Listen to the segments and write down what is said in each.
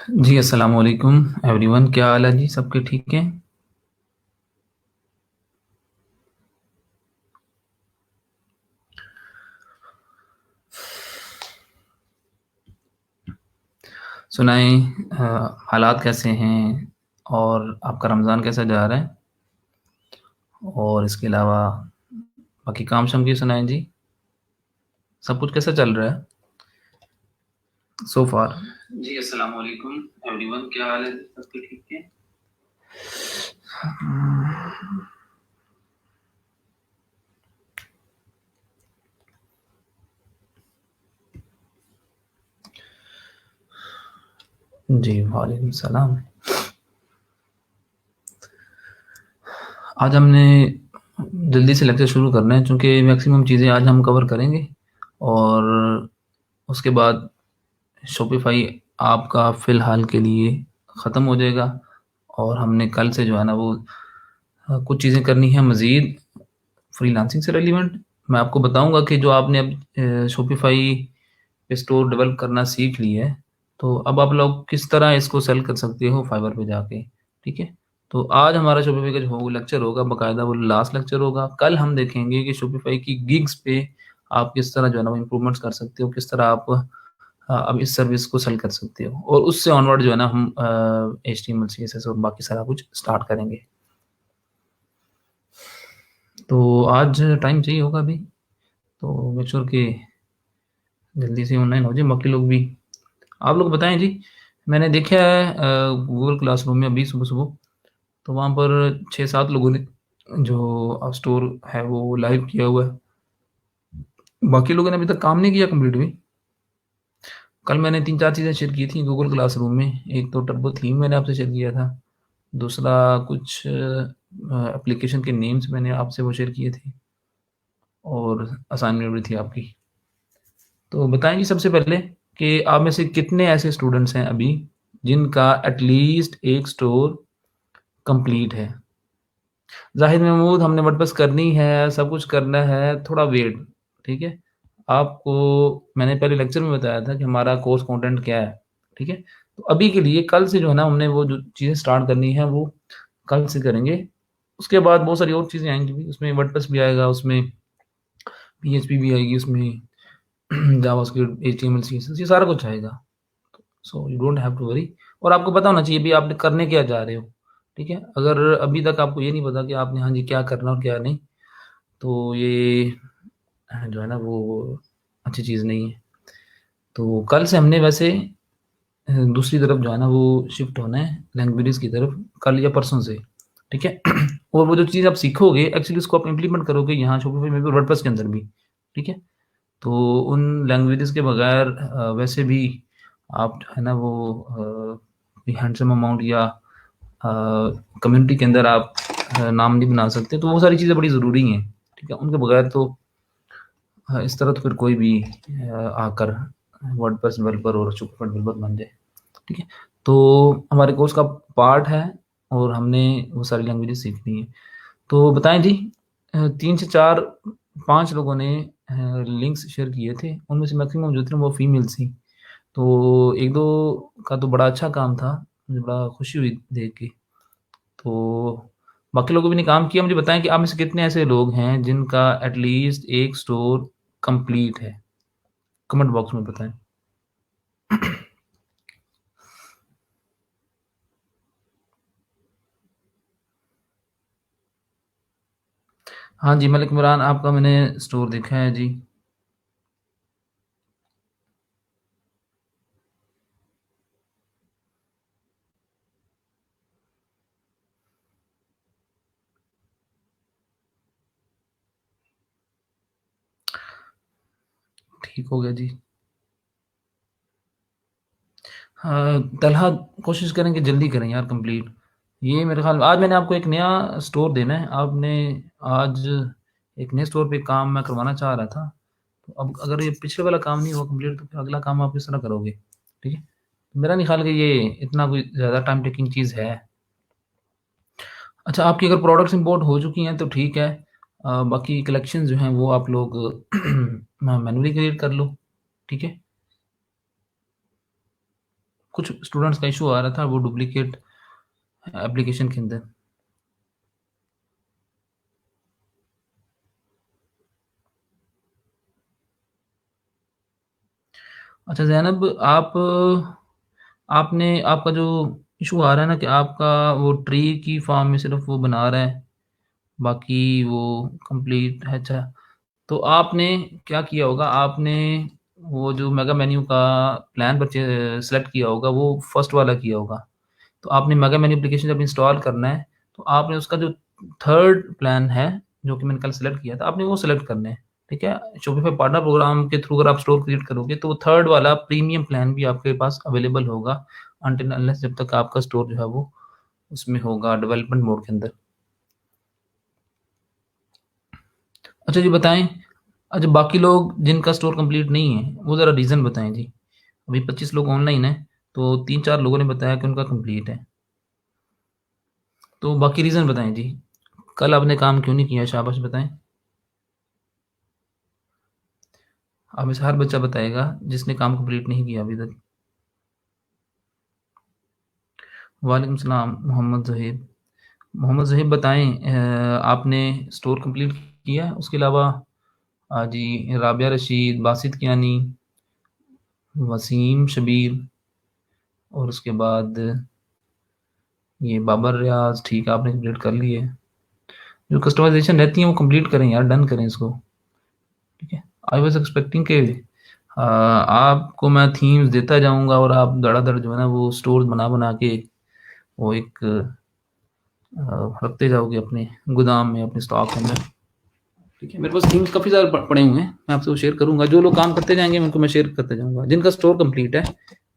जी, अस्सलाम वालेकुम एवरीवन। क्या हाल है जी? सबके ठीक हैं? सुनाएं, हालात कैसे हैं और आपका रमज़ान कैसा जा रहा है? और इसके अलावा बाकी काम शाम की सुनाएं जी। सब कुछ कैसा चल रहा है सो फार? जी, अस्सलाम वालेकुम एवरीवन। क्या हाल है? सबके ठीक हैं? जी, वालेकुम सलाम। आज हमने जल्दी से लेक्चर शुरू करना है क्योंकि मैक्सिमम चीज़ें आज हम कवर करेंगे और उसके बाद शॉपिफ़ाई आपका फ़िलहाल के लिए ख़त्म हो जाएगा और हमने कल से जो है ना वो कुछ चीज़ें करनी है मज़ीद फ्रीलांसिंग से रिलेवेंट। मैं आपको बताऊँगा कि जो आपने अब शॉपिफ़ाई पे स्टोर डेवलप करना सीख ली है, तो अब आप लोग किस तरह इसको सेल कर सकते हो फाइवर पे जाके, ठीक है? तो आज हमारा शॉपिफ़ाई का जो हो लेक्चर होगा बाकायदा वो लास्ट लेक्चर होगा। कल हम देखेंगे कि शॉपिफ़ाई की गिग्स पे आप किस तरह जो है ना वो इम्प्रूवमेंट्स कर सकते हो, किस तरह आप अब इस सर्विस को सेल कर सकते हो और उससे ऑनवर्ड जो है ना हम एचटीएमएल, सीएसएस और बाकी सारा कुछ स्टार्ट करेंगे। तो आज टाइम चाहिए होगा अभी, तो मेक श्योर कि जल्दी से ऑनलाइन हो जाए बाकी लोग भी। आप लोग बताएं जी। मैंने देखा है गूगल क्लासरूम में अभी सुबह-सुबह, तो वहाँ पर 6-7 लोगों ने जो स्टोर है वो लाइव किया हुआ है। बाकी लोगों ने अभी तक काम नहीं किया कंप्लीट भी। कल मैंने 3-4 चीज़ें शेयर की थी गूगल क्लासरूम में। एक तो टर्बो थीम मैंने आपसे शेयर किया था। दूसरा कुछ एप्लीकेशन के नेम्स मैंने आपसे वो शेयर किए थे और असाइनमेंट भी थी आपकी। तो बताएँ जी सबसे पहले कि आप में से कितने ऐसे स्टूडेंट्स हैं अभी जिनका एटलीस्ट एक स्टोर कंप्लीट है? ज़ाहिद महमूद, हमने वर्डप्रेस करनी है, सब कुछ करना है, थोड़ा वेट, ठीक है? आपको मैंने पहले लेक्चर में बताया था कि हमारा कोर्स कंटेंट क्या है, ठीक है? तो अभी के लिए कल से जो है ना हमने वो जो चीज़ें स्टार्ट करनी है वो कल से करेंगे। उसके बाद बहुत सारी और चीज़ें आएँगी भी, उसमें वर्डप्रेस भी आएगा, उसमें पीएचपी भी आएगी, उसमें जावास्क्रिप्ट, एचटीएमएल, सीएसएस ये सारा कुछ आएगा। So you don't have to worry और आपको पता होना चाहिए अभी आप करने क्या जा रहे हो, ठीक है? अगर अभी तक आपको ये नहीं पता कि आपने हाँ जी, क्या करना और क्या नहीं, तो ये जो है ना वो अच्छी चीज़ नहीं है। तो कल से हमने वैसे दूसरी तरफ जो है ना वो शिफ्ट होना है लैंग्वेजेज़ की तरफ, कल या परसों से, ठीक है? और वो जो चीज़ आप सीखोगे एक्चुअली उसको आप इम्प्लीमेंट करोगे यहाँ शॉपिफ़ाई में भी और वर्डप्रेस के अंदर भी, ठीक है? तो उन लैंग्वेजेज़ के बगैर वैसे भी आप जो है ना वो हैंडसम अमाउंट या कम्युनिटी के अंदर आप नाम नहीं बना सकते, तो वो सारी चीज़ें बड़ी ज़रूरी हैं, ठीक है? उनके बगैर तो इस तरह तो फिर कोई भी आकर वर्डप्रेस डेवलपर और शॉपिफ़ाई डेवलपर बन जाए, ठीक है? तो हमारे कोर्स का पार्ट है और हमने वो सारी लैंग्वेजेस सीखनी है। तो बताएँ जी 3 से 4 5 लोगों ने लिंक्स शेयर किए थे, उनमें से मैक्सिमम जो थे वो फीमेल्स थी। तो 1-2 का तो बड़ा अच्छा काम था, मुझे बड़ा खुशी हुई देख के। तो बाकी लोगों भी ने काम किया, मुझे बताएँ कि आप में से कितने ऐसे लोग हैं जिनका एटलीस्ट एक स्टोर कंप्लीट है? कमेंट बॉक्स में बताएँ। हाँ जी, मलिक इमरान आपका मैंने स्टोर देखा है जी। ठीक हो गया जी। हाँ, तलहा कोशिश करें कि जल्दी करें यार कंप्लीट। ये मेरे ख़्याल आज मैंने आपको एक नया स्टोर देना है। आपने आज एक नए स्टोर पे काम मैं करवाना चाह रहा था। तो अब अगर ये पिछले वाला काम नहीं हुआ कंप्लीट तो फिर अगला काम आप किस तरह करोगे? ठीक है? मेरा नहीं ख़्याल कि ये इतना कोई ज़्यादा टाइम टेकिंग चीज़ है। अच्छा आपकी अगर प्रोडक्ट्स इम्पोर्ट हो चुकी हैं तो ठीक है। बाकी कलेक्शन जो हैं वो आप लोग मैन्युअली क्रिएट कर लो। ठीक है? कुछ स्टूडेंट्स का इश्यू आ रहा था वो डुप्लीकेट एप्लीकेशन के अंदर। अच्छा ज़ैनब आप आपने आपका जो इशू आ रहा है ना कि आपका वो ट्री की फॉर्म में सिर्फ़ वो बना रहा है, बाकी वो कंप्लीट है अच्छा। तो आपने क्या किया होगा, आपने वो जो मेगा मेन्यू का प्लान सेलेक्ट किया होगा, वो फर्स्ट वाला किया होगा। तो आपने मेगा मेन्यू एप्लीकेशन जब इंस्टॉल करना है, तो आपने उसका जो थर्ड प्लान है, जो कि मैंने कल सेलेक्ट किया था, आपने वो सेलेक्ट करना है, ठीक है? शॉपिफ़ाई पार्टनर प्रोग्राम के थ्रू अगर आप स्टोर क्रिएट करोगे, तो वो थर्ड वाला प्रीमियम प्लान भी आपके पास अवेलेबल होगा, अनटिल अनलेस जब तक आपका स्टोर जो है वो उसमें होगा डेवलपमेंट मोड के अंदर। अच्छा जी बताएँ, अच्छा बाकी लोग जिनका स्टोर कंप्लीट नहीं है, वो ज़रा रीज़न बताएँ जी? अभी 25 लोग ऑनलाइन हैं, तो 3-4 लोगों ने बताया कि उनका कंप्लीट है। तो बाकी रीज़न बताएँ जी? कल आपने काम क्यों नहीं किया? शाबाश बताएँ। आप में से हर बच्चा बताएगा जिसने काम कंप्लीट नहीं किया अभी तक। वालेकुम सलाम मोहम्मद ज़हीब। मोहम्मद ज़हीब बताएँ आपने स्टोर कंप्लीट किया है? उसके अलावा जी राबिया रशीद, बासित कियानी, वसीम शबीर और उसके बाद ये बाबर रियाज़ ठीक है आपने कंप्लीट कर ली है। जो कस्टमाइज़ेशन रहती है वो कंप्लीट करें यार, डन करें इसको, ठीक है? आई वाज़ एक्सपेक्टिंग कि आपको मैं थीम्स देता जाऊँगा और आप धड़ाधड़ जो है ना वो स्टोर्स बना-बना के वो एक रखते जाओगे अपने गोदाम में, अपने स्टॉक के अंदर, ठीक है? मेरे पास थीम्स काफ़ी ज़्यादा पड़े हुए हैं, मैं आपसे वो शेयर करूँगा। जो लोग काम करते जाएँगे उनको मैं शेयर करते जाऊँगा। जिनका स्टोर कंप्लीट है,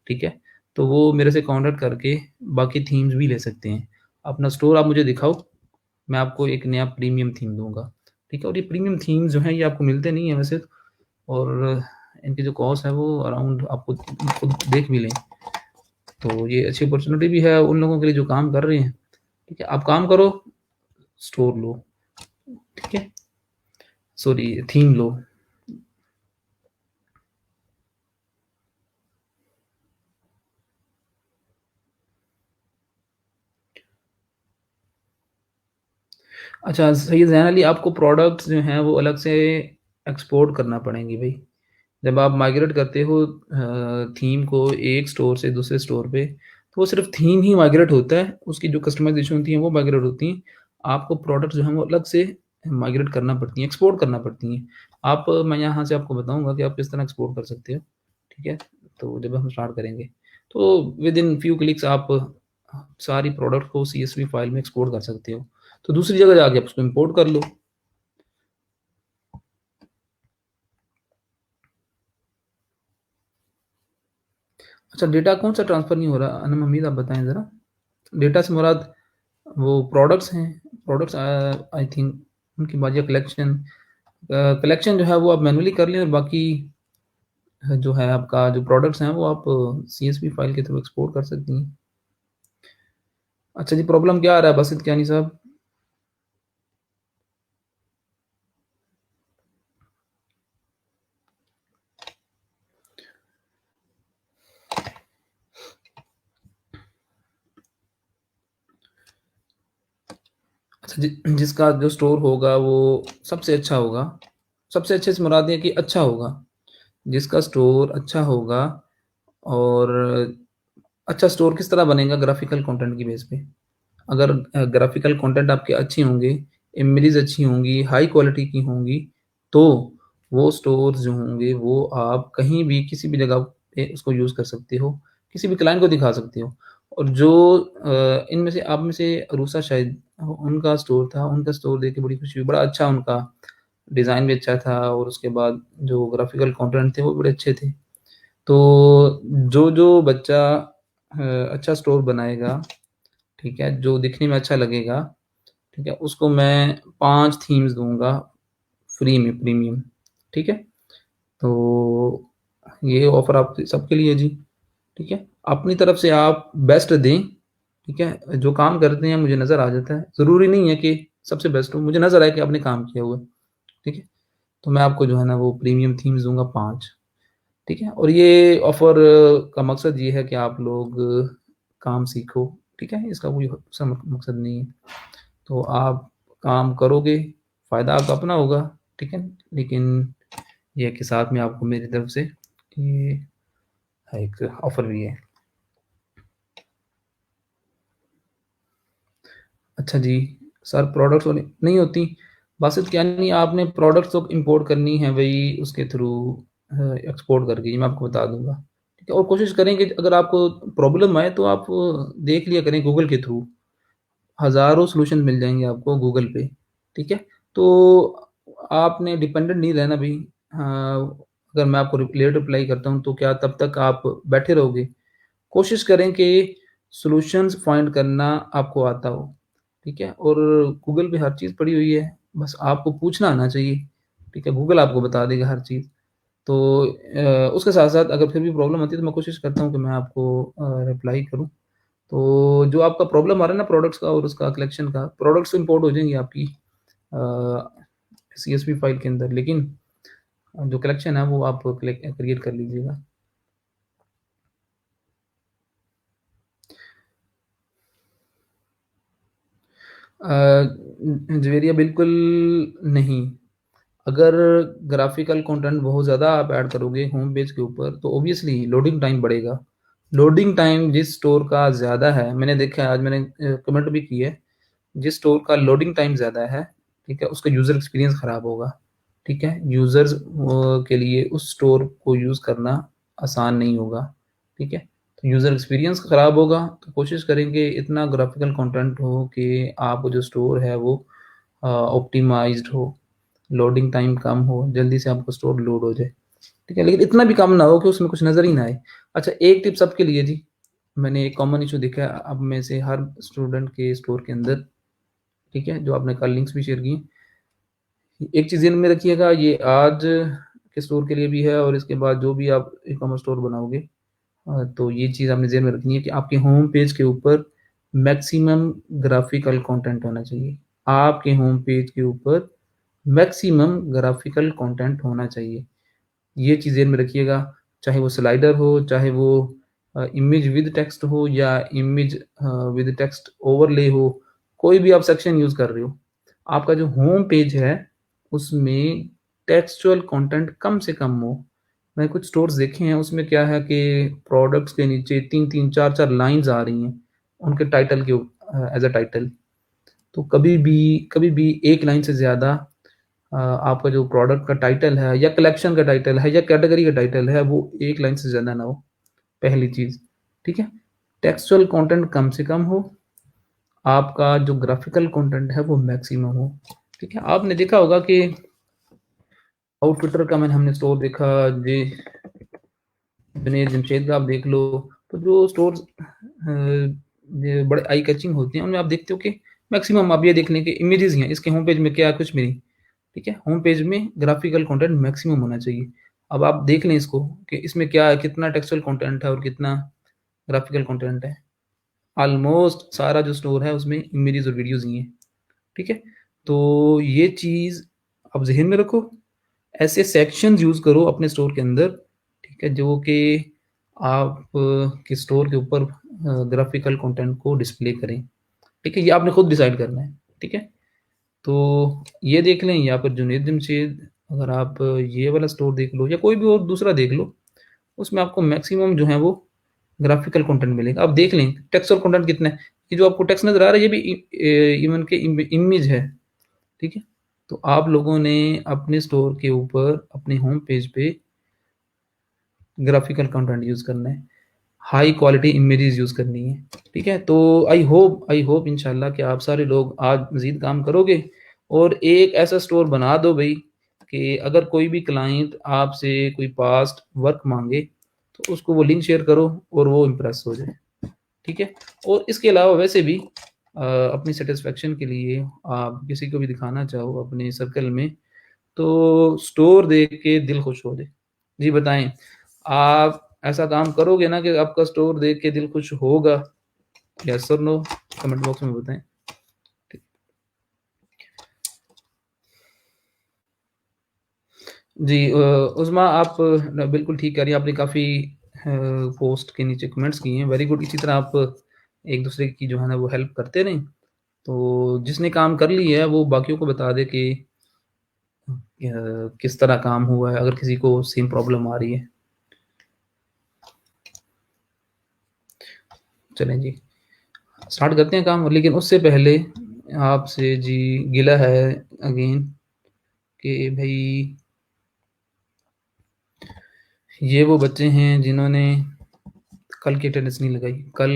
ठीक है? तो वो मेरे से कॉन्टैक्ट करके बाकी थीम्स भी ले सकते हैं। अपना स्टोर आप मुझे दिखाओ, मैं आपको एक नया प्रीमियम थीम दूँगा, ठीक है? और ये प्रीमियम थीम्स जो हैं ये आपको मिलते नहीं हैं वैसे तो, और इनकी जो कॉस्ट है वो अराउंड आपको खुद देख भी लें, तो ये अच्छी अपॉर्च्युनिटी भी है उन लोगों के लिए जो काम कर रहे हैं, ठीक है? आप काम करो, स्टोर लो, ठीक है? सॉरी थीम लो। अच्छा सही ज़ैन अली आपको प्रोडक्ट्स जो हैं वो अलग से एक्सपोर्ट करना पड़ेंगी भई। जब आप माइग्रेट करते हो थीम को एक स्टोर से दूसरे स्टोर पे, तो वो सिर्फ़ थीम ही माइग्रेट होता है, उसकी जो कस्टमाइज़ेशन होती है वो माइग्रेट होती हैं। आपको प्रोडक्ट्स जो हैं वो अलग से माइग्रेट करना पड़ती हैं, एक्सपोर्ट करना पड़ती हैं। आप मैं यहाँ से आपको बताऊँगा कि आप किस तरह एक्सपोर्ट कर सकते हो, ठीक है? तो जब हम स्टार्ट करेंगे, तो विदिन फ्यू क्लिक्स आप सारी प्रोडक्ट को सीएसवी फ़ाइल में एक्सपोर्ट कर सकते हो। तो दूसरी जगह जाके आप उसको इम्पोर्ट कर लो। अच्छा डेटा कौन-सा ट्रांसफ़र नहीं हो रहा? अनम हमीद आप बताएँ ज़रा? डेटा से मुराद वो प्रोडक्ट्स हैं, प्रोडक्ट्स आई थिंक उनकी बात या कलेक्शन कलेक्शन जो है वो आप मैनुअली कर लें और बाकी जो है आपका जो प्रोडक्ट्स हैं वो आप सीएसवी फ़ाइल के थ्रू एक्सपोर्ट कर सकती हैं। अच्छा जी, प्रॉब्लम क्या आ रहा है बासित कियानी साहब? अच्छा जिसका जो स्टोर होगा वो सबसे अच्छा होगा। सबसे अच्छे से मुराद ये है कि अच्छा होगा। जिसका स्टोर अच्छा होगा और अच्छा स्टोर किस तरह बनेगा? ग्राफ़िकल कंटेंट की बेस पे। अगर ग्राफ़िकल कंटेंट आपके अच्छे होंगे, इमेजेस अच्छी होंगी, हाई क्वालिटी की होंगी, तो वो स्टोर्स जो होंगे वो आप कहीं भी किसी भी जगह पे उसको यूज़ कर सकते हो, किसी भी क्लाइंट को दिखा सकते हो। और जो इनमें से आप में से रूसा शायद उनका स्टोर था, उनका स्टोर देख के बड़ी खुशी हुई। बड़ा अच्छा उनका डिज़ाइन भी अच्छा था और उसके बाद जो ग्राफ़िकल कंटेंट थे वो बड़े अच्छे थे। तो जो बच्चा अच्छा स्टोर बनाएगा, ठीक है, जो दिखने में अच्छा लगेगा, ठीक है, उसको मैं 5 थीम्स दूँगा फ्री में प्रीमियम, ठीक है? तो ये ऑफ़र आप सबके लिए जी, ठीक है? अपनी तरफ से आप बेस्ट दें, ठीक है? जो काम करते हैं मुझे नज़र आ जाता है, ज़रूरी नहीं है कि सबसे बेस्ट हो, मुझे नज़र आए कि आपने काम किया हुआ है, ठीक है? तो मैं आपको जो है ना वो प्रीमियम थीम्स दूँगा 5, ठीक है? और ये ऑफ़र का मकसद ये है कि आप लोग काम सीखो, ठीक है? इसका कोई दूसरा मकसद नहीं है। तो आप काम करोगे, फ़ायदा आपका अपना होगा, ठीक है? लेकिन ये है कि साथ में आपको मेरी तरफ से ये एक ऑफ़र भी है। अच्छा जी, सर प्रोडक्ट्स वाली नहीं होती, बासित क्या नहीं आपने प्रोडक्ट्स तो इम्पोर्ट करनी है भई उसके थ्रू एक्सपोर्ट करके, ये मैं आपको बता दूँगा, ठीक है? और कोशिश करें कि अगर आपको प्रॉब्लम आए तो आप देख लिया करें गूगल के थ्रू। हज़ारों सॉल्यूशन मिल जाएँगे आपको गूगल पे, ठीक है? तो आपने डिपेंडेंट नहीं रहना भई अगर मैं आपको लेट रिप्लाई करता हूँ तो क्या तब तक आप बैठे रहोगे? कोशिश करें कि सॉल्यूशंस फाइंड करना आपको आता हो, ठीक है? और गूगल पे हर चीज़ पड़ी हुई है, बस आपको पूछना आना चाहिए, ठीक है? गूगल आपको बता देगा हर चीज़। तो उसके साथ-साथ अगर फिर भी प्रॉब्लम आती है तो मैं कोशिश करता हूँ कि मैं आपको रिप्लाई करूँ। तो जो आपका प्रॉब्लम आ रहा है ना प्रोडक्ट्स का और उसका कलेक्शन का, प्रोडक्ट्स तो इम्पोर्ट हो जाएँगी आपकी सीएसवी फाइल के अंदर, लेकिन जो कलेक्शन है वो आप क्रिएट कर लीजिएगा। जवेरिया बिल्कुल नहीं। अगर ग्राफ़िकल कंटेंट बहुत ज़्यादा आप ऐड करोगे होम पेज के ऊपर तो ऑब्वियसली लोडिंग टाइम बढ़ेगा। लोडिंग टाइम जिस स्टोर का ज़्यादा है, मैंने देखा है आज मैंने कमेंट भी की है, जिस स्टोर का लोडिंग टाइम ज़्यादा है, ठीक है, उसका यूज़र एक्सपीरियंस खराब होगा, ठीक है? यूज़र्स के लिए उस स्टोर को यूज़ करना आसान नहीं होगा, ठीक है? तो यूज़र एक्सपीरियंस खराब होगा, तो कोशिश करेंगे इतना ग्राफ़िकल कंटेंट हो कि आपका जो स्टोर है वो ऑप्टिमाइज़्ड हो, लोडिंग टाइम कम हो, जल्दी से आपका स्टोर लोड हो जाए, ठीक है? लेकिन इतना भी कम ना हो कि उसमें कुछ नज़र ही ना आए। अच्छा एक टिप सबके लिए जी, मैंने एक कॉमन इश्यू देखा है अब में से हर स्टूडेंट के स्टोर के अंदर, ठीक है? जो आपने कल लिंक्स भी शेयर किए। एक चीज़ ज़हन में रखिएगा ये आज के स्टोर के लिए भी है और इसके बाद जो भी आप ई-कॉमर्स स्टोर बनाओगे तो ये चीज़ आपने ज़हन में रखनी है कि आपके होम पेज के ऊपर मैक्सिमम ग्राफ़िकल कंटेंट होना चाहिए। आपके होम पेज के ऊपर मैक्सिमम ग्राफ़िकल कंटेंट होना चाहिए। ये चीज़ ज़हन में रखिएगा, चाहे वो स्लाइडर हो, चाहे वो इमेज विद टेक्स्ट हो या इमेज विद टेक्स्ट ओवरले हो, कोई भी आप सेक्शन यूज़ कर रहे हो, आपका जो होम पेज है, उसमें टेक्सचुअल कंटेंट कम से कम हो। मैंने कुछ स्टोर्स देखे हैं, उसमें क्या है कि प्रोडक्ट्स के नीचे 3-3, 4-4 लाइन्स आ रही हैं, उनके टाइटल के एज़ अ टाइटल। तो कभी भी एक लाइन से ज़्यादा आपका जो प्रोडक्ट का टाइटल है या कलेक्शन का टाइटल है या कैटेगरी का टाइटल है, वो एक लाइन से ज़्यादा ना हो, पहली चीज़, ठीक है? टेक्सचुअल कंटेंट कम से कम हो, आपका जो ग्राफ़िकल कंटेंट है वो मैक्सिमम हो, ठीक है? आपने देखा होगा कि आउटफिटर का मैंने हमने स्टोर देखा, जी, जुनैद जमशेद का आप देख लो, तो जो स्टोर्स ये बड़े आई कैचिंग होते हैं, उनमें आप देखते हो कि मैक्सिमम आप ये देख लें कि इमेजेस ही हैं, इसके होम पेज में क्या है, कुछ भी नहीं, ठीक है? होम पेज में ग्राफ़िकल कंटेंट मैक्सिमम होना चाहिए। अब आप देख लें इसको कि इसमें क्या है, कितना टेक्सचुअल कंटेंट है और कितना ग्राफ़िकल कंटेंट है। ऑलमोस्ट सारा जो स्टोर है उसमें इमेजेस और वीडियोज़ ही हैं, ठीक है? तो ये चीज़ आप ज़हन में रखो, ऐसे सेक्शंस यूज़ करो अपने स्टोर के अंदर, ठीक है? जो कि आप के स्टोर के ऊपर ग्राफ़िकल कंटेंट को डिस्प्ले करें, ठीक है? ये आपने खुद डिसाइड करना है, ठीक है? तो ये देख लें या फिर जुनैद जमशेद, अगर आप ये वाला स्टोर देख लो या कोई भी और दूसरा देख लो, उसमें आपको मैक्सिमम जो है वो ग्राफ़िकल कंटेंट मिलेगा। आप देख लें टेक्स्ट और कंटेंट कितना है, ये जो आपको टेक्स्ट नज़र आ रहा है ये भी इवन के इमेज है, ठीक है? तो आप लोगों ने अपने स्टोर के ऊपर अपने होम पेज पे ग्राफ़िकल कंटेंट यूज़ करना है, हाई क्वालिटी इमेजेस यूज़ करनी है, ठीक है? तो आई होप इंशाल्लाह कि आप सारे लोग आज मज़ीद काम करोगे और एक ऐसा स्टोर बना दो भई कि अगर कोई भी क्लाइंट आपसे कोई पास्ट वर्क माँगे, तो उसको वो लिंक शेयर करो और वो इम्प्रेस हो जाए, ठीक है? और इसके अलावा वैसे भी अपनी सैटिस्फैक्शन के लिए आप किसी को भी दिखाना चाहो अपने सर्कल में, तो स्टोर देख के दिल खुश हो जाए। जी बताएँ, आप ऐसा काम करोगे ना कि आपका स्टोर देख के दिल खुश होगा? येस और नो? कमेंट बॉक्स में बताएँ। ठीक। जी उज़मा आप बिल्कुल ठीक कह रही हैं, आपने काफ़ी पोस्ट के नीचे कमेंट्स किए हैं, वेरी गुड। इसी तरह आप एक-दूसरे की जो है ना वो हेल्प करते रहें। तो जिसने काम कर ली है वो बाकियों को बता दे कि किस तरह काम हुआ है, अगर किसी को सेम प्रॉब्लम आ रही है। चलें जी, स्टार्ट करते हैं काम, लेकिन उससे पहले आपसे जी गिला है अगेन कि भई ये वो बच्चे हैं जिन्होंने कल की अटेंडेंस नहीं लगाई। कल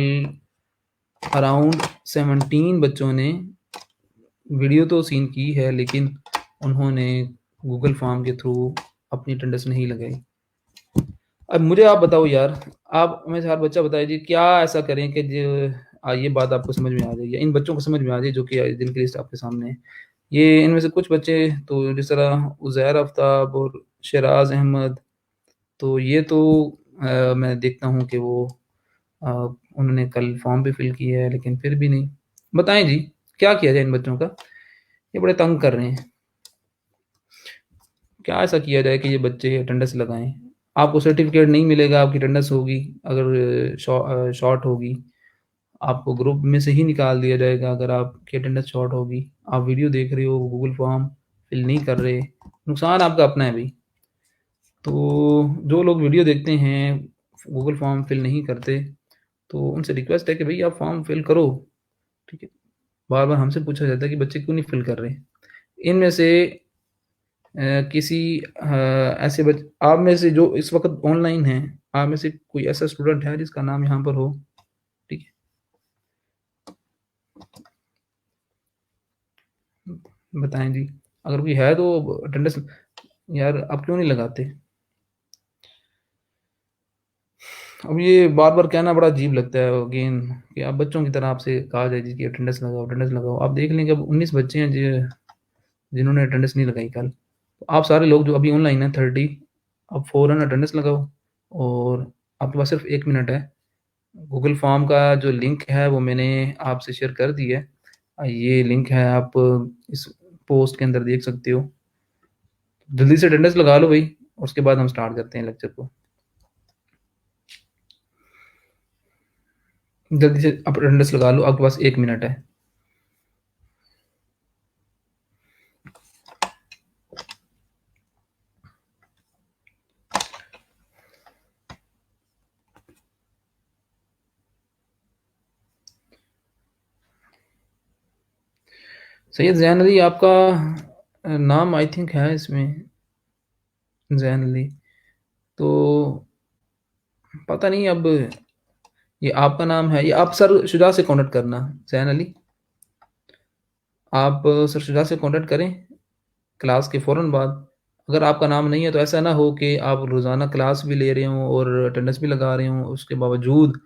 अराउंड 17 बच्चों ने वीडियो तो सीन की है, लेकिन उन्होंने गूगल फॉर्म के थ्रू अपनी अटेंडेंस नहीं लगाई। अब मुझे आप बताओ यार, आप में से हर बच्चा बताए जी क्या ऐसा करें कि ये बात आपको समझ में आ जाए या इन बच्चों को समझ में आ जाए जो कि जिनकी लिस्ट आपके सामने है। ये इनमें से कुछ बच्चे तो जिस तरह उज़ैर आफ्ताब और शहराज़ अहमद, तो ये तो मैं देखता हूँ कि वो अ, उन्होंने कल फॉर्म भी फिल किया है लेकिन फिर भी नहीं। बताएँ जी, क्या किया जाए इन बच्चों का? ये बड़े तंग कर रहे हैं। क्या ऐसा किया जाए कि ये बच्चे अटेंडेंस लगाएँ? आपको सर्टिफ़िकेट नहीं मिलेगा, आपकी अटेंडेंस होगी अगर शॉर्ट होगी। आपको ग्रुप में से ही निकाल दिया जाएगा अगर आपकी अटेंडेंस शॉर्ट होगी। आप वीडियो देख रहे हो, गूगल फॉर्म फिल नहीं कर रहे, नुकसान आपका अपना है भई। तो जो लोग वीडियो देखते हैं, गूगल फॉर्म फिल नहीं करते, तो उनसे रिक्वेस्ट है कि भई आप फॉर्म फिल करो, ठीक है? बार-बार हमसे पूछा जाता है कि बच्चे क्यों नहीं फिल कर रहे? इनमें से किसी ऐसे बच आप में से जो इस वक़्त ऑनलाइन हैं, आप में से कोई ऐसा स्टूडेंट है जिसका नाम यहाँ पर हो? ठीक है? बताएँ जी। अगर कोई है तो अटेंडेंस यार आप क्यों नहीं लगाते? अब ये बार-बार कहना बड़ा अजीब लगता है अगेन कि आप बच्चों की तरह आपसे कहा जाए जी कि अटेंडेंस लगाओ, अटेंडेंस लगाओ। आप देख लें कि अब 19 बच्चे हैं जिन्होंने अटेंडेंस नहीं लगाई कल। तो आप सारे लोग जो अभी ऑनलाइन हैं 30, आप फ़ौरन अटेंडेंस लगाओ और आपके पास सिर्फ 1 मिनट है। गूगल फॉर्म का जो लिंक है वो मैंने आपसे शेयर कर दी है। ये लिंक है आप इस पोस्ट के अंदर देख सकते हो। जल्दी से अटेंडेंस लगा लो भई, उसके बाद हम स्टार्ट करते हैं लेक्चर को। जल्दी से आप अटेंडेंस लगा लो, आपके पास 1 मिनट है। सैयद ज़ैन अली आपका नाम आई थिंक है इसमें, ज़ैन अली। तो पता नहीं अब ये आपका नाम है या आप सर शुजा से कॉन्टैक्ट करना, ज़ैन अली। आप सर शुजा से कॉन्टैक्ट करें क्लास के फ़ौरन बाद। अगर आपका नाम नहीं है तो ऐसा ना हो कि आप रोज़ाना क्लास भी ले रहे हों और अटेंडेंस भी लगा रहे हों, उसके बावजूद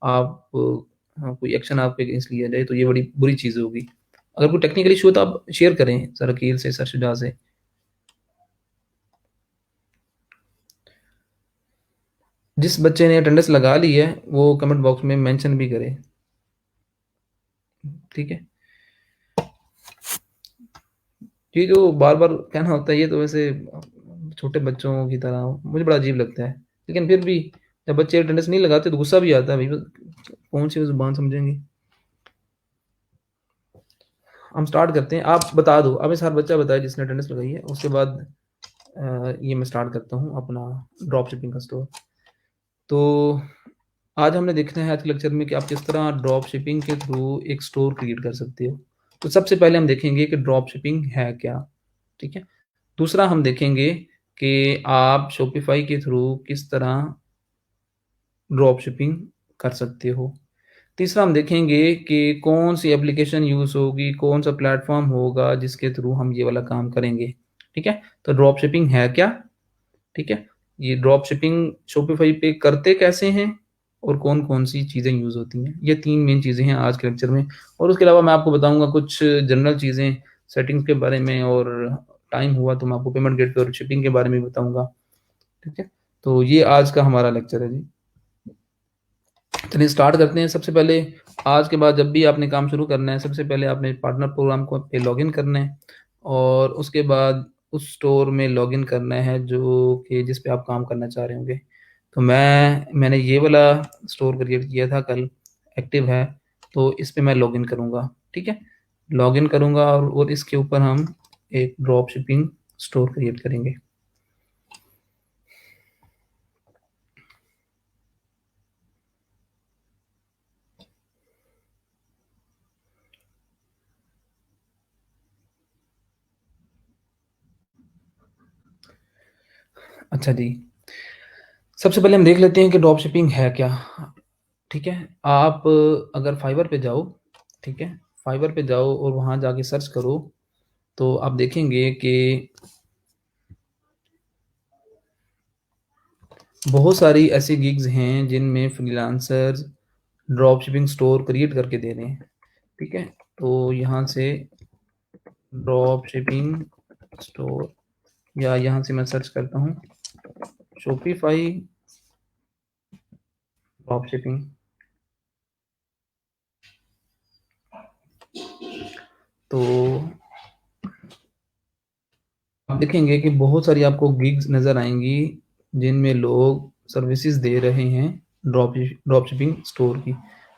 आप कोई एक्शन आपके अगेंस्ट लिया जाए तो ये बड़ी बुरी चीज़ होगी। अगर कोई टेक्निकल इश्यू हो तो आप शेयर करें सर अकील से, सर शुजा से। जिस बच्चे ने अटेंडेंस लगा ली है, वो कमेंट बॉक्स में मेंशन भी करे। ठीक है? ये जो बार-बार कहना होता है ये तो वैसे छोटे बच्चों की तरह मुझे बड़ा अजीब लगता है। लेकिन फिर भी जब बच्चे अटेंडेंस नहीं लगाते तो गुस्सा भी आता है भई कौन-सी ज़ुबान समझेंगे। हम स्टार्ट करते हैं, आप बता दो, अब इस हर बच्चा बताए जिसने अटेंडेंस लगाई है, उसके बाद ये मैं स्टार्ट करता हूँ अपना ड्रॉप शिपिंग का स्टोर। तो आज हमने देखना है आज के लेक्चर में कि आप किस तरह ड्रॉप शिपिंग के थ्रू एक स्टोर क्रिएट कर सकते हो। तो सबसे पहले हम देखेंगे कि ड्रॉप शिपिंग है क्या, ठीक है? दूसरा हम देखेंगे कि आप शॉपिफ़ाई के थ्रू किस तरह ड्रॉप शिपिंग कर सकते हो। तीसरा हम देखेंगे कि कौन-सी एप्लीकेशन यूज़ होगी, कौन-सा प्लेटफ़ॉर्म होगा जिसके थ्रू हम ये वाला काम करेंगे, ठीक है? तो ड्रॉप शिपिंग है क्या? ठीक है? ये ड्रॉप शिपिंग शॉपिफ़ाई पे करते कैसे हैं और कौन-कौन सी चीज़ें यूज़ होती हैं? ये 3 मेन चीज़ें हैं आज के लेक्चर में और उसके अलावा मैं आपको बताऊँगा कुछ जनरल चीज़ें सेटिंग्स के बारे में और टाइम हुआ तो मैं आपको पेमेंट गेटवे और शिपिंग के बारे में भी बताऊँगा, ठीक है? तो ये आज का हमारा लेक्चर है जी। चलिए स्टार्ट करते हैं। सबसे पहले आज के बाद जब भी आपने काम शुरू करना है, सबसे पहले आपने पार्टनर प्रोग्राम को पे लॉगिन करना है और उसके बाद उस स्टोर में लॉगिन करना है जो कि जिस पे आप काम करना चाह रहे होंगे। तो मैंने ये वाला स्टोर क्रिएट किया था कल, एक्टिव है, तो इस पे मैं लॉगिन करूँगा, ठीक है? लॉगिन करूँगा और इसके ऊपर हम एक ड्रॉप शिपिंग स्टोर क्रिएट करेंगे। अच्छा जी, सबसे पहले हम देख लेते हैं कि ड्रॉप शिपिंग है क्या? ठीक है? आप अगर फाइवर पे जाओ, ठीक है? फाइवर पे जाओ और वहाँ जाके सर्च करो, तो आप देखेंगे कि बहुत सारी ऐसी गिग्स हैं जिनमें freelancers drop shipping store create करके दे रहे हैं, ठीक है? तो यहाँ से ड्रॉप शिपिंग स्टोर या यहाँ से मैं सर्च करता हूँ शॉपिफ़ाई ड्रॉप शिपिंग। तो आप देखेंगे कि बहुत सारी आपको गिग्स नज़र आएँगी, जिनमें लोग सर्विसेज़ दे रहे हैं ड्रॉप शिपिंग स्टोर की,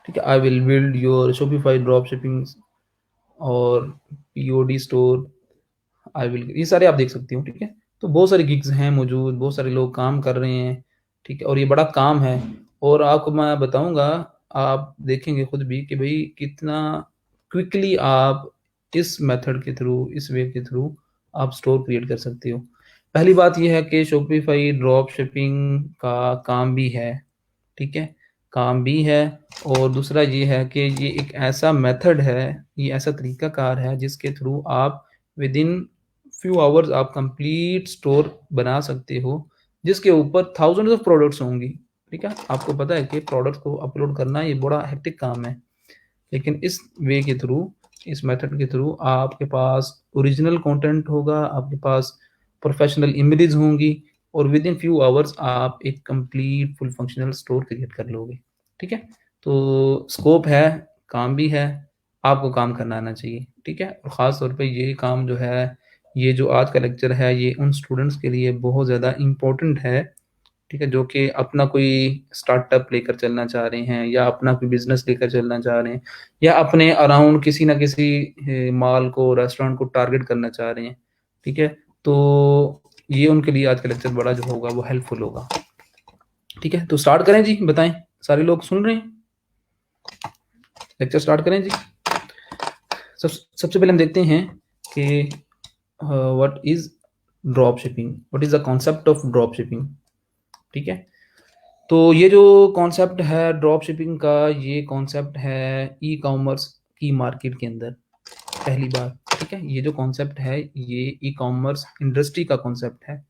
ठीक है? I will build your Shopify drop shipping और पीओडी स्टोर, आई विल ये सारे आप देख सकते हो, ठीक है? तो बहुत सारी गिग्स हैं मौजूद, बहुत सारे लोग काम कर रहे हैं, ठीक है? और ये बड़ा काम है और आपको मैं बताऊँगा, आप देखेंगे खुद भी कि भई कितना क्विकली आप इस मेथड के थ्रू, इस वे के थ्रू आप स्टोर क्रिएट कर सकते हो। पहली बात ये है कि शॉपिफ़ाई ड्रॉप शिपिंग का काम भी है, ठीक है? काम भी है और दूसरा ये है कि ये एक ऐसा मेथड है, ये ऐसा तरीक़ाकार है जिसके थ्रू आप विदिन फ्यू आवर्स आप कंप्लीट स्टोर बना सकते हो, जिसके ऊपर थाउज़ेंड्स ऑफ प्रोडक्ट्स होंगी, ठीक है? आपको पता है कि प्रोडक्ट्स को अपलोड करना ये बड़ा हेक्टिक काम है, लेकिन इस वे के थ्रू, इस मेथड के थ्रू आपके पास ओरिजिनल कंटेंट होगा, आपके पास प्रोफेशनल इमेजेस होंगी और विदिन फ्यू आवर्स आप एक complete full functional store create कर लोगे, ठीक है? तो स्कोप है, काम भी है, आपको काम करना आना चाहिए, ठीक है? और ख़ास तौर पे ये काम जो है, ये जो आज का लेक्चर है, ये उन स्टूडेंट्स के लिए बहुत ज़्यादा इम्पोर्टेंट है, ठीक है? जो कि अपना कोई स्टार्टअप लेकर चलना चाह रहे हैं या अपना कोई बिज़नेस लेकर चलना चाह रहे हैं या अपने अराउंड किसी न किसी मॉल को, रेस्टोरेंट को टारगेट करना चाह रहे हैं, ठीक है? तो ये उनके लिए आज का लेक्चर बड़ा जो होगा वो हेल्पफुल होगा, ठीक है? तो स्टार्ट करें जी, बताएँ, सारे लोग सुन रहे हैं? लेक्चर स्टार्ट करें जी? सबसे पहले हम देखते हैं कि what is drop shipping? What is the concept of drop shipping? ठीक है? तो ये जो कॉन्सेप्ट है ड्रॉप शिपिंग का, ये कॉन्सेप्ट है ई-कॉमर्स की मार्केट के अंदर, पहली बात, ठीक है? ये जो कॉन्सेप्ट है, ये ई-कॉमर्स इंडस्ट्री का कॉन्सेप्ट है,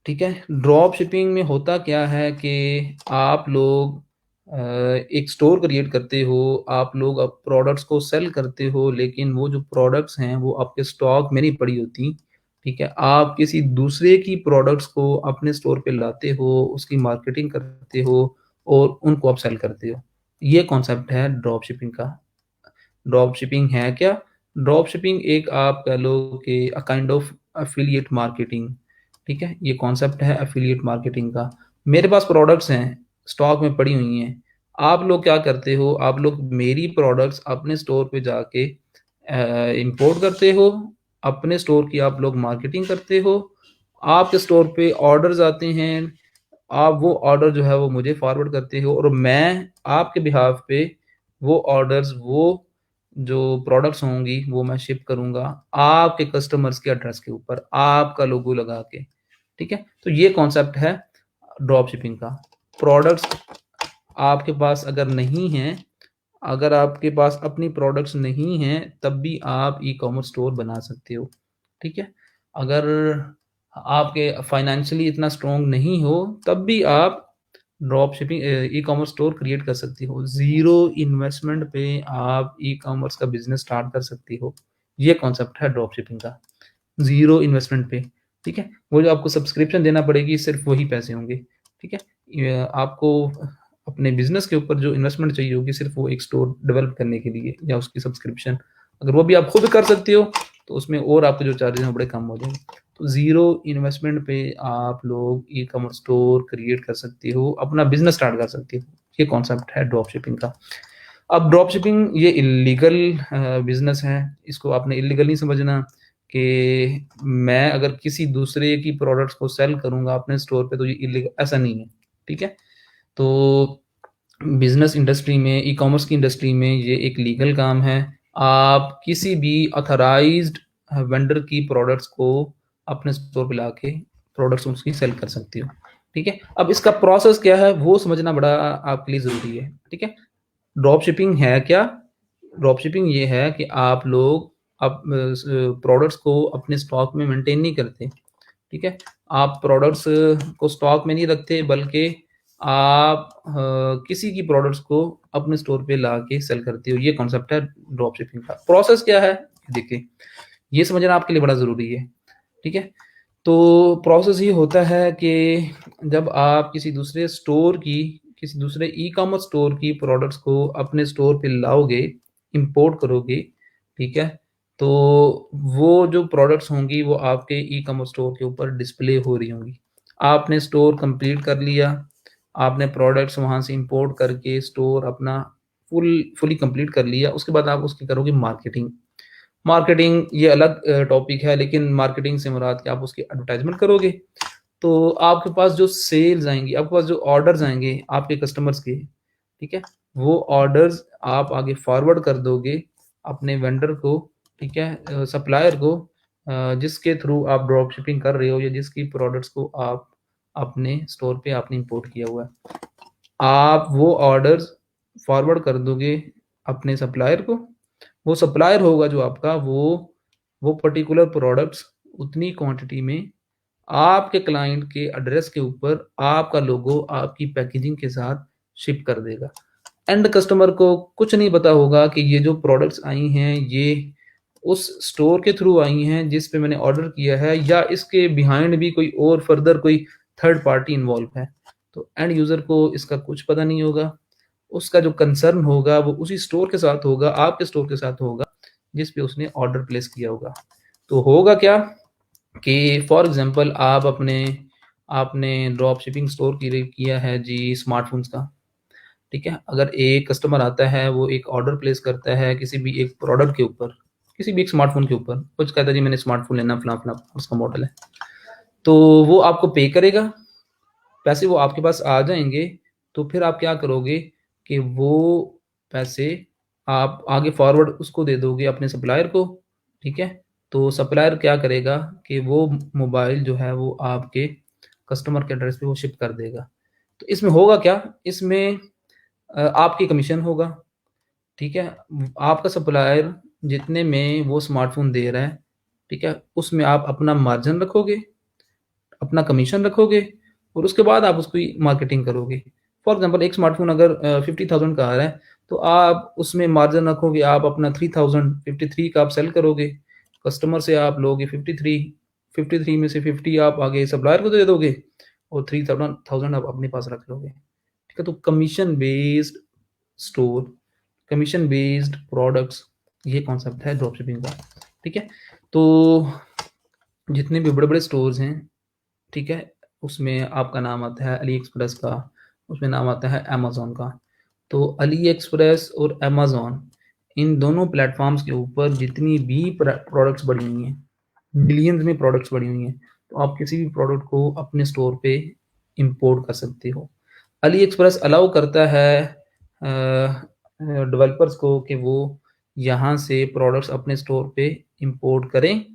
ठीक है? ड्रॉप शिपिंग में होता क्या है कि आप लोग एक स्टोर क्रिएट करते हो, आप लोग अब प्रोडक्ट्स को सेल करते हो, लेकिन वो जो प्रोडक्ट्स हैं, वो आपके स्टॉक में नहीं पड़ी होती, ठीक है? आप किसी दूसरे की प्रोडक्ट्स को अपने स्टोर पे लाते हो, उसकी मार्केटिंग करते हो और उनको आप सेल करते हो। ये कॉन्सेप्ट है ड्रॉप शिपिंग का। ड्रॉप शिपिंग है क्या? ड्रॉप शिपिंग एक आप कह लो कि a kind of affiliate marketing, ठीक है? ये कॉन्सेप्ट है एफिलिएट मार्केटिंग का। मेरे पास प्रोडक्ट्स हैं, स्टॉक में पड़ी हुई हैं। आप लोग क्या करते हो? आप लोग मेरी प्रोडक्ट्स अपने स्टोर पे जाके इंपोर्ट करते हो, अपने स्टोर की आप लोग मार्केटिंग करते हो, आपके स्टोर पे ऑर्डर्स आते हैं, आप वो ऑर्डर जो है वो मुझे फॉरवर्ड करते हो और मैं आपके बिहाफ पे वो ऑर्डर्स, वो जो प्रोडक्ट्स होंगी वो मैं शिप करूँगा आपके कस्टमर्स के एड्रेस के ऊपर, आपका लोगो लगा के, ठीक है? तो ये कॉन्सेप्ट है ड्रॉप शिपिंग का। प्रोडक्ट्स आपके पास अगर नहीं हैं, अगर आपके पास अपनी प्रोडक्ट्स नहीं हैं, तब भी आप ई-कॉमर्स स्टोर बना सकते हो, ठीक है? अगर आपके फाइनेंशियली इतना स्ट्रॉन्ग नहीं हो, तब भी आप drop shipping e-commerce store create कर सकती हो। ज़ीरो इन्वेस्टमेंट पे आप ई-कॉमर्स का बिज़नेस स्टार्ट कर सकती हो। ये कॉन्सेप्ट है ड्रॉप शिपिंग का, ज़ीरो इन्वेस्टमेंट पे, ठीक है? वो जो आपको सब्सक्रिप्शन देना पड़ेगी, सिर्फ़ वही पैसे होंगे, ठीक है? आपको अपने बिज़नेस के ऊपर जो इन्वेस्टमेंट चाहिए होगी, सिर्फ़ वो एक स्टोर डेवलप करने के लिए या उसकी सब्सक्रिप्शन, अगर वो भी आप खुद कर सकते हो, तो उसमें और आपके जो चार्जेज़ हैं, बड़े कम हो जाएँगे। तो ज़ीरो इन्वेस्टमेंट पे आप लोग ई-कॉमर्स स्टोर क्रिएट कर सकते हो, अपना बिज़नेस स्टार्ट कर सकते हो। ये कॉन्सेप्ट है ड्रॉप शिपिंग का। अब ड्रॉप शिपिंग ये इल्लीगल बिज़नेस है, इसको आपने इल्लीगल नहीं समझना कि मैं अगर किसी दूसरे की प्रोडक्ट्स को सेल करूँगा अपने स्टोर पे तो ये इल्लीगल, ऐसा नहीं है, ठीक है? तो बिज़नेस इंडस्ट्री में, ई-कॉमर्स की इंडस्ट्री में ये एक लीगल काम है। आप किसी भी ऑथराइज़्ड वेंडर की प्रोडक्ट्स को अपने स्टोर पे लाके प्रोडक्ट्स उसकी सेल कर सकते हो, ठीक है? अब इसका प्रोसेस क्या है, वो समझना बड़ा आपके लिए ज़रूरी है, ठीक है? ड्रॉप शिपिंग है क्या? ड्रॉप शिपिंग ये है कि आप लोग प्रोडक्ट्स को अपने स्टॉक में मेंटेन नहीं करते, ठीक है? आप प्रोडक्ट्स को स्टॉक में नहीं रखते, बल्कि आप किसी की प्रोडक्ट्स को अपने स्टोर पे लाके सेल करते हो। ये कॉन्सेप्ट है ड्रॉप शिपिंग का। प्रोसेस क्या है? देखिए, ये समझना आपके लिए बड़ा ज़रूरी है, ठीक है? तो प्रोसेस ये होता है कि जब आप किसी दूसरे ई-कॉमर्स स्टोर की प्रोडक्ट्स को अपने स्टोर पे लाओगे, इंपोर्ट करोगे, ठीक है? तो वो जो प्रोडक्ट्स होंगी वो आपके ई-कॉमर्स स्टोर के ऊपर डिस्प्ले हो रही होंगी। आपने स्टोर कंप्लीट कर लिया, आपने प्रोडक्ट्स वहाँ से इंपोर्ट करके स्टोर अपना फुली कंप्लीट कर लिया, उसके बाद आप उसकी करोगे मार्केटिंग। मार्केटिंग ये अलग टॉपिक है, लेकिन मार्केटिंग से मुराद कि आप उसकी एडवर्टाइज़मेंट करोगे, तो आपके पास जो सेल्स आएँगी, आपके पास जो ऑर्डर्स आएँगे आपके कस्टमर्स के, ठीक है? वो ऑर्डर्स आप आगे फॉरवर्ड कर दोगे अपने वेंडर को, ठीक है? सप्लायर को, जिसके थ्रू आप ड्रॉप शिपिंग कर रहे हो या जिसकी प्रोडक्ट्स को आप अपने स्टोर पे आपने इंपोर्ट किया हुआ है। आप वो ऑर्डर्स फॉरवर्ड कर दोगे अपने सप्लायर को, वो सप्लायर होगा जो आपका, वो पर्टिकुलर प्रोडक्ट्स उतनी क्वांटिटी में आपके क्लाइंट के एड्रेस के ऊपर आपका लोगो, आपकी पैकेजिंग के साथ शिप कर देगा। एंड कस्टमर को कुछ नहीं पता होगा कि ये जो प्रोडक्ट्स आई हैं, ये उस स्टोर के थ्रू आई हैं जिस पे मैंने ऑर्डर किया है, या इसके बिहाइंड भी कोई और फर्दर कोई थर्ड पार्टी इन्वॉल्व है। तो एंड यूज़र को इसका कुछ पता नहीं होगा। उसका जो कंसर्न होगा वो उसी स्टोर के साथ होगा, आपके स्टोर के साथ होगा, जिस पे उसने ऑर्डर प्लेस किया होगा। तो होगा क्या कि फॉर एग्ज़ाम्पल आपने ड्रॉप शिपिंग स्टोर किया है जी स्मार्टफ़ोन्स का, ठीक है? अगर एक कस्टमर आता है, वो एक ऑर्डर प्लेस करता है किसी भी एक प्रोडक्ट के ऊपर, किसी भी एक स्मार्टफ़ोन के ऊपर, कुछ कहता है जी मैंने स्मार्टफ़ोन लेना फलाँ-फलाँ उसका मॉडल है। तो वो आपको पे करेगा, पैसे वो आपके पास आ जाएँगे, तो फिर आप क्या करोगे कि वो पैसे आप आगे फॉरवर्ड उसको दे दोगे अपने सप्लायर को, ठीक है? तो सप्लायर क्या करेगा कि वो मोबाइल जो है वो आपके कस्टमर के एड्रेस पे वो शिप कर देगा। तो इसमें होगा क्या? इसमें आपकी कमीशन होगा, ठीक है? आपका सप्लायर जितने में वो स्मार्टफ़ोन दे रहा है, ठीक है? उसमें आप अपना मार्जिन रखोगे, अपना कमीशन रखोगे और उसके बाद आप उसकी मार्केटिंग करोगे। फॉर एग्ज़ाम्पल एक स्मार्टफ़ोन अगर 50,000 का आ रहा है, तो आप उसमें मार्जिन रखोगे, आप अपना 3000 53 का आप सेल करोगे। कस्टमर से आप लोगे 53 में से 50 आप आगे सप्लायर को दे दोगे और 3000 आप अपने पास रख लोगे। ठीक है? तो commission based store, commission based products ये कॉन्सेप्ट है ड्रॉप शिपिंग का, ठीक है। तो जितने भी बड़े-बड़े स्टोर्स हैं, ठीक है, उसमें आपका नाम आता है अली एक्सप्रेस का, उसमें नाम आता है अमेज़न का। तो अली एक्सप्रेस और अमेज़न, इन दोनों प्लेटफ़ॉर्म्स के ऊपर जितनी भी प्रोडक्ट्स पड़ी हुई हैं, मिलियंस में प्रोडक्ट्स पड़ी हुई हैं, तो आप किसी भी प्रोडक्ट को अपने स्टोर पे इंपोर्ट कर सकते हो। अली एक्सप्रेस अलाउ करता है डेवलपर्स को कि वो यहाँ से प्रोडक्ट्स अपने स्टोर पे इंपोर्ट करें,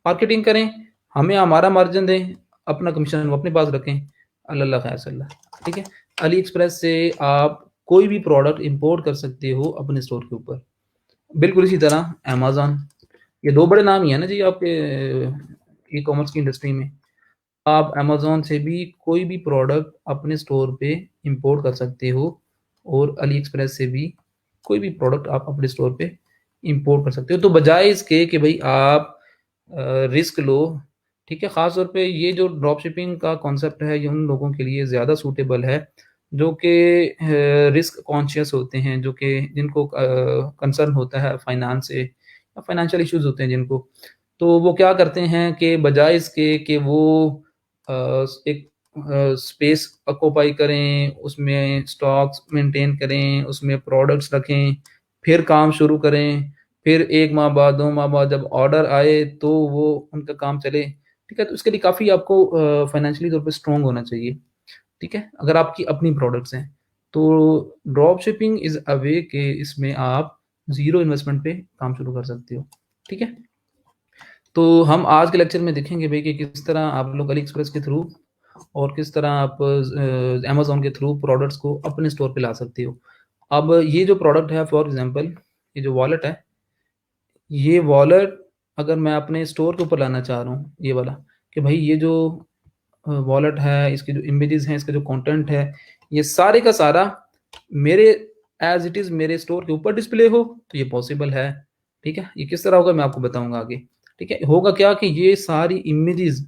मार्केटिंग करें, हमें हमारा मार्जिन दें, अपना कमीशन वो अपने पास रखें। अल्लाह खैर सल्ला, ठीक है। अली एक्सप्रेस से आप कोई भी प्रोडक्ट इंपोर्ट कर सकते हो अपने स्टोर के ऊपर। बिल्कुल इसी तरह अमेज़न, ये 2 बड़े नाम ही हैं ना जी आपके ई-कॉमर्स की इंडस्ट्री में। आप अमेज़न से भी कोई भी प्रोडक्ट अपने स्टोर पे इंपोर्ट कर सकते हो और अली एक्सप्रेस से भी कोई भी प्रोडक्ट आप अपने स्टोर पे इंपोर्ट कर सकते हो। तो बजाय इसके कि भई आप रिस्क लो, ठीक है? ख़ास तौर पे ये जो ड्रॉप शिपिंग का कॉन्सेप्ट है, ये उन लोगों के लिए ज़्यादा सूटेबल है, जो कि रिस्क कॉन्शियस होते हैं, जो कि जिनको कंसर्न होता है फाइनेंस से या फाइनेंशियल इश्यूज़ होते हैं जिनको। तो वो क्या करते हैं कि बजाय इसके कि वो एक स्पेस ऑक्यूपाई करें, उसमें स्टॉक्स मेंटेन करें, उसमें प्रोडक्ट्स रखें, फिर काम शुरू करें, फिर 1 माह बाद, 2 माह बाद जब ऑर्डर आए तो वो उनका काम चले, ठीक है? तो उसके लिए काफ़ी आपको फाइनेंशियली तौर पे स्ट्रॉन्ग होना चाहिए, ठीक है? अगर आपकी अपनी प्रोडक्ट्स हैं। तो ड्रॉप शिपिंग इज़ अ वे कि इसमें आप ज़ीरो इन्वेस्टमेंट पे काम शुरू कर सकते हो, ठीक है? तो हम आज के लेक्चर में देखेंगे भई कि किस तरह आप लोग अली एक्सप्रेस के थ्रू और किस तरह आप अमेज़न के थ्रू प्रोडक्ट्स को अपने स्टोर पे ला सकते हो। अब ये जो प्रोडक्ट है फॉर एग्ज़ाम्पल, ये जो वॉलेट है, ये वॉलेट अगर मैं अपने स्टोर के ऊपर लाना चाह रहा हूँ, ये वाला, कि भई ये जो वॉलेट है, इसके जो इमेजेस हैं, इसका जो कंटेंट है, ये सारे का सारा मेरे एज़ इट इज़ मेरे स्टोर के ऊपर डिस्प्ले हो, तो ये पॉसिबल है, ठीक है? ये किस तरह होगा मैं आपको बताऊँगा आगे, ठीक है? होगा क्या कि ये सारी इमेजेस,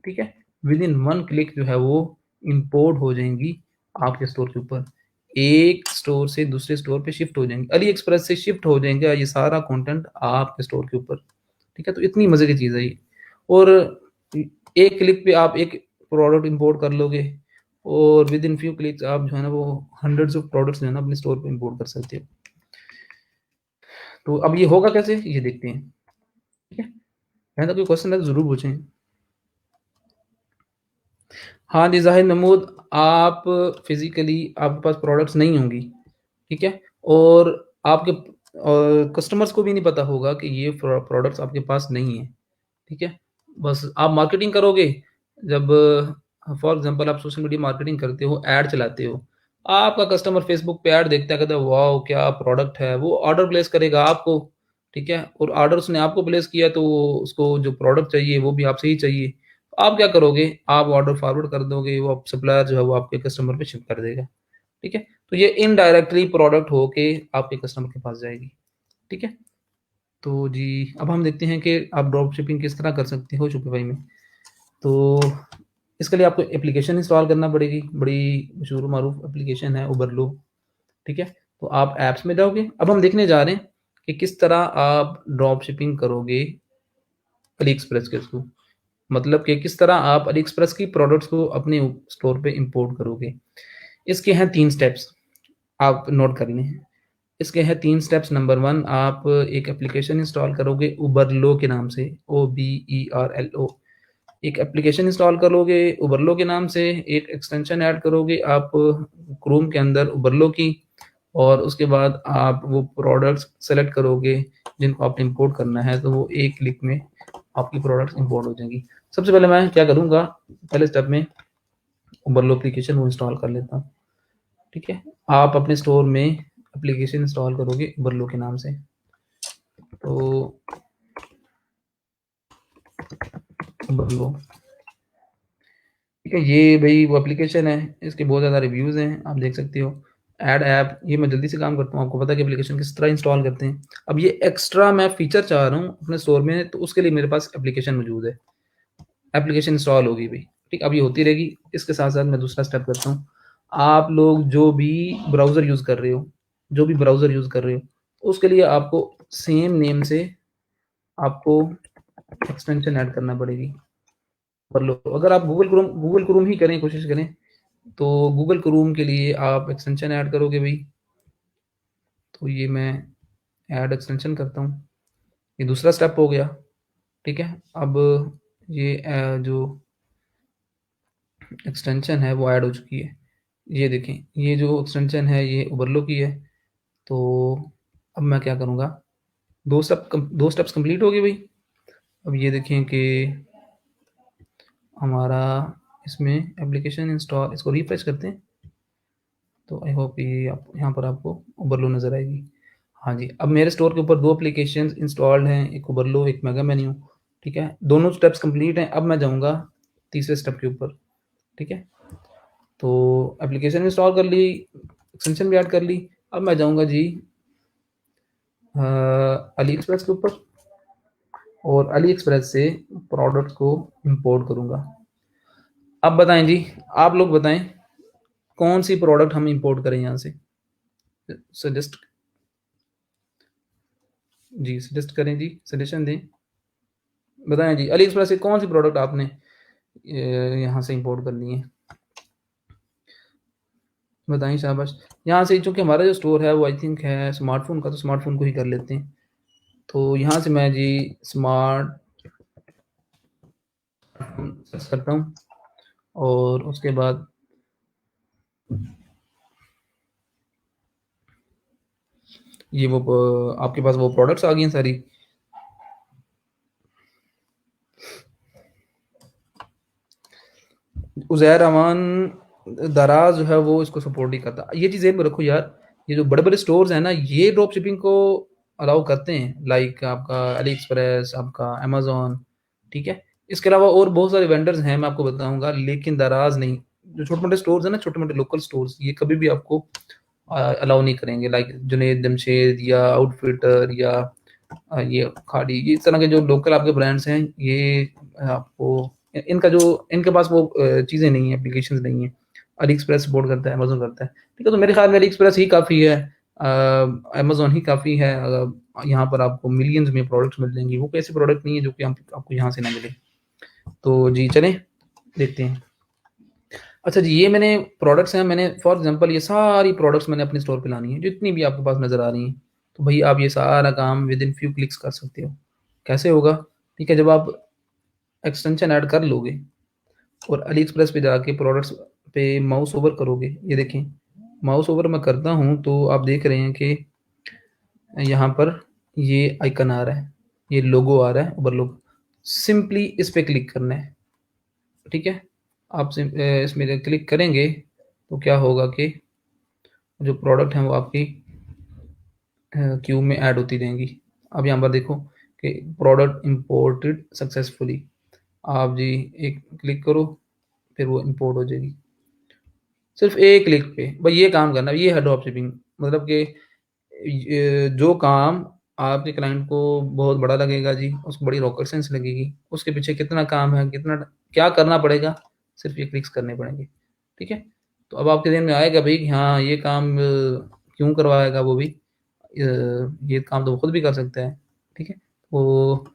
ठीक है? विदिन 1 क्लिक जो है वो इम्पोर्ट हो जाएँगी आपके स्टोर के ऊपर। एक स्टोर से दूसरे स्टोर पे शिफ्ट हो जाएँगी। अली एक्सप्रेस से शिफ्ट हो जाएँगे ये सारा कंटेंट आपके स्टोर के ऊपर, ठीक है? तो इतनी मज़े की चीज़ है ये। और एक क्लिक पे आप एक प्रोडक्ट इम्पोर्ट कर लोगे और विदिन फ्यू क्लिक्स आप जो है ना वो हंड्रेड्स ऑफ प्रोडक्ट्स जो है ना अपने स्टोर पे इम्पोर्ट कर सकते हो। तो अब ये होगा कैसे? ये देखते हैं, ठीक है? है ना कोई क्वेश्चन है तो ज़रूर पूछें। हाँ जी, ज़ाहिद महमूद, आप फिज़िकली आपके पास प्रोडक्ट्स नहीं होंगी, ठीक है? और आपके कस्टमर्स को भी नहीं पता होगा कि ये प्रोडक्ट्स आपके पास नहीं है, ठीक है? बस आप मार्केटिंग करोगे, जब फॉर एग्ज़ाम्पल आप सोशल मीडिया मार्केटिंग करते हो, ऐड चलाते हो, आपका कस्टमर फेसबुक पे ऐड देखता है, कहता है वॉव! क्या प्रोडक्ट है, वो ऑर्डर प्लेस करेगा आपको, ठीक है? और ऑर्डर उसने आपको प्लेस किया तो उसको जो प्रोडक्ट चाहिए वो भी आपसे ही चाहिए। आप क्या करोगे? आप ऑर्डर फॉरवर्ड कर दोगे, वो सप्लायर जो है वो आपके कस्टमर पे शिप कर देगा, ठीक है? तो ये इनडायरेक्टली प्रोडक्ट होके आपके कस्टमर के पास जाएगी, ठीक है? तो जी, अब हम देखते हैं कि आप ड्रॉप शिपिंग किस तरह कर सकते हो शॉपिफ़ाई में। तो इसके लिए आपको एप्लीकेशन इंस्टॉल करना पड़ेगी, बड़ी मशहूर मारूफ एप्लीकेशन है उबरलो, ठीक है? तो आप ऐप्स में जाओगे, अब हम देखने जा रहे हैं कि किस तरह आप ड्रॉप शिपिंग करोगे अली एक्सप्रेस के थ्रू। मतलब कि किस तरह आप अली एक्सप्रेस की प्रोडक्ट्स को अपने स्टोर पे इंपोर्ट करोगे। इसके हैं 3 स्टेप्स, आप नोट कर लें। इसके हैं 3 स्टेप्स। नंबर 1, आप एक एप्लीकेशन इंस्टॉल करोगे उबरलो के नाम से, OBERLO। एक एप्लीकेशन इंस्टॉल करोगे उबरलो के नाम से, एक एक्सटेंशन ऐड करोगे आप क्रोम के अंदर उबरलो की, और उसके बाद आप वो प्रोडक्ट्स सेलेक्ट करोगे जिनको आपने इंपोर्ट करना है, तो वो एक क्लिक में आपकी प्रोडक्ट्स इंपोर्ट हो जाएंगी। सबसे पहले मैं क्या करूँगा, पहले स्टेप में उबरलो एप्लीकेशन वो इंस्टॉल कर लेता हूँ, ठीक है? आप अपने स्टोर में एप्लीकेशन इंस्टॉल करोगे उबरलो के नाम से, तो उबरलो, ठीक है? ये भई वो एप्लीकेशन है, इसके बहुत ज़्यादा रिव्यूज़ हैं, आप देख सकते हो। ऐड ऐप, ये मैं जल्दी से काम करता हूँ, आपको पता है कि एप्लीकेशन किस तरह इंस्टॉल करते हैं। अब ये एक्स्ट्रा मैं फीचर चाह रहा हूँ अपने स्टोर में, तो उसके लिए मेरे पास एप्लीकेशन मौजूद है। एप्लीकेशन इंस्टॉल होगी भई, ठीक? अब ये होती रहेगी। इसके साथ-साथ मैं दूसरा स्टेप करता हूँ। आप लोग जो भी ब्राउज़र यूज़ कर रहे हो, उसके लिए आपको सेम नेम से आपको एक्सटेंशन ऐड करना पड़ेगी। कर लो, अगर आप गूगल क्रोम ही करें, कोशिश करें, तो गूगल क्रोम के लिए आप एक्सटेंशन ऐड करोगे भाई। तो ये मैं ऐड एक्सटेंशन करता हूँ, ये दूसरा स्टेप हो गया। ठीक है, अब ये जो एक्सटेंशन है वो ऐड हो चुकी है। ये देखें, ये जो एक्सटेंशन है ये ओवरलो की है। तो अब मैं क्या करूँगा, दो स्टेप्स कंप्लीट हो गए भाई। अब ये देखें कि हमारा इसमें एप्लीकेशन इंस्टॉल, इसको रिफ्रेश करते हैं, तो आई होप ये आप यहाँ पर आपको ओवरलो नज़र आएगी। हाँ जी, अब मेरे स्टोर के ऊपर 2 एप्लीकेशंस इंस्टॉल्ड हैं, एक ओवरलो, एक मेगा मेन्यू। ठीक है, दोनों स्टेप्स कंप्लीट हैं। अब मैं जाऊँगा तीसरे स्टेप के ऊपर। ठीक है, तो एप्लीकेशन इंस्टॉल कर ली, एक्सटेंशन भी ऐड कर ली। अब मैं जाऊँगा जी अली एक्सप्रेस के ऊपर, और अली एक्सप्रेस से प्रोडक्ट को इंपोर्ट करूँगा। अब बताएं जी, आप लोग बताएं कौन सी प्रोडक्ट हम इंपोर्ट करें यहाँ से, सजेस्ट जी, सजेस्ट करें जी, सजेशन दें, बताएं जी, अली एक्सप्रेस से कौन सी प्रोडक्ट आपने यहाँ से इंपोर्ट करनी है, बताएं शाबाश। यहाँ से, चूँकि हमारा जो स्टोर है वो आई थिंक है स्मार्टफ़ोन का, तो स्मार्टफ़ोन को ही कर लेते हैं। तो यहाँ से मैं जी स्मार्ट सर्च करता हूँ, और उसके बाद ये वो आपके पास वो प्रोडक्ट्स आ गई हैं सारी। उज़ैर अमान दराज जो है वो इसको सपोर्ट नहीं करता। ये चीज़ ज़हन में रखो यार, ये जो बड़े-बड़े स्टोर्स हैं ना, ये ड्रॉप शिपिंग को अलाउ करते हैं, लाइक आपका अली एक्सप्रेस, आपका अमेज़न, ठीक है? इसके अलावा और बहुत सारे वेंडर्स हैं, मैं आपको बताऊँगा, लेकिन दराज नहीं। जो छोटे-मोटे स्टोर्स हैं ना, छोटे-मोटे लोकल स्टोर्स, ये कभी भी आपको अलाउ नहीं करेंगे, लाइक जुनैद, जमशेद या आउटफिटर या ये खाड़ी, ये इस तरह के जो लोकल आपके ब्रांड्स हैं, ये आपको इनका जो इनके पास वो चीज़ें नहीं हैं, एप्लीकेशंस नहीं हैं। अली एक्सप्रेस सपोर्ट करता है, अमेज़न करता है। ठीक है, तो मेरे ख्याल में अली एक्सप्रेस ही काफ़ी है, अमेज़न ही काफ़ी है। यहाँ पर आपको मिलियंस में प्रोडक्ट्स मिल जाएँगी। वो कैसे प्रोडक्ट नहीं है जो कि हम आपको यहाँ से ना मिले। तो जी चलें, देखते हैं। अच्छा जी, ये मैंने प्रोडक्ट्स हैं, मैंने फॉर एग्ज़ाम्पल ये सारी प्रोडक्ट्स मैंने अपने स्टोर पे लानी है, जितनी भी आपके पास नज़र आ रही हैं। तो भई आप ये सारा काम विदिन फ्यू क्लिक्स कर सकते हो। कैसे होगा? ठीक है, जब आप एक्सटेंशन ऐड कर लोगे और अली एक्सप्रेस पे जाके प्रोडक्ट्स पे माउस ओवर करोगे, ये देखें, माउस ओवर मैं करता हूँ तो आप देख रहे हैं कि यहाँ पर ये आइकन आ रहा है, ये लोगो आ रहा है, ओवर लोगो। सिंपली इस पे क्लिक करना है, ठीक है? आप इसमें क्लिक करेंगे तो क्या होगा कि जो प्रोडक्ट हैं वो आपकी क्यू में ऐड होती रहेंगी। अब यहाँ पर देखो कि प्रोडक्ट इंपोर्टेड सक्सेसफुली, आप जी एक क्लिक करो, फिर वो इंपोर्ट हो जाएगी। सिर्फ एक क्लिक पे भाई ये काम करना, ये है ड्रॉप शिपिंग। मतलब कि जो काम आपके क्लाइंट को बहुत बड़ा लगेगा जी, उसको बड़ी रॉकेट साइंस लगेगी, उसके पीछे कितना काम है, कितना क्या करना पड़ेगा, सिर्फ ये क्लिक्स करने पड़ेंगे। ठीक है, तो अब आपके ध्यान में आएगा भाई कि हाँ ये काम क्यों करवाएगा वो भी, ये काम तो वो खुद भी कर सकता है। ठीक है, वो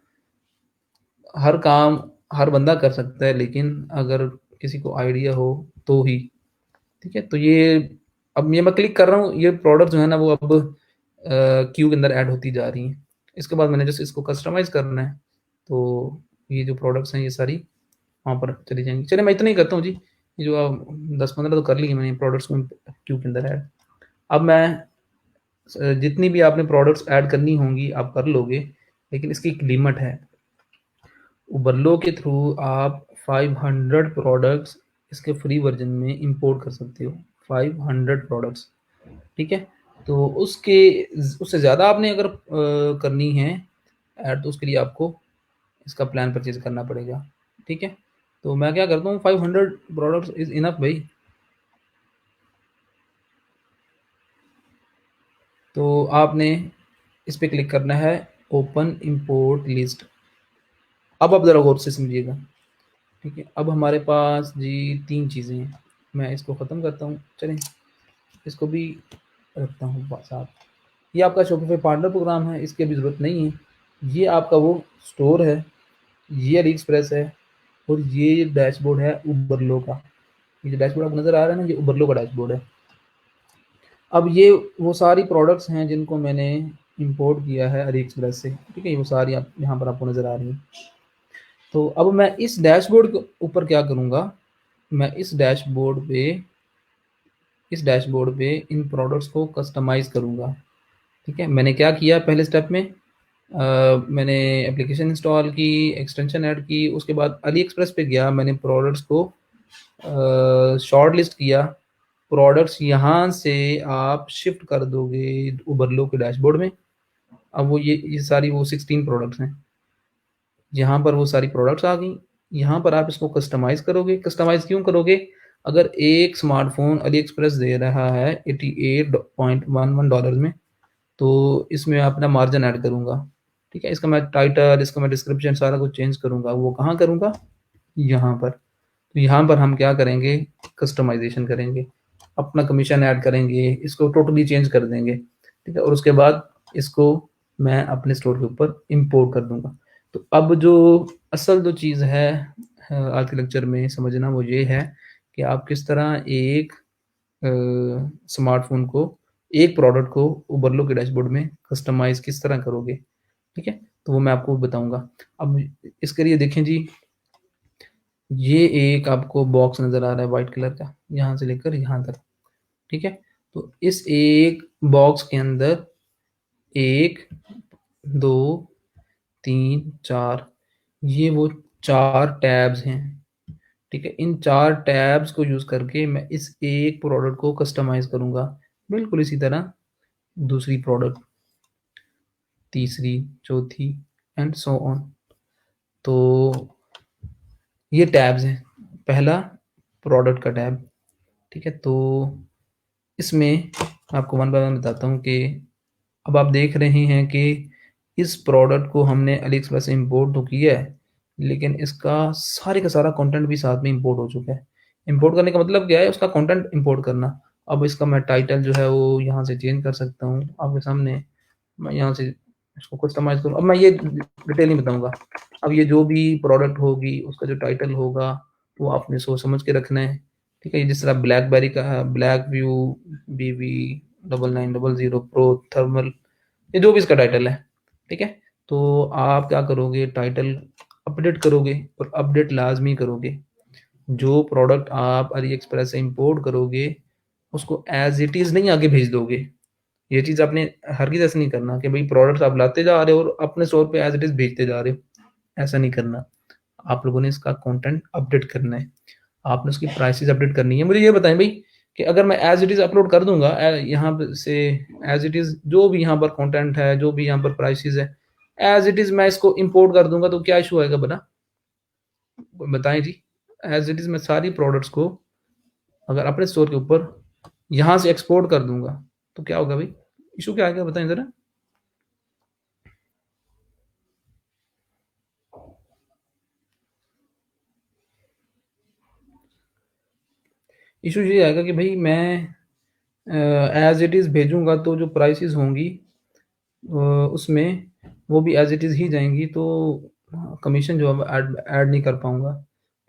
हर काम हर बंदा कर सकता है, लेकिन अगर किसी को आइडिया हो तो ही। ठीक है, तो ये अब ये मैं क्लिक कर रहा हूँ, ये प्रोडक्ट जो है ना वो अब क्यू के अंदर ऐड होती जा रही हैं। इसके बाद मैंने जैसे इसको कस्टमाइज़ करना है, तो ये जो प्रोडक्ट्स हैं ये सारी वहाँ पर चली जाएँगी। चलिए मैं इतना ही करता हूँ जी, ये जो 10-15 तो कर लिए मैंने प्रोडक्ट्स को क्यू के अंदर ऐड। अब मैं जितनी भी आपने प्रोडक्ट्स ऐड करनी होंगी आप कर लोगे, लेकिन इसकी एक लिमिट है। उबरलो के थ्रू आप 500 प्रोडक्ट्स इसके फ्री वर्जन में इंपोर्ट कर सकते हो, 500 प्रोडक्ट्स। ठीक है, तो उसके उससे ज़्यादा आपने अगर करनी है ऐड, तो उसके लिए आपको इसका प्लान परचेज करना पड़ेगा। ठीक है, तो मैं क्या करता हूँ, 500 प्रोडक्ट्स इज़ इनफ भाई। तो आपने इस पे क्लिक करना है, ओपन इंपोर्ट लिस्ट। अब आप ज़रा गौर से समझिएगा। ठीक है, अब हमारे पास जी 3 चीज़ें हैं। मैं इसको ख़त्म करता हूँ, चलें इसको भी रखता हूँ साथ। ये आपका शॉपिफाई पार्टनर प्रोग्राम है, इसकी अभी ज़रूरत नहीं है। ये आपका वो स्टोर है, ये अली एक्सप्रेस है, और ये डैशबोर्ड है उबरलो का। ये जो डैशबोर्ड आपको नज़र आ रहा है ना, ये उबरलो का डैशबोर्ड है। अब ये वो सारी प्रोडक्ट्स हैं जिनको मैंने इंपोर्ट किया है अली एक्सप्रेस से, ठीक है। ये वो सारी आप यहाँ पर आपको नज़र आ रही हैं। तो अब मैं इस डैशबोर्ड के ऊपर क्या करूँगा, मैं इस डैशबोर्ड पे इन प्रोडक्ट्स को कस्टमाइज़ करूँगा, ठीक है। मैंने क्या किया पहले स्टेप में, मैंने एप्लीकेशन इंस्टॉल की, एक्सटेंशन ऐड की, उसके बाद अली एक्सप्रेस पे गया, मैंने प्रोडक्ट्स को शॉर्ट लिस्ट किया। प्रोडक्ट्स यहाँ से आप शिफ्ट कर दोगे उबरलो के डैशबोर्ड में। अब वो ये सारी वो 16 प्रोडक्ट्स हैं, यहाँ पर वो सारी प्रोडक्ट्स आ गई। यहाँ पर आप इसको कस्टमाइज़ करोगे। कस्टमाइज़ क्यों करोगे? अगर एक स्मार्टफ़ोन अली एक्सप्रेस दे रहा है $88.11 में, तो इसमें अपना मार्जिन ऐड करूँगा, ठीक है। इसका मैं टाइटल, इसका मैं डिस्क्रिप्शन सारा कुछ चेंज करूँगा। वो कहाँ करूँगा? यहाँ पर। तो यहाँ पर हम क्या करेंगे, कस्टमाइज़ेशन करेंगे, अपना कमीशन ऐड करेंगे, इसको टोटली चेंज कर देंगे, ठीक है। और उसके बाद इसको मैं अपने स्टोर के ऊपर इम्पोर्ट कर दूँगा। तो अब जो असल जो चीज़ है आज के लेक्चर में समझना, वो ये है कि आप किस तरह एक स्मार्टफ़ोन को, एक प्रोडक्ट को उबरलो के डैशबोर्ड में कस्टमाइज़ किस तरह करोगे, ठीक है। तो वो मैं आपको बताऊँगा। अब इसके लिए देखें जी, ये एक आपको बॉक्स नज़र आ रहा है वाइट कलर का, यहाँ से लेकर यहाँ तक, ठीक है। तो इस एक बॉक्स के अंदर 1, 2, 3, 4, ये वो 4 टैब्स हैं, ठीक है। इन 4 टैब्स को यूज़ करके मैं इस एक प्रोडक्ट को कस्टमाइज़ करूँगा। बिल्कुल इसी तरह दूसरी प्रोडक्ट, तीसरी, चौथी एंड सो ऑन। तो ये टैब्स हैं। पहला प्रोडक्ट का टैब, ठीक है। तो इसमें आपको वन बाय वन बताता हूँ कि अब आप देख रहे हैं कि इस प्रोडक्ट को हमने अली एक्सप्रेस से इम्पोर्ट तो किया है, लेकिन इसका सारे का सारा कंटेंट भी साथ में इम्पोर्ट हो चुका है। इम्पोर्ट करने का मतलब क्या है? उसका कंटेंट इम्पोर्ट करना। अब इसका मैं टाइटल जो है वो यहाँ से चेंज कर सकता हूँ आपके सामने। मैं यहाँ से इसको कस्टमाइज़ करूँ। अब मैं ये डिटेल नहीं बताऊँगा। अब ये जो भी प्रोडक्ट होगी उसका जो टाइटल होगा वो आपने सोच समझ के रखना है, ठीक है। जिस तरह ब्लैकबेरी का है, black view BB 9900 pro thermal, ये जो भी इसका टाइटल है, ठीक है। तो आप क्या करोगे, टाइटल अपडेट करोगे, और अपडेट लाजमी करोगे। जो प्रोडक्ट आप अली एक्सप्रेस से इंपोर्ट करोगे उसको एज इट इज़ नहीं आगे भेज दोगे। ये चीज़ आपने हरगिज़ ऐसा नहीं करना कि भाई प्रोडक्ट्स आप लाते जा रहे हो और अपने स्टोर पे एज इट इज़ भेजते जा रहे हो, ऐसा नहीं करना। आप लोगों ने इसका कंटेंट अपडेट करना है, आपने उसकी प्राइसेस अपडेट करनी है। मुझे ये बताएं भाई कि अगर मैं एज इट इज़ अपलोड कर दूंगा यहाँ से, एज इट इज़ जो भी यहाँ पर कंटेंट है, जो भी यहाँ पर प्राइसेस है, एज इट इज़ मैं इसको इंपोर्ट कर दूंगा, तो क्या इशू आएगा बना, बताएं जी। एज इट इज़ मैं सारी प्रोडक्ट्स को अगर अपने स्टोर के ऊपर यहाँ से एक्सपोर्ट कर दूंगा तो क्या होगा भाई, इशू क्या आएगा बताएं ज़रा। इशू ये आएगा कि भाई मैं एज इट इज़ भेजूंगा तो जो प्राइसेस होंगी उसमें वो भी एज इट इज़ ही जाएंगी, तो कमीशन जो है ऐड ऐड नहीं कर पाऊंगा,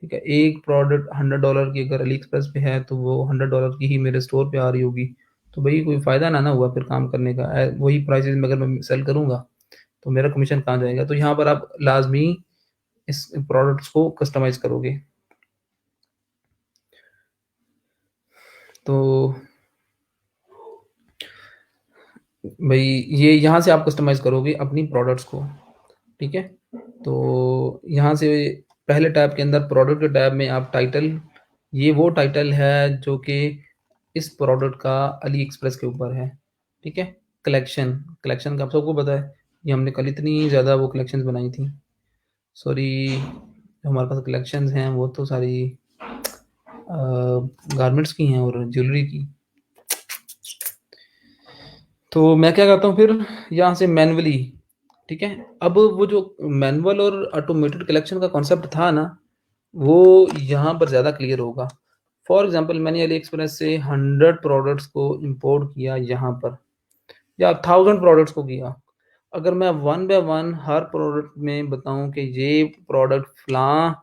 ठीक है। एक प्रोडक्ट $100 की अगर अली एक्सप्रेस पे है तो वो $100 की ही मेरे स्टोर पे आ रही होगी, तो भाई कोई फ़ायदा ना हुआ फिर काम करने का। वही प्राइसेस में अगर मैं सेल करूंगा तो मेरा कमीशन कहाँ जाएगा। तो यहाँ पर आप लाजमी इस प्रोडक्ट्स को कस्टमाइज़ करोगे। तो भाई ये यहाँ से आप कस्टमाइज़ करोगे अपनी प्रोडक्ट्स को, ठीक है। तो यहाँ से पहले टैब के अंदर प्रोडक्ट के टैब में आप टाइटल, ये वो टाइटल है जो कि इस प्रोडक्ट का अली एक्सप्रेस के ऊपर है, ठीक है। कलेक्शन, कलेक्शन का आप सबको पता है, ये हमने कल इतनी ज़्यादा वो कलेक्शंस बनाई थी। सॉरी, हमारे पास कलेक्शंस हैं वो तो सारी गारमेंट्स की हैं और ज्वेलरी की। तो मैं क्या करता हूँ फिर यहाँ से मैनुअली, ठीक है। अब वो जो मैनुअल और ऑटोमेटेड कलेक्शन का कॉन्सेप्ट था ना, वो यहाँ पर ज़्यादा क्लियर होगा। फॉर एग्जांपल मैंने अली एक्सप्रेस से 100 प्रोडक्ट्स को इंपोर्ट किया यहाँ पर, या 1000 प्रोडक्ट्स को किया। अगर मैं one by one her product में बताऊँ कि ये प्रोडक्ट फ़लाँ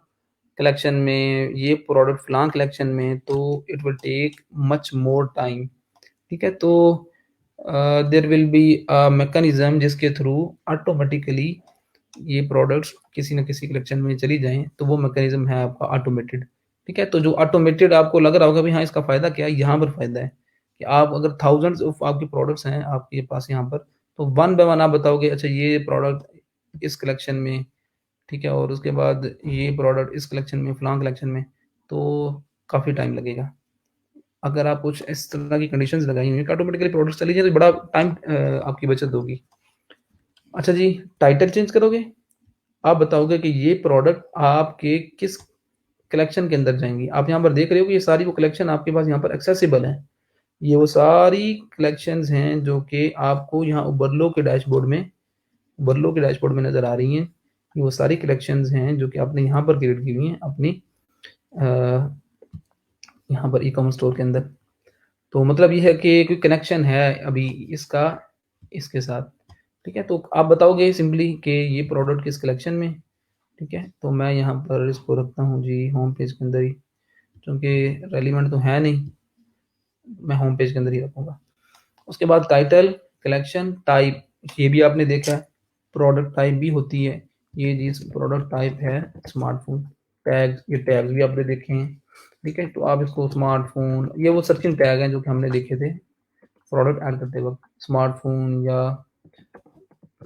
कलेक्शन में, ये प्रोडक्ट फ़लाँ कलेक्शन में, तो it will take much more time. ठीक है? तो there will be a mechanism जिसके थ्रू ऑटोमेटिकली ये प्रोडक्ट्स किसी न किसी कलेक्शन में चली जाएँ, तो वो मैकेनिज़्म है आपका ऑटोमेटेड। ठीक है? तो जो ऑटोमेटेड आपको लग रहा होगा भई हाँ, इसका फ़ायदा क्या है? यहाँ पर फ़ायदा है कि आप अगर थाउज़ेंड्स ऑफ आपके प्रोडक्ट्स हैं आपके पास यहाँ पर, तो वन बाय वन आप बताओगे अच्छा ये प्रोडक्ट इस कलेक्शन में, ठीक है? और उसके बाद ये प्रोडक्ट इस कलेक्शन में, फलाँ कलेक्शन में, तो काफ़ी टाइम लगेगा। अगर आप कुछ इस तरह की कंडीशंस लगाई हुई हैं कि ऑटोमेटिकली प्रोडक्ट्स चली जाए तो बड़ा टाइम आपकी बचत होगी। अच्छा जी, टाइटल चेंज करोगे? आप बताओगे कि ये प्रोडक्ट आपके किस कलेक्शन के अंदर जाएँगी। आप यहाँ पर देख रहे हो कि ये सारी वो कलेक्शन आपके पास यहाँ पर एक्सेसिबल हैं। ये वो सारी कलेक्शंस हैं जो कि आपको यहाँ उबरलो के डैशबोर्ड में नज़र आ रही हैं। ये वो सारी कलेक्शंस हैं जो कि आपने यहाँ पर क्रिएट की हुई हैं अपनी अ, यहाँ पर ई-कॉमर्स स्टोर के अंदर। तो मतलब ये है कि कोई कनेक्शन है अभी इसका इसके साथ, ठीक है? तो आप बताओगे सिंपली कि ये प्रोडक्ट किस कलेक्शन में, ठीक है? तो मैं यहाँ पर इसको रखता हूँ जी होम पेज के अंदर ही, क्योंकि रेलेवेंट तो है नहीं, मैं होम पेज के अंदर ही रखूँगा। उसके बाद टाइटल, कलेक्शन, टाइप, ये भी आपने देखा है, प्रोडक्ट टाइप भी होती है। ये जिस प्रोडक्ट टाइप है स्मार्टफ़ोन, टैग्स, ये टैग्स भी आपने देखे हैं, ठीक है? तो आप इसको स्मार्टफ़ोन, ये वो सर्चिंग टैग हैं जो कि हमने देखे थे प्रोडक्ट ऐड करते वक़्त, स्मार्टफ़ोन या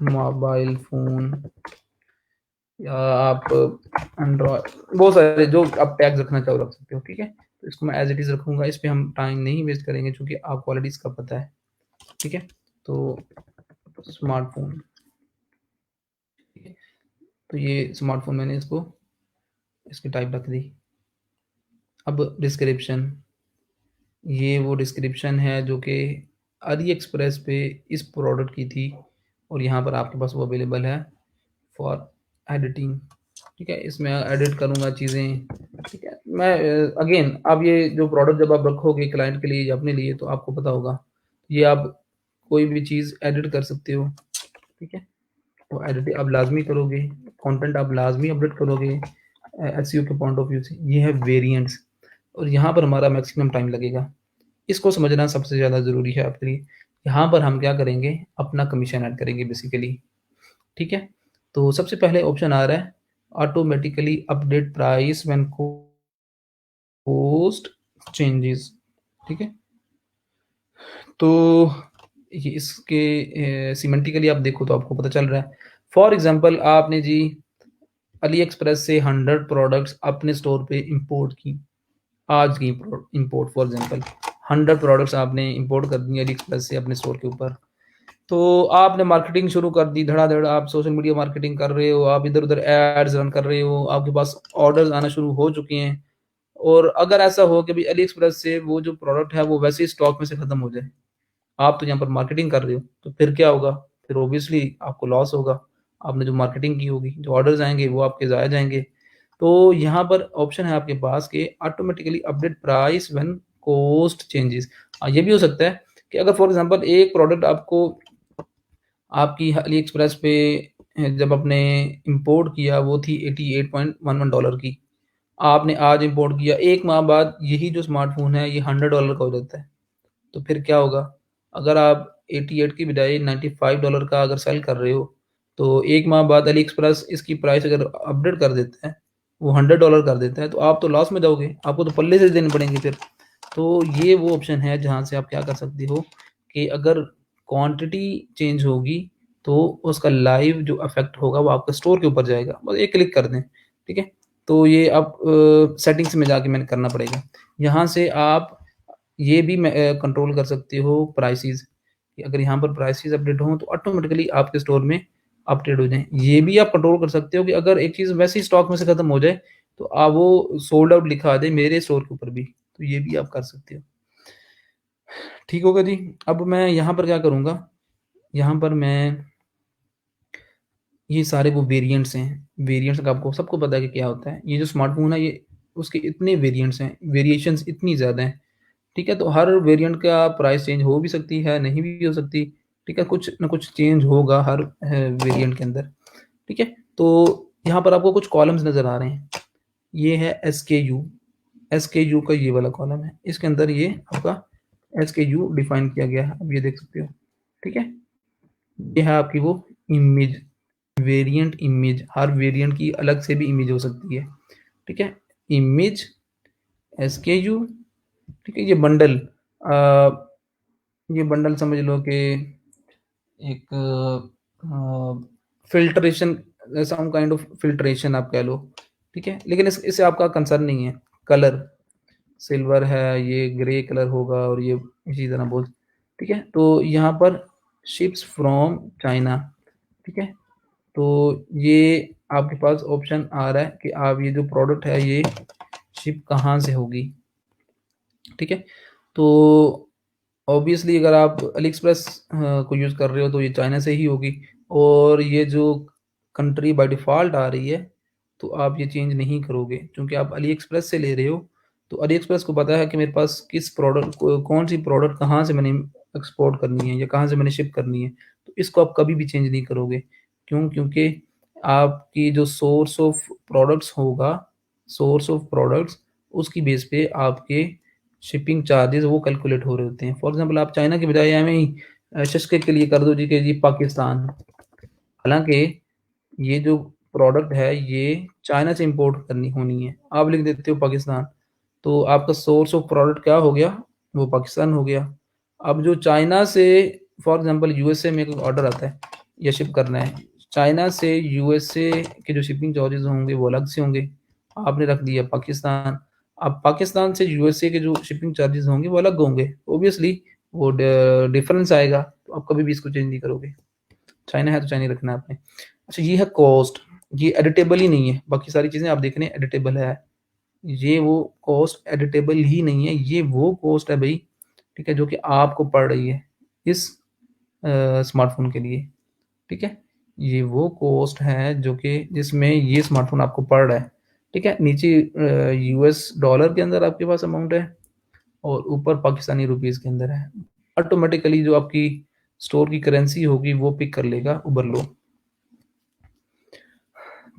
मोबाइल फ़ोन या आप एंड्रॉयड, बहुत सारे जो आप टैग्स रखना चाहो रख सकते हो, ठीक है? तो इसको मैं एज़ इट इज़ रखूँगा, इस पे हम टाइम नहीं वेस्ट करेंगे चूँकि आपको ऑलरेडी इसका पता है, ठीक है? तो स्मार्टफ़ोन, ठीक है? तो ये स्मार्टफ़ोन मैंने इसकी टाइप रख दी। अब डिस्क्रिप्शन, ये वो डिस्क्रिप्शन है जो कि अली एक्सप्रेस पे इस प्रोडक्ट की थी और यहाँ पर आपके पास वो अवेलेबल है फॉर एडिटिंग, ठीक है? इसमें एडिट करूँगा चीज़ें, ठीक है? मैं अगेन अब ये जो प्रोडक्ट जब आप रखोगे क्लाइंट के लिए या अपने लिए तो आपको पता होगा, ये आप कोई भी चीज़ एडिट कर सकते हो, ठीक है? वो एडिट आप लाज़मी करोगे, कंटेंट आप लाज़मी अपडेट करोगे एसईओ के पॉइंट ऑफ व्यू से। ये है वेरिएंट्स और यहाँ पर हमारा मैक्सिमम टाइम लगेगा। इसको समझना सबसे ज़्यादा ज़रूरी है आपके लिए। यहाँ पर हम क्या करेंगे, अपना कमीशन ऐड करेंगे बेसिकली, ठीक है? तो सबसे पहले ऑप्शन आ रहा है automatically update price when cost changes, ठीक है? तो ये इसके सिमेंटिकली आप देखो तो आपको पता चल रहा है। फॉर एग्ज़ाम्पल आपने जी अली एक्सप्रेस से 100 प्रोडक्ट्स अपने स्टोर पे इंपोर्ट की, आज की इंपोर्ट फॉर एग्ज़ाम्पल 100 प्रोडक्ट्स आपने इंपोर्ट कर दी अली एक्सप्रेस से अपने स्टोर के ऊपर। तो आपने मार्केटिंग शुरू कर दी धड़ाधड़, आप सोशल मीडिया मार्केटिंग कर रहे हो, आप इधर-उधर एड्स रन कर रहे हो, आपके पास ऑर्डर्स आना शुरू हो चुके हैं और अगर ऐसा हो कि भई अली एक्सप्रेस से वो जो प्रोडक्ट है वो वैसे ही स्टॉक में से खत्म हो जाए, आप तो यहाँ पर मार्केटिंग कर रहे हो, तो फिर क्या होगा? फिर ऑब्वियसली आपको लॉस होगा। आपने जो मार्केटिंग की होगी, जो ऑर्डर्स आएँगे वो आपके ज़ाया जाएँगे। तो यहाँ पर ऑप्शन है आपके पास कि automatically update price when cost changes. ये भी हो सकता है कि अगर फॉर एग्ज़ाम्पल एक प्रोडक्ट आपको आपकी अली एक्सप्रेस पे जब आपने इंपोर्ट किया वो थी $88.11 की। आपने आज इंपोर्ट किया, 1 माह बाद यही जो स्मार्टफ़ोन है ये $100 का हो जाता है। तो फिर क्या होगा? अगर आप 88 की बजाय $95 का अगर सेल कर रहे हो, तो 1 माह बाद अली एक्सप्रेस इसकी प्राइस अगर अपडेट कर देता है, वो $100 कर देता है, तो आप तो लॉस में जाओगे, आपको तो पल्ले से देने पड़ेंगे फिर। तो ये वो ऑप्शन है जहाँ से आप क्या कर सकते हो कि अगर क्वांटिटी चेंज होगी, तो उसका लाइव जो इफ़ेक्ट होगा वो आपके स्टोर के ऊपर जाएगा। बस एक क्लिक कर दें, ठीक है? तो ये आप सेटिंग्स में जाके मैंने करना पड़ेगा। यहाँ से आप ये भी कंट्रोल कर सकते हो प्राइसेज़ कि अगर यहाँ पर प्राइसेज़ अपडेट हों तो ऑटोमेटिकली आपके स्टोर में अपडेट हो जाएँ। ये भी आप कंट्रोल कर सकते हो कि अगर एक चीज़ वैसे ही स्टॉक में से खत्म हो जाए, तो वो सोल्ड आउट लिखा दे मेरे स्टोर के ऊपर भी, तो ये भी आप कर सकते हो। ठीक होगा जी। अब मैं यहाँ पर क्या करूँगा, यहाँ पर मैं ये सारे वो वेरिएंट्स हैं, वेरिएंट्स का आपको सबको पता है कि क्या होता है। ये जो स्मार्टफ़ोन है ये उसके इतने वेरिएंट्स हैं, वेरिएशंस इतनी ज़्यादा हैं, ठीक है? तो हर वेरिएंट का प्राइस चेंज हो भी सकती है, नहीं भी हो सकती। ठीक है, कुछ ना कुछ चेंज होगा हर वेरिएंट के अंदर, ठीक है। तो यहाँ पर आपको कुछ कॉलम्स नज़र आ रहे हैं, ये है एसकेयू का ये वाला कॉलम है, इसके अंदर ये आपका एसकेयू डिफाइन किया गया है, आप ये देख सकते हो, ठीक है। ये है आपकी वो इमेज, वेरिएंट इमेज, हर वेरिएंट की अलग से भी इमेज हो सकती है, ठीक है। इमेज एसकेयू, ठीक है। ये बंडल समझ लो कि एक filtration, some kind of filtration आप कह लो, ठीक है। लेकिन इससे आपका कंसर्न नहीं है। कलर सिल्वर है, ये ग्रे कलर होगा और ये इसी तरह बोल, ठीक है। तो यहाँ पर शिप्स फ्रॉम चाइना, ठीक है। तो ये आपके पास ऑप्शन आ रहा है कि आप ये जो प्रोडक्ट है ये शिप कहाँ से होगी, ठीक है। तो ऑब्वियसली अगर आप अली एक्सप्रेस को यूज़ कर रहे हो तो ये चाइना से ही होगी, और ये जो कंट्री बाय डिफ़ॉल्ट आ रही है तो आप ये चेंज नहीं करोगे क्योंकि आप अली एक्सप्रेस से ले रहे हो। तो अली एक्सप्रेस को पता है कि मेरे पास किस प्रोडक्ट को, कौन सी प्रोडक्ट कहाँ से मैंने एक्सपोर्ट करनी है या कहाँ से मैंने शिप करनी है, तो इसको आप कभी भी चेंज नहीं करोगे। क्यों? क्योंकि आपकी जो सोर्स ऑफ प्रोडक्ट्स उसकी बेस पे आपके शिपिंग चार्जेस वो कैलकुलेट हो रहे होते हैं। फॉर एग्जांपल आप चाइना के बजाय हमें ही शस्के के लिए कर दो जी कि जी पाकिस्तान, हालांकि ये जो प्रोडक्ट है ये चाइना से इंपोर्ट करनी होनी है, आप लिख देते हो पाकिस्तान, तो आपका सोर्स ऑफ प्रोडक्ट क्या हो गया, वो पाकिस्तान हो गया। अब जो चाइना से फॉर एग्जांपल यूएसए में एक ऑर्डर आता है या शिप करना है, चाइना से यूएसए के जो शिपिंग चार्जेस होंगे वो अलग से होंगे, आपने रख दिया पाकिस्तान। अब पाकिस्तान से यूएसए के जो शिपिंग चार्जेस होंगे वो अलग होंगे, ऑब्वियसली वो डिफरेंस आएगा, तो आप कभी भी इसको चेंज नहीं करोगे। चाइना है तो चाइना रखना है आपने। अच्छा, ये है कॉस्ट, ये एडिटेबल ही नहीं है, बाकी सारी चीज़ें आप देख रहे हैं एडिटेबल है, ये वो कॉस्ट एडिटेबल ही नहीं है, ये वो कॉस्ट है भाई, ठीक है, जो कि आपको पड़ रही है इस स्मार्टफोन के लिए, ठीक है। ये वो कॉस्ट है जो कि जिसमें ये स्मार्टफोन आपको पड़ रहा है, ठीक है। नीचे यूएस डॉलर के अंदर आपके पास अमाउंट है और ऊपर पाकिस्तानी रुपीज़ के अंदर है। ऑटोमेटिकली जो आपकी स्टोर की करेंसी होगी वो पिक कर लेगा उबर लो।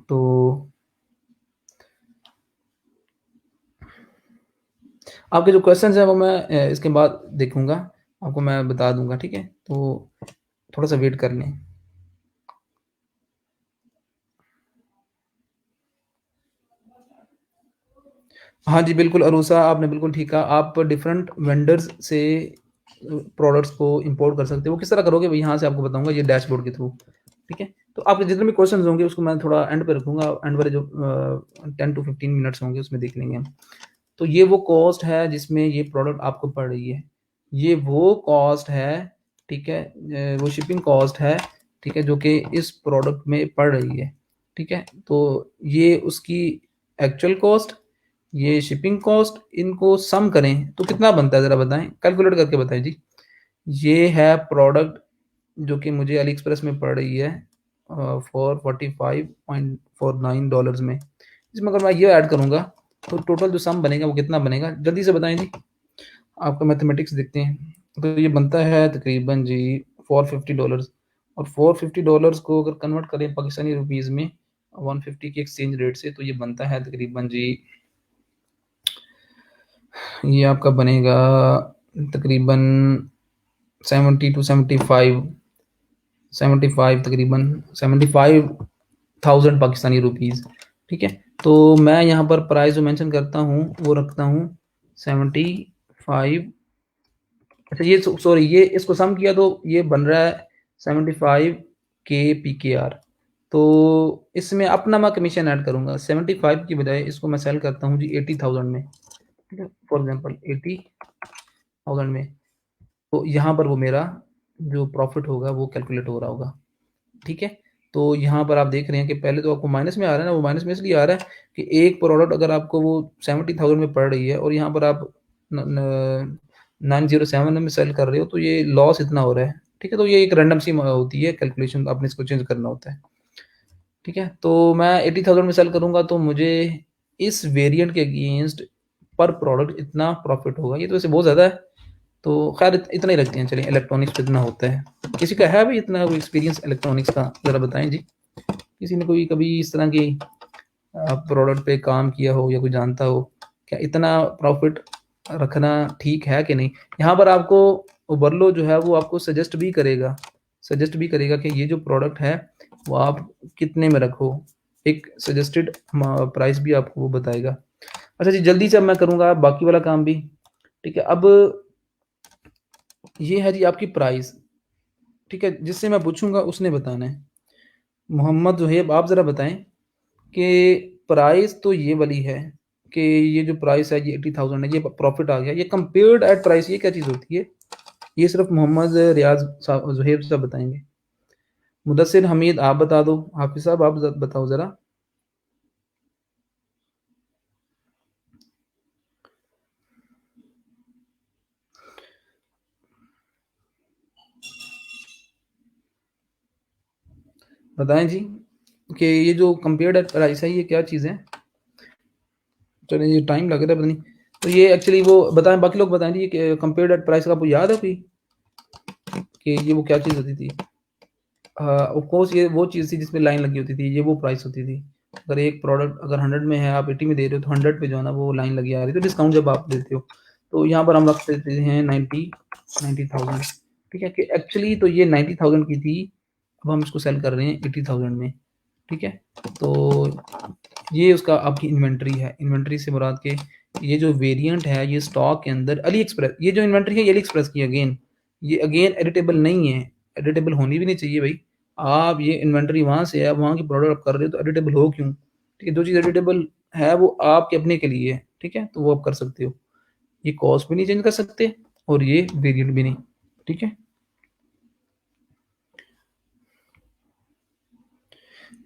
तो आपके जो क्वेश्चंस हैं वो मैं इसके बाद देखूंगा, आपको मैं बता दूंगा, ठीक है। तो थोड़ा सा वेट कर लें। हाँ जी, बिल्कुल अरूसा, आपने बिल्कुल ठीक कहा, आप डिफरेंट वेंडर्स से प्रोडक्ट्स को इंपोर्ट कर सकते हो। वो किस तरह करोगे भाई, यहाँ से आपको बताऊंगा ये डैशबोर्ड के थ्रू, ठीक है। तो आपके जितने भी क्वेश्चंस होंगे उसको मैं थोड़ा एंड पे रखूंगा, एंड वाले जो 10 to 15 मिनट्स होंगे उसमें देख लेंगे हम। तो ये वो कॉस्ट है जिसमें ये प्रोडक्ट आपको पड़ रही है, ये वो कॉस्ट है, ठीक है, वो शिपिंग कॉस्ट है, ठीक है, जो कि इस प्रोडक्ट में पड़ रही है, ठीक है। तो ये उसकी एक्चुअल कॉस्ट, ये शिपिंग कॉस्ट, इनको सम करें तो कितना बनता है ज़रा बताएं, कैलकुलेट करके बताएं जी। ये है प्रोडक्ट जो कि मुझे अली एक्सप्रेस में पड़ रही है फॉर $45.49 में, इसमें अगर मैं ये ऐड करूँगा तो टोटल जो सम बनेगा वो कितना बनेगा, जल्दी से बताएं जी। आपका मैथमेटिक्स देखते हैं, तो ये बनता है तकरीबन जी $450, और $450 को अगर कन्वर्ट करें पाकिस्तानी रुपीज़ में 150 के एक्सचेंज रेट से, तो ये बनता है तकरीबन जी, ये आपका बनेगा तकरीबन 70 to 75 तकरीबन 75,000 पाकिस्तानी रुपीज़, ठीक है। तो मैं यहाँ पर प्राइस जो मेंशन करता हूँ वो रखता हूँ 75। अच्छा, ये सॉरी, ये इसको सम किया तो ये बन रहा है 75 के PKR। तो इसमें अपना मैं कमीशन ऐड करूँगा, 75 की बजाय इसको मैं सेल करता हूँ जी 80,000 में, ठीक है, फॉर एग्जांपल 80,000 में, तो यहाँ पर वो मेरा जो प्रॉफिट होगा वो कैलकुलेट हो रहा होगा, ठीक है। तो यहाँ पर आप देख रहे हैं कि पहले तो आपको माइनस में आ रहा है ना, वो माइनस में इसलिए आ रहा है कि एक प्रोडक्ट अगर आपको वो 70,000 में पड़ रही है और यहाँ पर आप 907 में सेल कर रहे हो, तो ये लॉस इतना हो रहा है, ठीक है। तो ये एक रैंडम सी होती है कैलकुलेशन, आपने इसको चेंज करना होता है, ठीक है। तो मैं 80,000 में सेल करूँगा तो मुझे इस वेरिएंट के अगेंस्ट पर प्रोडक्ट इतना प्रॉफिट होगा, ये तो वैसे बहुत ज़्यादा है, तो खैर इतना ही रखते हैं, चलिए इलेक्ट्रॉनिक्स पे इतना होता है। किसी का है भी इतना कोई एक्सपीरियंस इलेक्ट्रॉनिक्स का, ज़रा बताएं जी। किसी ने कोई कभी इस तरह की प्रोडक्ट पे काम किया हो या कोई जानता हो, क्या इतना प्रॉफिट रखना ठीक है कि नहीं? यहाँ पर आपको ओबरलो जो है वो आपको सजेस्ट भी करेगा कि ये जो प्रोडक्ट है वो आप कितने में रखो, एक सजेस्टेड प्राइस भी आपको वो बताएगा। अच्छा जी, जल्दी से अब मैं करूँगा बाकी वाला काम भी, ठीक है? अब ये है जी आपकी प्राइस, ठीक है? जिससे मैं पूछूँगा उसने बताना है। मोहम्मद ज़ुहैब, आप ज़रा बताएँ कि प्राइस तो ये वाली है कि ये जो प्राइस है ये 80,000 है, ये प्रॉफ़िट आ गया। ये कंपेयर्ड एट प्राइस ये क्या चीज़ होती है? ये सिर्फ़ मोहम्मद रियाज़ साहब ज़ुहैब साहब बताएँगे। मुदस्सिर हमीद आप बता दो, हाफ़िज़ साहब आप बताओ ज़रा। बताएँ जी कि ये जो कंपेयर्ड एट प्राइस है ये क्या चीज़ है? चलिए ये टाइम लग रहा है पता नहीं। तो ये एक्चुअली वो बताएँ, बाकी लोग बताएँ जी कि कंपेयर्ड एट प्राइस का आपको याद है कोई? कि ये वो क्या चीज़ होती थी? ऑफ कोर्स ये वो चीज़ थी जिसमें लाइन लगी होती थी, ये वो प्राइस होती थी। अगर एक प्रोडक्ट अगर 100 में है, आप 80 में दे रहे हो तो 100 पे जो है ना वो लाइन लगी आ रही है, तो डिस्काउंट जब आप देते हो। तो यहाँ पर हम रख देते हैं 90,000, ठीक है? कि एक्चुअली तो ये 90,000 की थी, अब हम इसको सेल कर रहे हैं 80,000 में, ठीक है? तो ये उसका आपकी इन्वेंटरी है। इन्वेंटरी से मुराद के ये जो वेरिएंट है ये स्टॉक के अंदर अली एक्सप्रेस, ये जो इन्वेंटरी है ये अली एक्सप्रेस की अगेन, ये अगेन एडिटेबल नहीं है, एडिटेबल होनी भी नहीं चाहिए भाई। आप ये इन्वेंटरी वहाँ से है, आप वहाँ की प्रोडक्ट आप कर रहे हो तो एडिटेबल हो क्यों? ठीक है, जो चीज़ एडिटेबल है वो आपके अपने के लिए है, ठीक है? तो वो आप कर सकते हो। ये कॉस्ट भी नहीं चेंज कर सकते और ये वेरिएंट भी नहीं, ठीक है?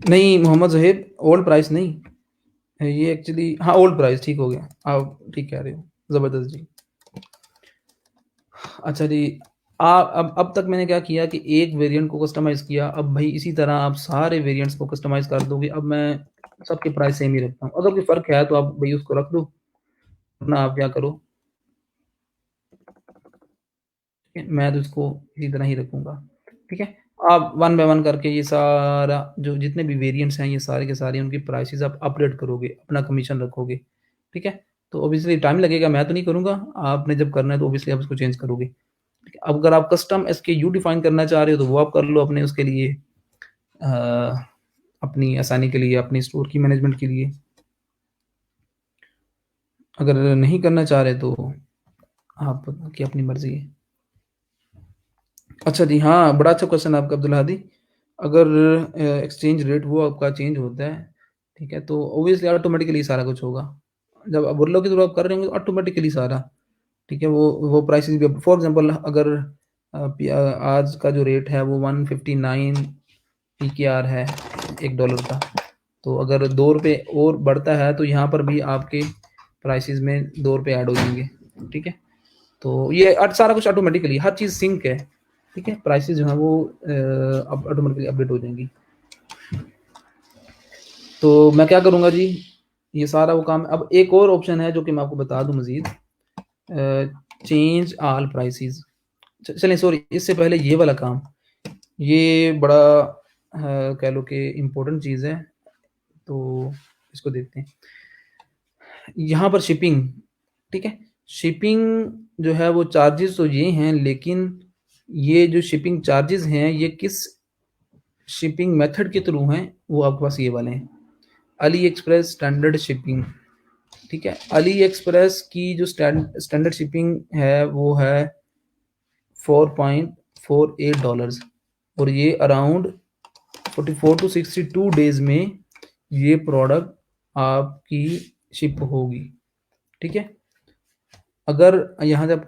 नहीं मोहम्मद ज़ुहैब, ओल्ड प्राइस नहीं, ये एक्चुअली हाँ, ओल्ड प्राइस ठीक हो गया, आप ठीक कह रहे हो, ज़बरदस्त जी। अच्छा जी, अब तक मैंने क्या किया कि एक वेरिएंट को कस्टमाइज़ किया, अब भाई इसी तरह आप सारे वेरिएंट्स को कस्टमाइज़ कर दोगे। अब मैं सबके प्राइस सेम ही रखता हूँ, अगर कोई फ़र्क है तो आप भई उसको रख दो, वरना आप क्या करो, ठीक है, मैं तो इसको इसी तरह ही रखूँगा, ठीक है। आप वन बाय वन करके ये सारा जो जितने भी वेरिएंट्स हैं ये सारे के सारे उनकी प्राइसेस आप अपडेट करोगे, अपना कमीशन रखोगे, ठीक है। तो ऑब्वियसली टाइम लगेगा, मैं तो नहीं करूँगा, आपने जब करना है तो ऑब्वियसली आप इसको चेंज करोगे। ठीक है, अब अगर आप कस्टम एसकेयू डिफाइन करना चाह रहे हो तो वो आप कर लो अपने उसके लिए, अ, अपनी आसानी के लिए, अपनी स्टोर की मैनेजमेंट के लिए। अगर नहीं करना चाह रहे तो आपकी अपनी मर्ज़ी है। अच्छा जी, हाँ, बड़ा अच्छा क्वेश्चन है आपका अब्दुल हादी। अगर एक्सचेंज रेट वो आपका चेंज होता है, ठीक है, तो ऑब्वियसली ऑटोमेटिकली सारा कुछ होगा। जब आप बुर्लों के थ्रू आप कर रहे होंगे तो ऑटोमेटिकली सारा, ठीक है, वो प्राइसेज़ भी फॉर एग्ज़ाम्पल अगर आज का जो रेट है वो 159 पीकेआर है $1 का, तो अगर ₹2 और बढ़ता है तो यहाँ पर भी आपके प्राइसेज़ में ₹2 ऐड हो जाएँगे, ठीक है? तो ये सारा कुछ ऑटोमेटिकली हर चीज़ सिंक है, ठीक है? प्राइसेज़ जो हैं वो अब ऑटोमेटिकली अपडेट हो जाएँगी। तो मैं क्या करूँगा जी, ये सारा वो काम, अब एक और ऑप्शन है जो कि मैं आपको बता दूँ मज़ीद, चेंज ऑल प्राइसेज़। चलें सॉरी, इससे पहले ये वाला काम, ये बड़ा कह लो कि इम्पोर्टेंट चीज़ है, तो इसको देखते हैं। यहाँ पर शिपिंग, ठीक है? शिपिंग जो है वो चार्जेज़ तो ये हैं, लेकिन ये जो शिपिंग चार्जेज़ हैं ये किस शिपिंग मेथड के थ्रू हैं, वो आपके पास ये वाले हैं। अली एक्सप्रेस स्टैंडर्ड शिपिंग, ठीक है? अली एक्सप्रेस की जो स्टैंडर्ड शिपिंग है वो है $4.48, और ये अराउंड 44 टू 62 डेज़ में ये प्रोडक्ट आपकी शिप होगी, ठीक है? अगर यहाँ से आप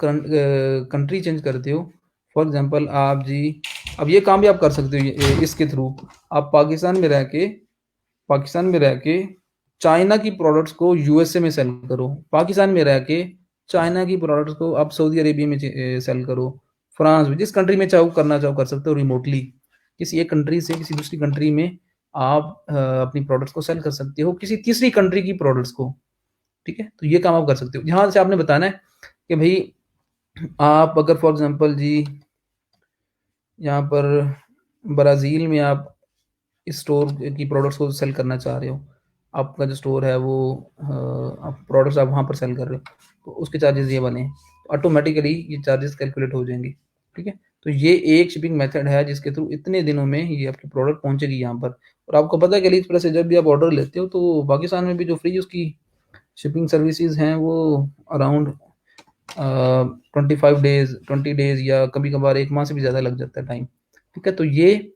कंट्री चेंज करते हो, फॉर एग्ज़ाम्पल आप जी, अब ये काम भी आप कर सकते हो इसके थ्रू, आप पाकिस्तान में रह के चाइना की प्रोडक्ट्स को यूएसए में सेल करो, पाकिस्तान में रह के चाइना की प्रोडक्ट्स को आप सऊदी अरेबिया में सेल करो, फ्रांस में, जिस कंट्री में चाहो करना चाहो कर सकते हो रिमोटली, किसी एक कंट्री से किसी दूसरी कंट्री में आप अपनी प्रोडक्ट्स को सेल कर सकते हो, किसी तीसरी कंट्री की प्रोडक्ट्स को, ठीक है? तो ये काम आप कर सकते हो। यहाँ से आपने बताना है कि भई आप अगर फॉर एग्ज़ाम्पल जी यहाँ पर ब्राज़ील में आप इस स्टोर की प्रोडक्ट्स को सेल करना चाह रहे हो, आपका जो स्टोर है वो आप प्रोडक्ट्स आप वहाँ पर सेल कर रहे हो, तो उसके चार्जेज़ ये बने, तो ऑटोमैटिकली ये चार्जेज़ कैलकुलेट हो जाएँगे, ठीक है? तो ये एक शिपिंग मेथड है जिसके थ्रू इतने दिनों में ये आपकी प्रोडक्ट पहुँचेगी यहाँ पर। और आपको पता है कि अली एक्सप्रेस से जब भी आप ऑर्डर लेते हो तो पाकिस्तान में भी जो फ्री उसकी शिपिंग सर्विसेज़ हैं वो अराउंड 25 डेज़, 20 डेज़ या कभी-कभार 1 माह से भी ज़्यादा लग जाता है टाइम, ठीक है? तो ये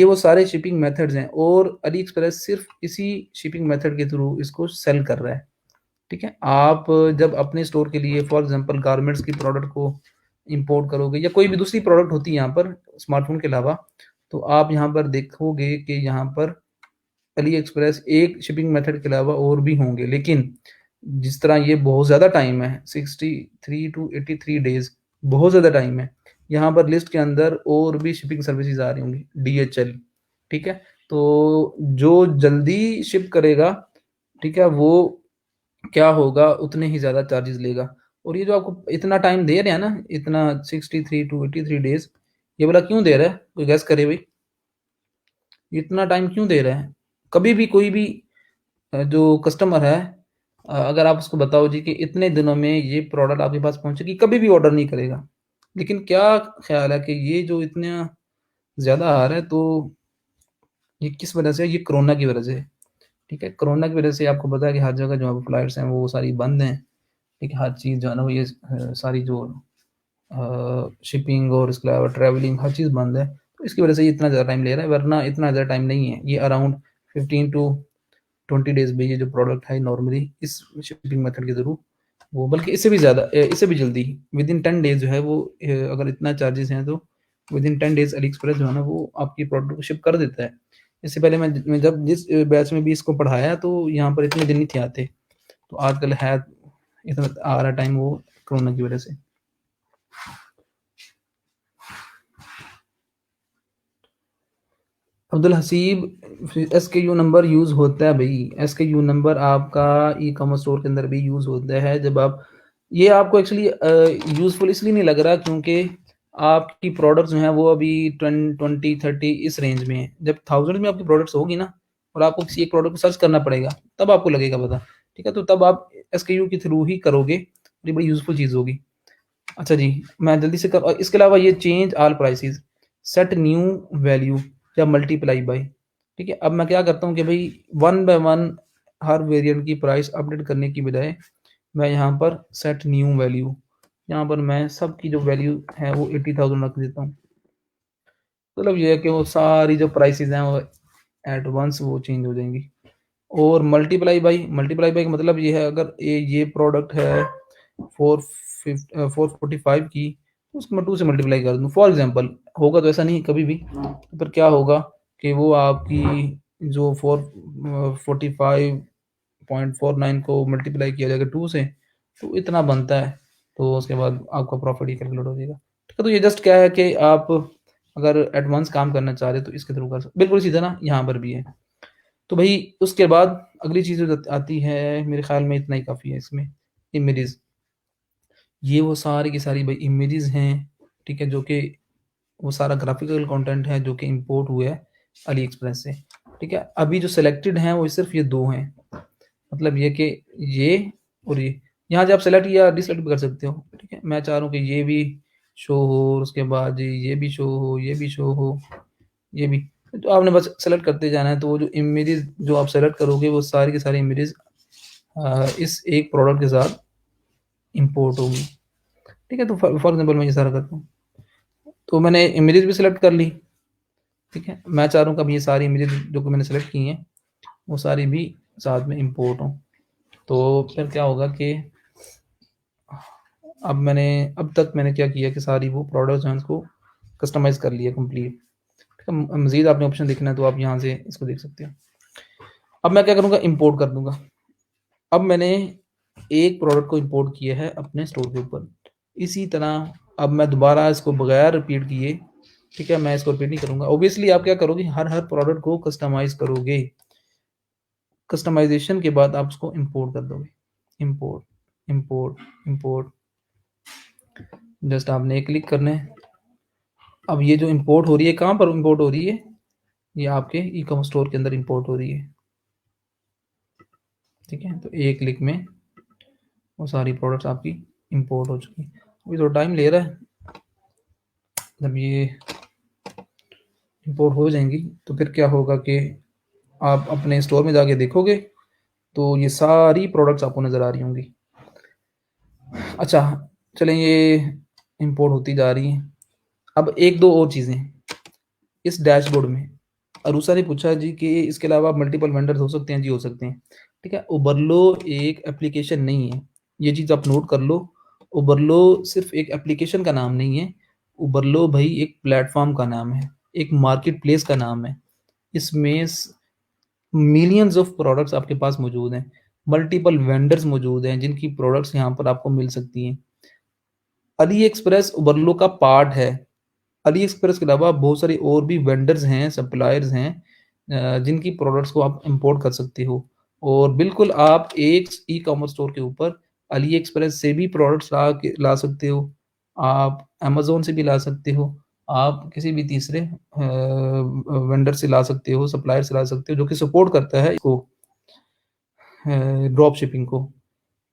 वो सारे शिपिंग मेथड्स हैं और अली एक्सप्रेस सिर्फ़ इसी शिपिंग मेथड के थ्रू इसको सेल कर रहा है, ठीक है? आप जब अपने स्टोर के लिए फॉर एग्ज़ाम्पल गारमेंट्स की प्रोडक्ट को इम्पोर्ट करोगे या कोई भी दूसरी प्रोडक्ट होती है यहाँ पर स्मार्टफ़ोन के अलावा, तो आप यहाँ पर देखोगे कि यहाँ पर अली एक्सप्रेस एक शिपिंग मेथड के अलावा और भी होंगे, लेकिन जिस तरह ये बहुत ज़्यादा टाइम है 63 टू 83 डेज़ बहुत ज़्यादा टाइम है। यहाँ पर लिस्ट के अंदर और भी शिपिंग सर्विसेज़ आ रही होंगी, डीएचएल, ठीक है? तो जो जल्दी शिप करेगा, ठीक है? वो क्या होगा उतने ही ज़्यादा चार्जेज़ लेगा और ये जो आपको इतना टाइम दे रहे हैं ना, इतना 63 टू 83 डेज़, ये वाला क्यों दे रहा है? कोई गेस करे भई? इतना टाइम क्यों दे रहा है? कभी भी कोई भी जो कस्टमर है अगर आप उसको बताओ जी कि इतने दिनों में ये प्रोडक्ट आपके पास पहुँचेगी, कभी भी ऑर्डर नहीं करेगा। लेकिन क्या ख़्याल है कि ये जो इतना ज़्यादा आ रहा है तो ये किस वजह से है? ये कोरोना की वजह से है, ठीक है? कोरोना की वजह से आपको पता है कि हर जगह जो है फ्लाइट्स हैं वो सारी बंद हैं, ठीक है? हर चीज़ जो है ना वो ये सारी जो शिपिंग और इसके अलावा ट्रैवलिंग हर चीज़ बंद है। तो इसकी वजह से ये इतना ज़्यादा टाइम ले रहा है, वरना इतना ज़्यादा टाइम नहीं है। ये अराउंड 15 टू 20 डेज़ में ये जो प्रोडक्ट है नॉर्मली इस शिपिंग मेथड के थ्रू वो बल्कि इससे भी ज़्यादा इससे भी जल्दी विदिन 10 डेज़ जो है वो अगर इतना चार्जेज़ हैं तो विदिन 10 डेज़ अली एक्सप्रेस जो है ना वो आपकी प्रोडक्ट को शिप कर देता है। इससे पहले मैं जब जिस बैच में भी इसको पढ़ाया तो यहाँ पर इतने दिन नहीं थे आते। तो आजकल है इतना आ रहा टाइम वो कोरोना की वजह से। Abdul Haseeb SKU number use होता है भई, एसकेयू नंबर आपका ई-कॉमर्स स्टोर के अंदर भी यूज़ होता है जब आप ये आपको एक्चुअली यूज़फुल इसलिए नहीं लग रहा क्योंकि आपकी प्रोडक्ट्स जो हैं वो अभी 20-30 इस रेंज में है। जब थाउज़ेंड में आपकी प्रोडक्ट्स होगी ना और आपको किसी एक प्रोडक्ट को सर्च करना पड़ेगा, तब आपको लगेगा पता, ठीक है? तो तब आप एसकेयू के थ्रू ही करोगे, ये बड़ी यूज़फुल चीज़ होगी। अच्छा जी, मैं जल्दी से कर और इसके अलावा ये change all prices, set new value या मल्टीप्लाई बाय, ठीक है? अब मैं क्या करता हूँ कि भई one by one her variant की प्राइस अपडेट करने की बजाय मैं यहाँ पर सेट न्यू वैल्यू यहाँ पर मैं सबकी जो वैल्यू है वो 80,000 रख देता हूँ। मतलब ये है कि वो सारी जो प्राइसेज़ हैं वो एट वन्स वो चेंज हो जाएँगी। और मल्टीप्लाई बाय का मतलब ये है अगर ये प्रोडक्ट है 445 की तो उसको मैं 2 से मल्टीप्लाई कर दूँ। फॉर एग्ज़ाम्पल होगा तो ऐसा नहीं कभी भी, तो फिर क्या होगा कि वो आपकी जो 45.49 को मल्टीप्लाई किया जाएगा 2 से, तो इतना बनता है। तो उसके बाद आपका प्रॉफ़िट ही कैलकुलेट हो जाएगा। ठीक है, तो ये जस्ट क्या है कि आप अगर एडवांस काम करना चाह रहे हो तो इसके थ्रू कर सकते बिल्कुल इसी तरह यहाँ पर भी है। तो भई उसके बाद अगली चीज़ जो आती है मेरे ख़्याल में इतना ही काफ़ी है इसमें, इमेजेस। ये वो सारी की सारी भई इमेजेस हैं, ठीक है? जो कि वो सारा ग्राफ़िकल कंटेंट है जो कि इम्पोर्ट हुआ है अली एक्सप्रेस से, ठीक है? अभी जो सिलेक्टेड हैं वो सिर्फ़ ये 2 हैं। मतलब ये कि ये और ये। यहाँ से आप सेलेक्ट या डिसलेक्ट भी कर सकते हो, ठीक है? मैं चाह रहा हूँ कि ये भी शो हो और उसके बाद ये भी शो हो, ये भी शो हो, ये भी। तो आपने बस सेलेक्ट करते जाना है, तो वो जो इमेजेस जो आप सेलेक्ट करोगे वो सारी की सारी इमेजेस इस एक प्रोडक्ट के साथ इम्पोर्ट होगी, ठीक है? तो फॉर एग्ज़ाम्पल मैं ये सारा करता हूँ। तो मैंने इमेजेस भी सेलेक्ट कर ली, ठीक है? मैं चाह रहा हूँ कि अब ये सारी इमेजेस जो कि मैंने सेलेक्ट की हैं, वो सारी भी साथ में इम्पोर्ट हों। तो फिर क्या होगा कि अब तक मैंने क्या किया कि सारी वो प्रोडक्ट्स हैं उसको कस्टमाइज़ कर लिया कंप्लीट। ठीक है? मज़ीद आपने ऑप्शन देखना है तो आप यहाँ से इसको देख सकते हो। अब मैं क्या करूँगा इम्पोर्ट कर दूँगा। अब मैंने एक प्रोडक्ट को इम्पोर्ट किया है अपने स्टोर के ऊपर। इसी तरह अब मैं दोबारा इसको बगैर रिपीट किए, ठीक है, मैं इसको रिपीट नहीं करूँगा। ऑब्वियसली आप क्या करोगे हर प्रोडक्ट को कस्टमाइज़ करोगे। कस्टमाइज़ेशन के बाद आप उसको इम्पोर्ट कर दोगे। Import, import, import. जस्ट आपने एक क्लिक करना है। अब ये जो इंपोर्ट हो रही है, कहाँ पर इंपोर्ट हो रही है? ये आपके ई कॉमर्स स्टोर के अंदर इंपोर्ट हो रही है। ठीक है, तो एक क्लिक में वो सारी प्रोडक्ट्स आपकी इंपोर्ट हो चुकी हैं। अभी तो टाइम ले रहा है, जब ये इंपोर्ट हो जाएंगी तो फिर क्या होगा कि आप अपने स्टोर में जाके देखोगे तो ये सारी प्रोडक्ट्स आपको नज़र आ रही होंगी। अच्छा, चलें, ये इंपोर्ट होती जा रही हैं। अब एक दो और चीज़ें इस डैशबोर्ड में। अरूसा ने पूछा जी कि इसके अलावा मल्टीपल वेंडर्स हो सकते हैं? जी, हो सकते हैं। ठीक है, उबरलो एक एप्लीकेशन नहीं है, ये चीज़ आप नोट कर लो। उबरलो सिर्फ एक एप्लीकेशन का नाम नहीं है, उबरलो भाई एक प्लेटफॉर्म का नाम है, एक मार्केट प्लेस का नाम है। इसमें मिलियंस ऑफ प्रोडक्ट्स आपके पास मौजूद हैं, मल्टीपल वेंडर्स मौजूद हैं जिनकी प्रोडक्ट्स यहाँ पर आपको मिल सकती हैं। अली एक्सप्रेस उबरलो का पार्ट है। अली एक्सप्रेस के अलावा बहुत सारे और भी वेंडर्स हैं, सप्लायर्स हैं, जिनकी प्रोडक्ट्स को आप इंपोर्ट कर सकते हो। और बिल्कुल आप एक ई कॉमर्स स्टोर के ऊपर अली एक्सप्रेस से भी प्रोडक्ट्स ला सकते हो, आप अमेजोन से भी ला सकते हो, आप किसी भी तीसरे वेंडर से ला सकते हो, सप्लायर से ला सकते हो जो कि सपोर्ट करता है इसको, ड्रॉप शिपिंग को।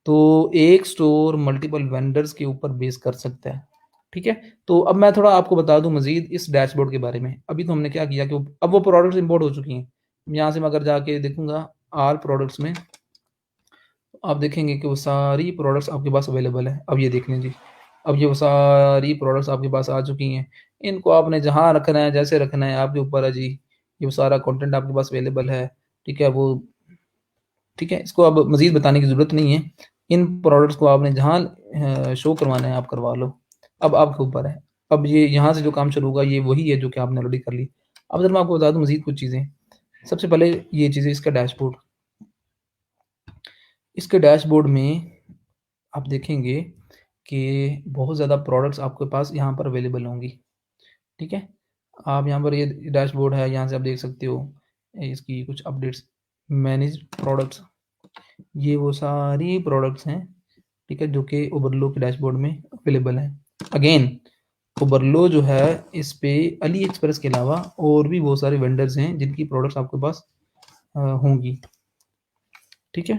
तो एक स्टोर मल्टीपल वेंडर्स के ऊपर बेस कर सकता है। ठीक है, तो अब मैं थोड़ा आपको बता दूं मजीद इस डैशबोर्ड के बारे में। अभी तो हमने क्या किया कि अब वो प्रोडक्ट्स इंपोर्ट हो चुकी हैं। यहाँ से मैं अगर जाके देखूंगा आल प्रोडक्ट्स में, तो आप देखेंगे कि वो सारी प्रोडक्ट्स आपके पास अवेलेबल है। अब ये देख लें जी, अब ये वो सारी प्रोडक्ट्स आपके पास आ चुकी हैं। इनको आपने जहाँ रखना है, जैसे रखना है, आपके ऊपर है जी। ये वो सारा कंटेंट आपके पास अवेलेबल है। ठीक है, वो ठीक है, इसको अब मज़ीद बताने की ज़रूरत नहीं है। इन प्रोडक्ट्स को आपने जहाँ शो करवाना है आप करवा लो, अब आपके ऊपर है। अब ये यहाँ से जो काम शुरू होगा ये वही है जो कि आपने ऑलरेडी कर ली। अब अगर मैं आपको बता दूँ मज़ीद कुछ चीज़ें, सबसे पहले ये चीज़ें, इसका डैशबोर्ड। इसके डैशबोर्ड में आप देखेंगे कि बहुत ज़्यादा प्रोडक्ट्स आपके पास यहाँ पर अवेलेबल होंगी। ठीक है, आप यहाँ पर ये डैशबोर्ड है, यहाँ से आप देख सकते हो इसकी कुछ अपडेट्स, मैनेज प्रोडक्ट्स। ये वो सारी प्रोडक्ट्स हैं, ठीक है, जो कि ओवरलो के डैशबोर्ड में अवेलेबल है। अगेन ओवरलो जो है इस पे अली एक्सप्रेस के अलावा और भी बहुत सारे वेंडर्स हैं जिनकी प्रोडक्ट्स आपके पास होंगी। ठीक है,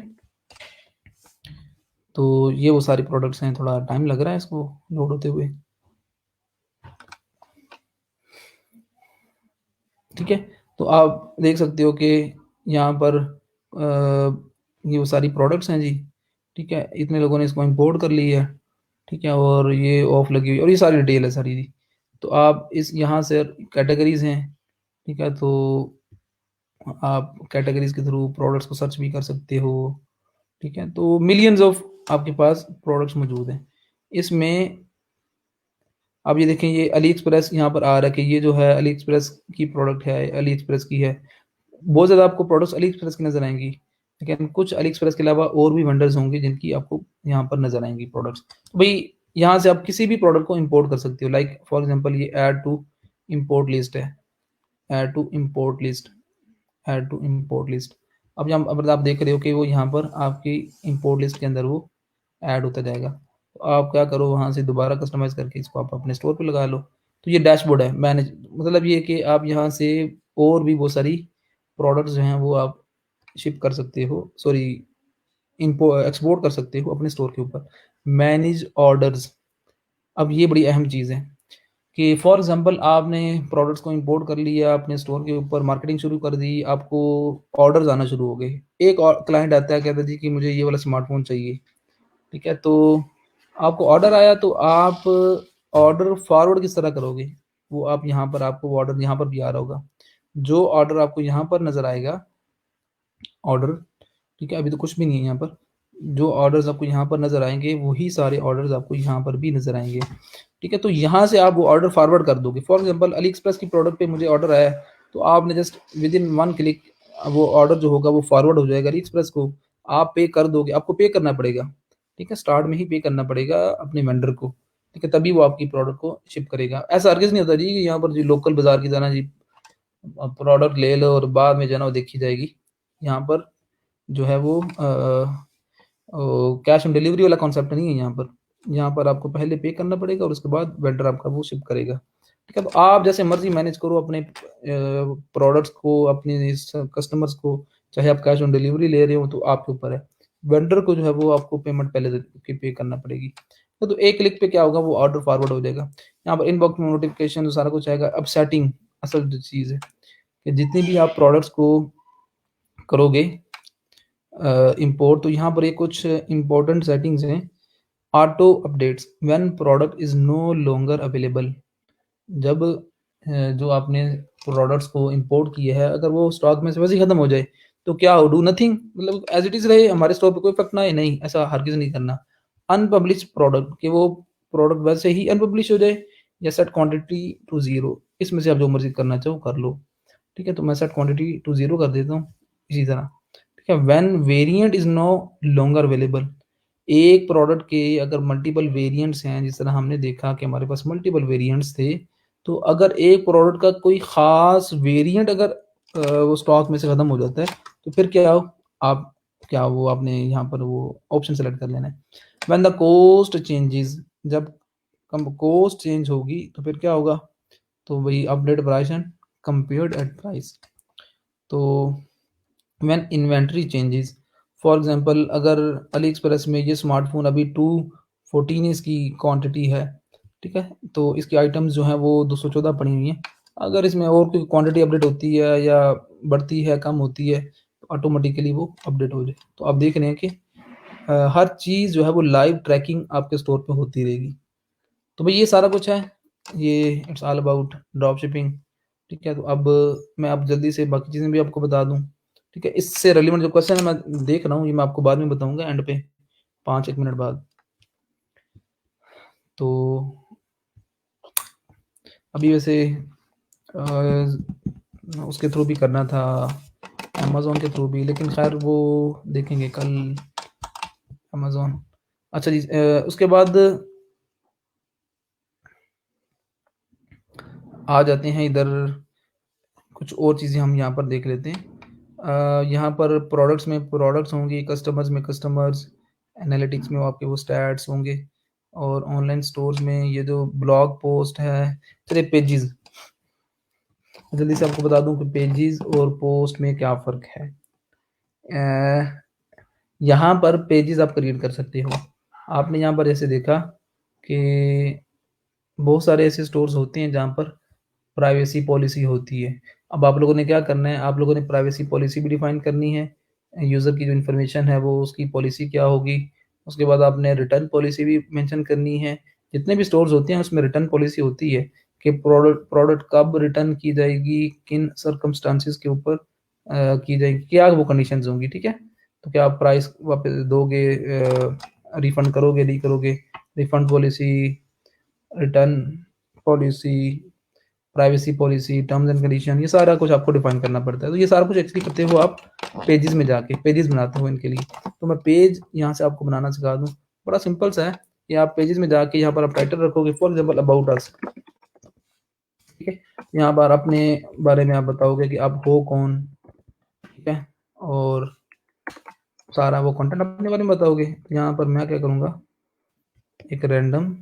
तो ये वो सारी प्रोडक्ट्स हैं। थोड़ा टाइम लग रहा है इसको लोड होते हुए। ठीक है, तो आप देख सकते हो कि यहाँ पर ये वो सारी प्रोडक्ट्स हैं जी। ठीक है, इतने लोगों ने इसको इंपोर्ट कर ली है। ठीक है, और ये ऑफ लगी हुई और ये सारी डिटेल है सारी जी। तो आप इस यहाँ से कैटेगरीज हैं। ठीक है, तो आप कैटेगरीज के थ्रू प्रोडक्ट्स को सर्च भी कर सकते हो। ठीक है, तो मिलियंस ऑफ आपके पास प्रोडक्ट्स मौजूद हैं इसमें। आप ये देखें, ये अली एक्सप्रेस यहाँ पर आ रहा है कि ये जो है अली एक्सप्रेस की प्रोडक्ट है, अली एक्सप्रेस की है। बहुत ज़्यादा आपको प्रोडक्ट्स अली एक्सप्रेस की नज़र आएंगी, लेकिन कुछ अली एक्सप्रेस के अलावा और भी वेंडर्स होंगे जिनकी आपको यहाँ पर नज़र आएंगी प्रोडक्ट्स। तो भाई यहाँ से आप किसी भी प्रोडक्ट को इंपोर्ट कर सकते हो। लाइक फॉर एग्जांपल ये ऐड टू इंपोर्ट लिस्ट है, add to import list, add to import list. अब यहाँ अब आप देख रहे हो कि वो यहाँ पर आपकी इंपोर्ट लिस्ट के अंदर वो ऐड होता जाएगा। तो आप क्या करो, वहाँ से दोबारा कस्टमाइज़ करके इसको आप अपने स्टोर पे लगा लो। तो ये डैशबोर्ड है, मैनेज मतलब ये है कि आप यहाँ से और भी बहुत सारी प्रोडक्ट्स जो हैं वो आप शिप कर सकते हो, सॉरी एक्सपोर्ट कर सकते हो अपने स्टोर के ऊपर। मैनेज ऑर्डर्स, अब ये बड़ी अहम चीज़ है कि फॉर एग्जांपल आपने प्रोडक्ट्स को इंपोर्ट कर लिया, अपने स्टोर के ऊपर मार्केटिंग शुरू कर दी, आपको ऑर्डर्स आना शुरू हो गए। एक और क्लाइंट आता है, कहता है जी कि मुझे ये वाला स्मार्टफोन चाहिए। ठीक है, तो आपको ऑर्डर आया तो आप ऑर्डर फॉरवर्ड किस तरह करोगे? वो आप यहाँ पर, आपको वो ऑर्डर यहाँ पर भी आ रहा होगा। जो ऑर्डर आपको यहाँ पर नज़र आएगा, ऑर्डर, ठीक है, अभी तो कुछ भी नहीं है यहाँ पर। जो ऑर्डर्स आपको यहाँ पर नज़र आएंगे वही सारे ऑर्डर्स आपको यहाँ पर भी नज़र आएंगे। ठीक है, तो यहाँ से आप वो ऑर्डर फॉरवर्ड कर दोगे। फॉर एग्जांपल अली एक्सप्रेस की प्रोडक्ट पे मुझे ऑर्डर आया है, तो आपने just with in one click वो ऑर्डर जो होगा वो फॉरवर्ड हो जाएगा अली एक्सप्रेस को। आप पे कर दोगे, आपको पे करना पड़ेगा। ठीक है, स्टार्ट में ही पे करना पड़ेगा अपने वेंडर को। ठीक है, तभी वो आपकी प्रोडक्ट को शिप करेगा। ऐसा हरगिज़ नहीं होता जी कि यहाँ पर जी लोकल बाजार की तरह जी प्रोडक्ट ले लो और बाद में जो है ना वो देखी जाएगी। यहाँ पर जो है वो कैश ऑन डिलीवरी वाला कॉन्सेप्ट नहीं है यहाँ पर। यहाँ पर आपको पहले पे करना पड़ेगा और उसके बाद वेंडर आपका वो शिप करेगा। ठीक है? तो आप जैसे मर्ज़ी मैनेज करो अपने प्रोडक्ट्स को, अपने इस कस्टमर्स को, चाहे आप कैश ऑन डिलीवरी ले रहे हो तो आपके ऊपर है। वेंडर को जो है वो आपको पेमेंट पहले से की पे करना पड़ेगी। तो एक क्लिक पे क्या होगा वो ऑर्डर फॉरवर्ड हो जाएगा। यहाँ पर इनबॉक्स में नोटिफ़िकेशन सारा कुछ आएगा। अब सेटिंग असल जो चीज़ है कि जितनी भी आप प्रोडक्ट्स को करोगे इंपोर्ट, तो यहाँ पर ये कुछ इम्पोर्टेंट सेटिंग्स हैं। Auto updates when product is no longer available. जब जो आपने प्रोडक्ट्स को इंपोर्ट किए हैं अगर वो स्टॉक में से वैसे ही खत्म हो जाए तो क्या हो, डू नथिंग, मतलब एज इट इज़ रहे, हमारे स्टोर पे कोई इफेक्ट ना आए, नहीं, ऐसा हरगिज़ नहीं करना। अनपब्लिश्ड प्रोडक्ट कि वो प्रोडक्ट वैसे ही अनपब्लिश हो जाए या सेट क्वांटिटी टू ज़ीरो, इसमें से आप जो मर्ज़ी करना चाहो कर लो। ठीक है? तो मैं सेट क्वांटिटी टू ज़ीरो कर देता हूँ इसी तरह। ठीक है? When variant is no longer available, एक प्रोडक्ट के अगर मल्टीपल वेरिएंट्स हैं, जिस तरह हमने देखा कि हमारे पास मल्टीपल वेरिएंट्स थे, तो अगर एक प्रोडक्ट का कोई ख़ास वेरिएंट अगर वो स्टॉक में से ख़त्म हो जाता है, तो फिर क्या हो, आप क्या वो आपने यहाँ पर वो ऑप्शन सेलेक्ट कर लेना है। व्हेन द कॉस्ट चेंजेस, जब कम कॉस्ट चेंज होगी तो फिर क्या होगा, तो वही update price and compared at price. तो when inventory changes, for example अगर अली एक्सप्रेस में ये स्मार्टफ़ोन अभी 214 इसकी क्वांटिटी है, ठीक है? तो इसकी आइटम्स जो हैं वो 214 पड़ी हुई हैं। अगर इसमें और कोई क्वांटिटी अपडेट होती है या बढ़ती है, कम होती है, तो ऑटोमेटिकली वो अपडेट हो जाए। तो आप देख रहे हैं कि हर चीज़ जो है वो लाइव ट्रैकिंग आपके स्टोर पे होती रहेगी। तो भई ये सारा कुछ है, ये it's all about drop shipping. ठीक है? तो अब मैं अब जल्दी से बाकी चीज़ें भी आपको बता दूँ। ठीक है? इससे रिलेवेंट जो क्वेश्चन है मैं देख रहा हूँ, ये मैं आपको बाद में बताऊँगा एंड पे 5-1 मिनट बाद। तो अभी वैसे उसके थ्रू भी करना था, अमेज़न के थ्रू भी, लेकिन ख़ैर वो देखेंगे कल अमेज़न। अच्छा जी, उसके बाद आ जाते हैं इधर, कुछ और चीज़ें हम यहाँ पर देख लेते हैं। यहाँ पर प्रोडक्ट्स में प्रोडक्ट्स होंगे, कस्टमर्स में कस्टमर्स, एनालिटिक्स में वो आपके वो स्टैट्स होंगे और ऑनलाइन स्टोर्स में ये जो ब्लॉग पोस्ट है। चलिए पेजेस, जल्दी से आपको बता दूँ कि पेजेस और पोस्ट में क्या फ़र्क है। अ, यहाँ पर पेजेस आप क्रिएट कर सकते हो। आपने यहाँ पर ऐसे देखा कि बहुत सारे ऐसे स्टोर्स होते हैं जहाँ पर प्राइवेसी पॉलिसी होती है। अब आप लोगों ने क्या करना है, आप लोगों ने प्राइवेसी पॉलिसी भी डिफ़ाइन करनी है। यूज़र की जो इन्फॉर्मेशन है वो उसकी पॉलिसी क्या होगी। उसके बाद आपने रिटर्न पॉलिसी भी मेंशन करनी है। जितने भी स्टोर्स होते हैं उसमें रिटर्न पॉलिसी होती है कि प्रोडक्ट प्रोडक्ट कब रिटर्न की जाएगी, किन सर्कमस्टेंसेस के ऊपर की जाएगी, क्या वो कंडीशंस होंगी, ठीक है? तो क्या आप प्राइस वापस दोगे, रिफंड करोगे, नहीं करोगे? Refund policy, return policy, privacy policy, terms and condition, ये सारा कुछ आपको डिफाइन करना पड़ता है। तो ये सारा कुछ एक्चुअली करते हो आप पेजेस में जाके, पेजेस बनाते हो इनके लिए। तो मैं पेज यहाँ से आपको बनाना सिखा दूँ, बड़ा सिंपल सा है। कि आप पेजेस में जाके यहाँ पर आप टाइटल रखोगे, फॉर एग्जाम्पल अबाउट अस, ठीक है? यहाँ पर अपने बारे में आप बताओगे कि आप हो कौन, ठीक है? और सारा वो कंटेंट अपने बारे में बताओगे। तो यहाँ पर मैं क्या करूँगा, एक रैंडम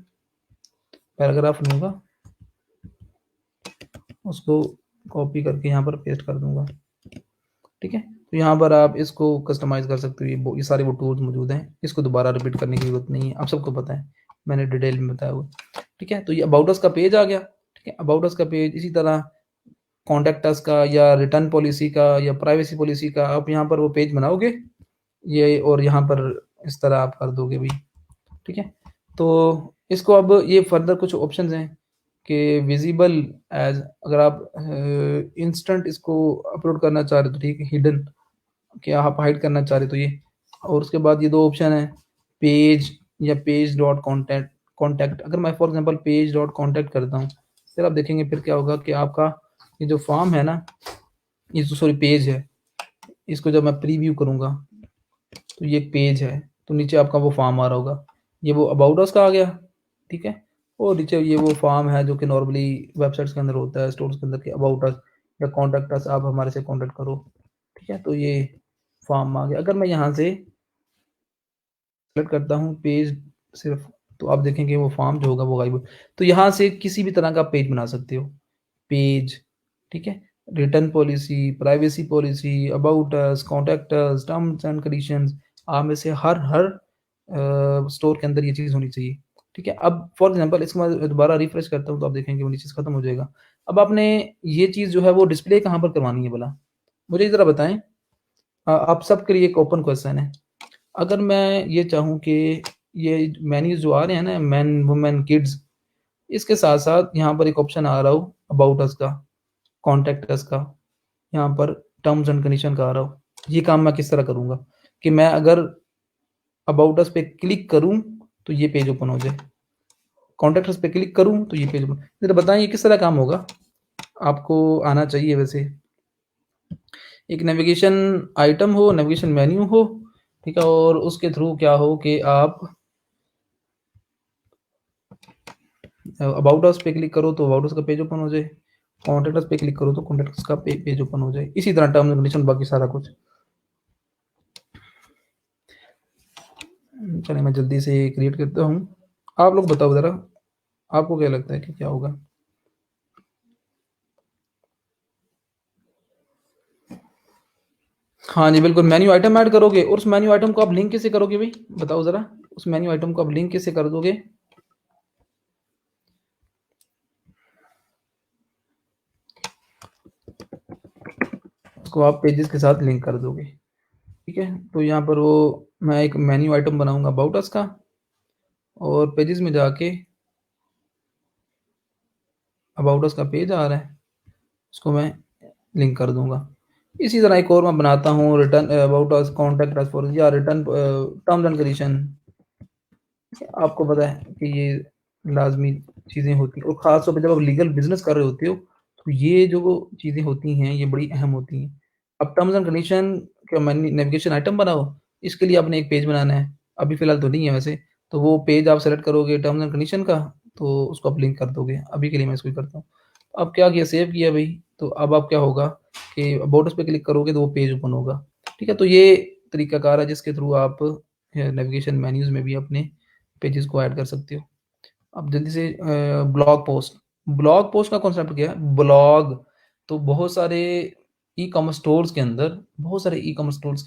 पैराग्राफ लूँगा, उसको कॉपी करके यहाँ पर पेस्ट कर दूँगा, ठीक है? तो यहाँ पर आप इसको कस्टमाइज़ कर सकते हो, ये सारे वो टूल्स मौजूद हैं, इसको दोबारा रिपीट करने की ज़रूरत नहीं है, आप सबको पता है, मैंने डिटेल में बताया हुआ है, ठीक है? तो ये अबाउट अस का पेज आ गया, ठीक है? अबाउट अस का पेज, इसी तरह कॉन्टैक्ट अस का या रिटर्न पॉलिसी का या प्राइवेसी पॉलिसी का आप यहाँ पर वो पेज बनाओगे, ये और यहाँ पर इस तरह आप कर दोगे भई, ठीक है? तो इसको अब ये फर्दर कुछ ऑप्शंस हैं कि विज़िबल एज़, अगर आप इंस्टेंट इसको अपलोड करना चाह रहे हो तो ठीक है, हिडन कि आप हाइड करना चाह रहे हो तो ये, और उसके बाद ये 2 ऑप्शन है, पेज या पेज डॉट कॉन्टैक्ट कॉन्टैक्ट। अगर मैं for example page dot contact करता हूँ, फिर आप देखेंगे फिर क्या होगा कि आपका ये जो फॉर्म है ना, ये जो सॉरी पेज है, इसको जब मैं प्रीव्यू करूँगा, तो ये एक पेज है, तो नीचे आपका वो फॉर्म आ रहा होगा, ये वो अबाउट अस का आ गया, ठीक है? और नीचे ये वो फॉर्म है जो कि नॉर्मली वेबसाइट्स के अंदर होता है, स्टोर्स के अंदर, कि अबाउट अस या कॉन्टैक्ट अस, आप हमारे से कॉन्टैक्ट करो, ठीक है? तो ये फॉर्म आ गया। अगर मैं यहाँ से सेलेक्ट करता हूँ पेज सिर्फ, तो आप देखेंगे वो फॉर्म जो होगा वो गायब हो। तो यहाँ से किसी भी तरह का पेज बना सकते हो। पेज, ठीक है? Return policy, privacy policy, about us, contact us, terms and conditions, आप में से हर स्टोर के अंदर ये चीज़ होनी चाहिए, ठीक है? अब फॉर एग्ज़ाम्पल इसके बाद दोबारा रिफ्रेश करता हूँ तो आप देखेंगे वो चीज़ खत्म हो जाएगा। अब आपने ये चीज़ जो है वो डिस्प्ले कहाँ पर करवानी है भला? मुझे ज़रा बताएँ। आप सबके लिए एक ओपन क्वेश्चन है। अगर मैं ये चाहूँ कि ये मेन्यूज़ जो आ रहे हैं ना, मेन, वुमेन, किड्स, इसके साथ-साथ यहाँ पर एक ऑप्शन आ रहा हो अबाउट अस का, कॉन्टैक्ट अस का, यहाँ पर टर्म्स एंड कंडीशन का आ रहा हो। ये काम मैं किस तरह करूँगा कि मैं अगर अबाउट अस पे क्लिक करूँ तो ये पेज ओपन हो जाए, कॉन्टैक्ट अस पे क्लिक करूँ तो ये पेज ओपन। ज़रा बताएँ ये किस तरह काम होगा? आपको आना चाहिए वैसे। एक नेविगेशन आइटम हो, नेविगेशन मेन्यू हो, ठीक है? और उसके थ्रू क्या हो कि आप अबाउट अस पे क्लिक करो तो अबाउट अस का पेज ओपन हो जाए, कॉन्टैक्ट अस पे क्लिक करो तो कॉन्टैक्ट अस का पेज ओपन हो जाए। इसी तरह टर्म्स एंड कंडीशन बाकी सारा कुछ। चलिए मैं जल्दी से क्रिएट करता हूँ। आप लोग बताओ ज़रा, आपको क्या लगता है कि क्या होगा? हाँ जी, बिल्कुल मेन्यू आइटम ऐड करोगे और उस मेन्यू आइटम को आप लिंक कैसे करोगे भई? बताओ ज़रा, उस मेन्यू आइटम को आप लिंक कैसे कर दोगे? उसको आप पेजेस के साथ लिंक कर दोगे, ठीक है? तो यहाँ पर वो मैं एक मेन्यू आइटम बनाऊँगा अबाउट अस का और पेजेस में जाके अबाउट अस का पेज आ रहा है, उसको मैं लिंक कर दूँगा। इसी तरह एक और मैं बनाता हूँ return about us, contact us for या रिटर्न टर्म्स एंड कंडीशन। आपको पता है कि ये लाज़मी चीज़ें होती हैं और ख़ास तौर पे जब आप लीगल बिज़नेस कर रहे होते हो, तो ये जो चीज़ें होती हैं, ये बड़ी अहम होती हैं। अब टर्म्स एंड कंडीशन का नेविगेशन आइटम बनाओ, इसके लिए आपने एक पेज बनाना है। अभी फ़िलहाल तो नहीं है वैसे, तो वो पेज आप सेलेक्ट करोगे टर्म्स एंड कंडीशन का, तो उसको आप लिंक कर दोगे। अभी के लिए मैं इसको ही करता हूँ। अब क्या किया, सेव किया भई, तो अब आप क्या होगा कि अबाउट अस पे क्लिक करोगे तो वो पेज ओपन होगा। ठीक है? तो ये तरीकाकार है जिसके थ्रू आप नेविगेशन मेन्यूज़ में भी अपने पेजेस को ऐड कर सकते हो। अब जल्दी से ब्लॉग पोस्ट का कॉन्सेप्ट क्या है? ब्लॉग, तो बहुत सारे ई-कॉमर्स स्टोर्स के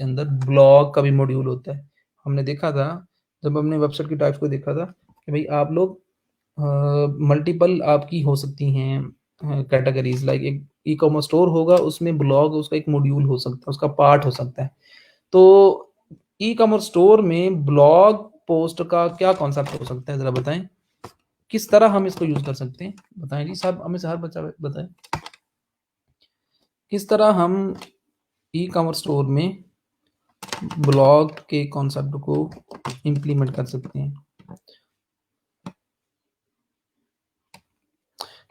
अंदर ब्लॉग का भी मॉड्यूल होता है। हमने देखा था, जब हमने वेबसाइट की टाइप्स को देखा था कि भई आप लोग मल्टीपल आपकी हो सकती हैं कैटेगरीज़, लाइक एक ई-कॉमर्स स्टोर होगा, उसमें ब्लॉग उसका एक मॉड्यूल हो सकता है, उसका पार्ट हो सकता है। तो ई-कॉमर्स स्टोर में ब्लॉग पोस्ट का क्या कॉन्सेप्ट हो सकता है, ज़रा बताएँ? किस तरह हम इसको यूज़ कर सकते हैं? बताएँ जी, सब हमें से हर बच्चा बताए। किस तरह हम ई-कॉमर्स स्टोर में ब्लॉग के कॉन्सेप्ट को इम्प्लीमेंट कर सकते हैं?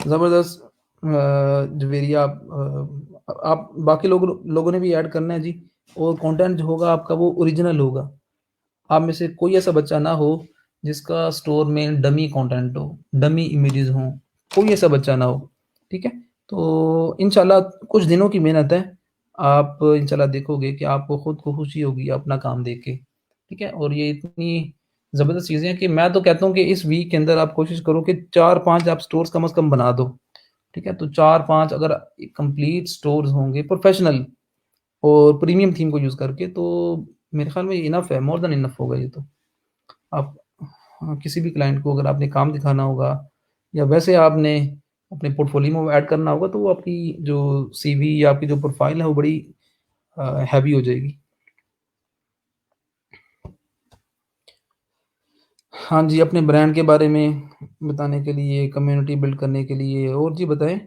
ज़बरदस्त। जवेरिया, आप बाकी लोगों ने भी ऐड करना है जी। और कंटेंट जो होगा आपका वो ओरिजिनल होगा। आप में से कोई ऐसा बच्चा ना हो जिसका स्टोर में डमी कंटेंट हो, डमी इमेजेस हों, कोई ऐसा बच्चा ना हो, ठीक है? तो इंशाल्लाह कुछ दिनों की मेहनत है, आप इंशाल्लाह देखोगे कि आपको खुद को खुशी होगी अपना काम देख के, ठीक है? और ये इतनी ज़बरदस्त चीज़ें हैं कि मैं तो कहता हूँ कि इस वीक के अंदर आप कोशिश करो कि 4-5 आप स्टोर्स कम से कम बना दो, ठीक है? तो 4-5 अगर कंप्लीट स्टोर्स होंगे प्रोफेशनल और प्रीमियम थीम को यूज़ करके, तो मेरे ख़्याल में इनफ है, मोर देन इनफ होगा ये तो। आप किसी भी क्लाइंट को अगर आपने काम दिखाना होगा या वैसे आपने अपने पोर्टफोलियो में ऐड करना होगा, तो वो आपकी जो सीवी या आपकी जो प्रोफ़ाइल है वो बड़ी हैवी हो जाएगी। हाँ जी, अपने ब्रांड के बारे में बताने के लिए, कम्युनिटी बिल्ड करने के लिए, और जी बताएँ?